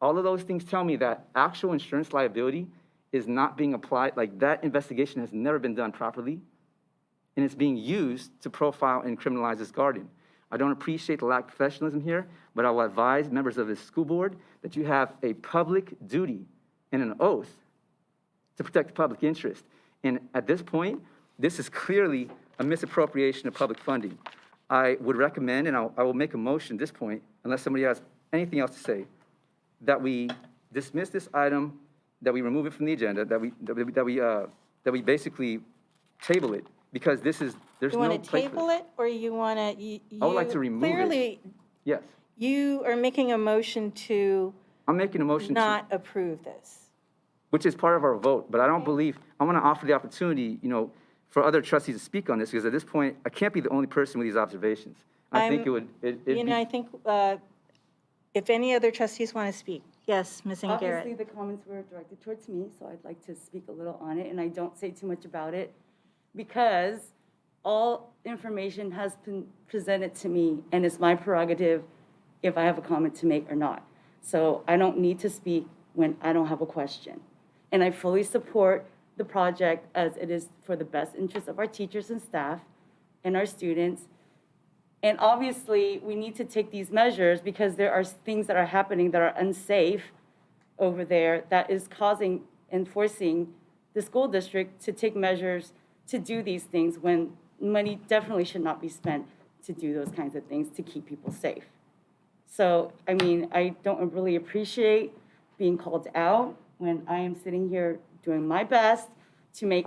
all of those things tell me that actual insurance liability is not being applied, like that investigation has never been done properly, and it's being used to profile and criminalize this garden. I don't appreciate the lack of professionalism here, but I will advise members of this school board that you have a public duty and an oath to protect the public interest. And at this point, this is clearly a misappropriation of public funding. I would recommend, and I will make a motion at this point, unless somebody has anything else to say, that we dismiss this item, that we remove it from the agenda, that we basically table it, because there's You no place for want to this. table it, or you want to? I would like to remove it. Clearly, Yes, you are making a motion to I'm making a motion to, not approve this. which is part of our vote, but I don't believe, I want to offer the opportunity, for other trustees to speak on this, because at this point, I can't be the only person with these observations. I think it'd be. I think if any other trustees want to speak. Yes, Ms. Obviously, Garrett. the comments were directed towards me, so I'd like to speak a little on it, and I don't say too much about it because all information has been presented to me, and it's my prerogative if I have a comment to make or not. So I don't need to speak when I don't have a question. And I fully support the project as it is for the best interest of our teachers and staff and our students. And obviously, we need to take these measures because there are things that are happening that are unsafe over there that is causing and forcing the school district to take measures to do these things when money definitely should not be spent to do those kinds of things to keep people safe. So, I don't really appreciate being called out when I am sitting here doing my best to make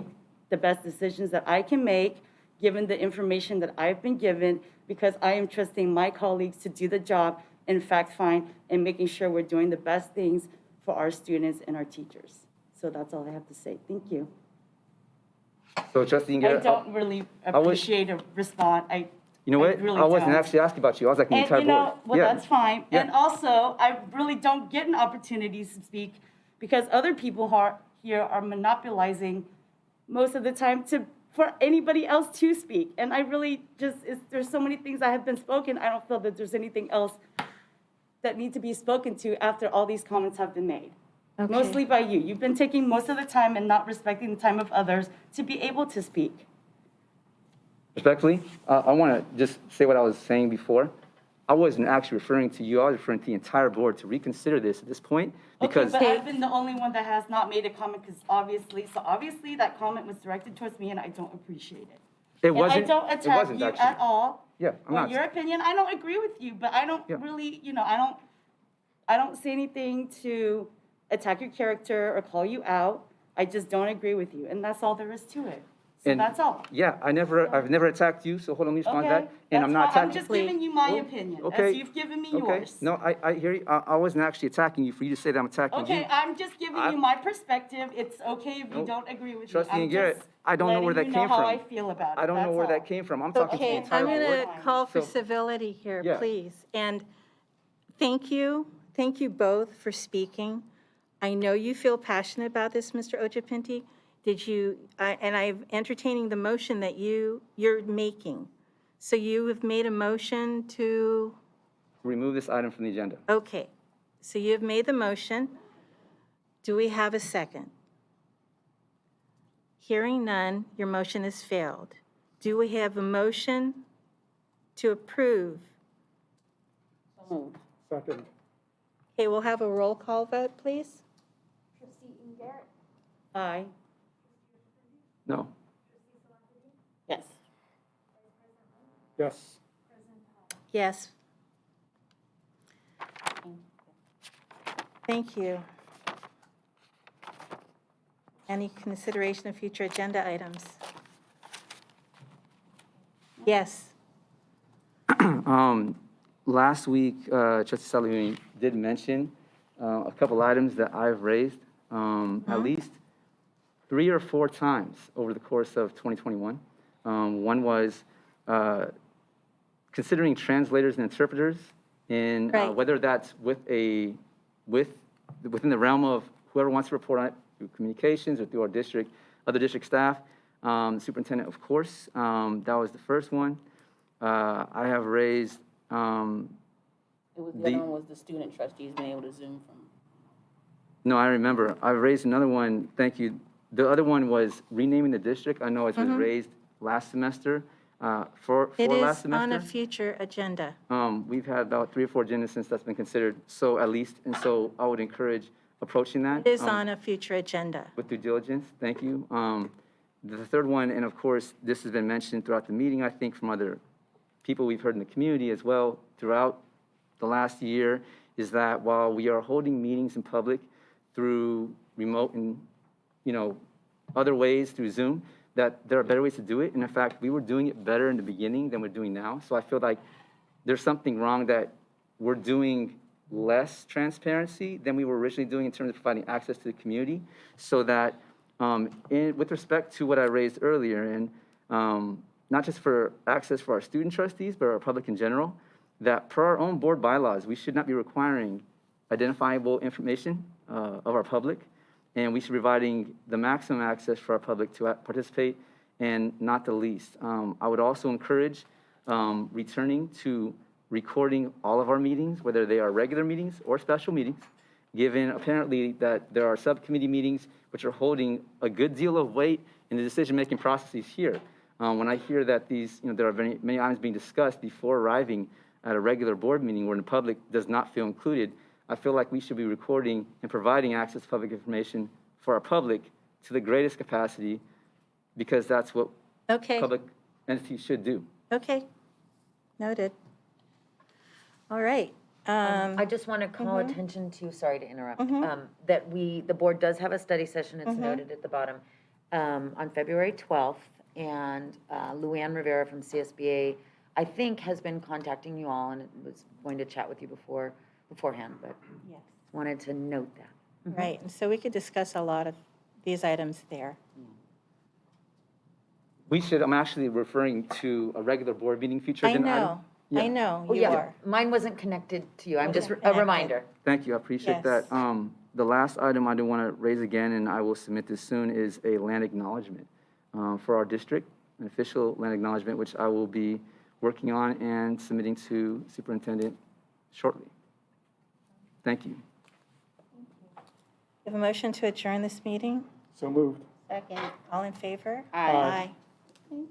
the best decisions that I can make, given the information that I've been given, because I am trusting my colleagues to do the job and fact find and making sure we're doing the best things for our students and our teachers. So that's all I have to say. Thank you. So Trustee I Garrett, don't really appreciate a response. you know what? really I wasn't don't. actually asking about you. I was like the And entire board. well, Yeah. that's fine. Yeah. And also, I really don't get an opportunity to speak because other people here are monopolizing most of the time for anybody else to speak. And I really there's so many things that have been spoken. I don't feel that there's anything else that need to be spoken to after all these comments have been made. Okay. Mostly by you. You've been taking most of the time and not respecting the time of others to be able to speak. Respectfully, I want to just say what I was saying before. I wasn't actually referring to you. I was referring to the entire board to reconsider this at this point because. Okay, but I've been the only one that has not made a comment because obviously that comment was directed towards me and I don't appreciate it. It wasn't. And I don't it attack wasn't you actually. at all. Yeah, I'm Or not. your opinion, I don't agree with you, but I don't really, I don't, I don't say anything to attack your character or call you out. I just don't agree with you, and that's all there is to it. So And- that's all. Yeah, I've never attacked you, so hold on, let me respond to Okay? that. And I'm not That's fine. I'm attacking. just giving you my Well, opinion, okay. as you've given me Okay, yours. no, I hear you. I wasn't actually attacking you for you to say that I'm attacking you. Okay, I'm just giving you my perspective. It's okay if you Nope. don't agree with me. Trustee I'm and Garrett, just I don't know where that letting you know came how from. I feel about it. I don't know That's where all. that came from. I'm talking to the Okay, entire I'm going board. to call for So- civility here, Yeah. please. And thank you both for speaking. I know you feel passionate about this, Mr. Ojapinti. And I'm entertaining the motion that you're making. So you have made a motion to, Remove this item from the agenda. okay. So you have made the motion. Do we have a second? Hearing none, your motion has failed. Do we have a motion to approve? Second. Okay, we'll have a roll call vote, please. Aye. No. Yes. Yes. Yes. Thank you. Any consideration of future agenda items? Yes. Last week, Trustee Salihuni did mention a couple items that I've raised at least 3 or 4 times over the course of 2021. One was considering translators and interpreters, and Right. whether that's within the realm of whoever wants to report on it through communications or through our district, other district staff, superintendent, of course. That was the first one. I have raised It was, the other one was the student trustees being able to Zoom from. No, I remember. I raised another one. Thank you. The other one was renaming the district. I know it was raised last semester, for It last is semester. on a future agenda. We've had about 3 or 4 agendas since that's been considered, so at least, and so I would encourage approaching that. It is on a future agenda. With due diligence. Thank you. The third one, and of course, this has been mentioned throughout the meeting, I think, from other people we've heard in the community as well throughout the last year, is that while we are holding meetings in public through remote and, other ways through Zoom, that there are better ways to do it. And in fact, we were doing it better in the beginning than we're doing now. So I feel like there's something wrong that we're doing less transparency than we were originally doing in terms of providing access to the community. So that with respect to what I raised earlier, and not just for access for our student trustees, but our public in general, that per our own board bylaws, we should not be requiring identifiable information of our public, and we should be providing the maximum access for our public to participate, and not the least. I would also encourage returning to recording all of our meetings, whether they are regular meetings or special meetings, given apparently that there are subcommittee meetings which are holding a good deal of weight in the decision-making processes here. When I hear that there are many items being discussed before arriving at a regular board meeting where the public does not feel included, I feel like we should be recording and providing access to public information for our public to the greatest capacity, because that's what public entities should do. Okay. Noted. All right. I just want to call attention to, sorry to interrupt, that the board does have a study session, it's noted at the bottom, on February 12th, and Luann Rivera from CSBA, I think, has been contacting you all and was going to chat with you beforehand, but Yes. wanted to note that. Right, and so we could discuss a lot of these items there. I'm actually referring to a regular board meeting feature I agenda item. know, I know, Oh, you yeah, are. mine wasn't connected to you, I'm just a Connected. reminder. Thank you, I appreciate Yes. that. The last item I do want to raise again, and I will submit this soon, is a land acknowledgement for our district, an official land acknowledgement, which I will be working on and submitting to superintendent shortly. Thank you. We have a motion to adjourn this meeting? So moved. Second. All in favor? Aye. Aye.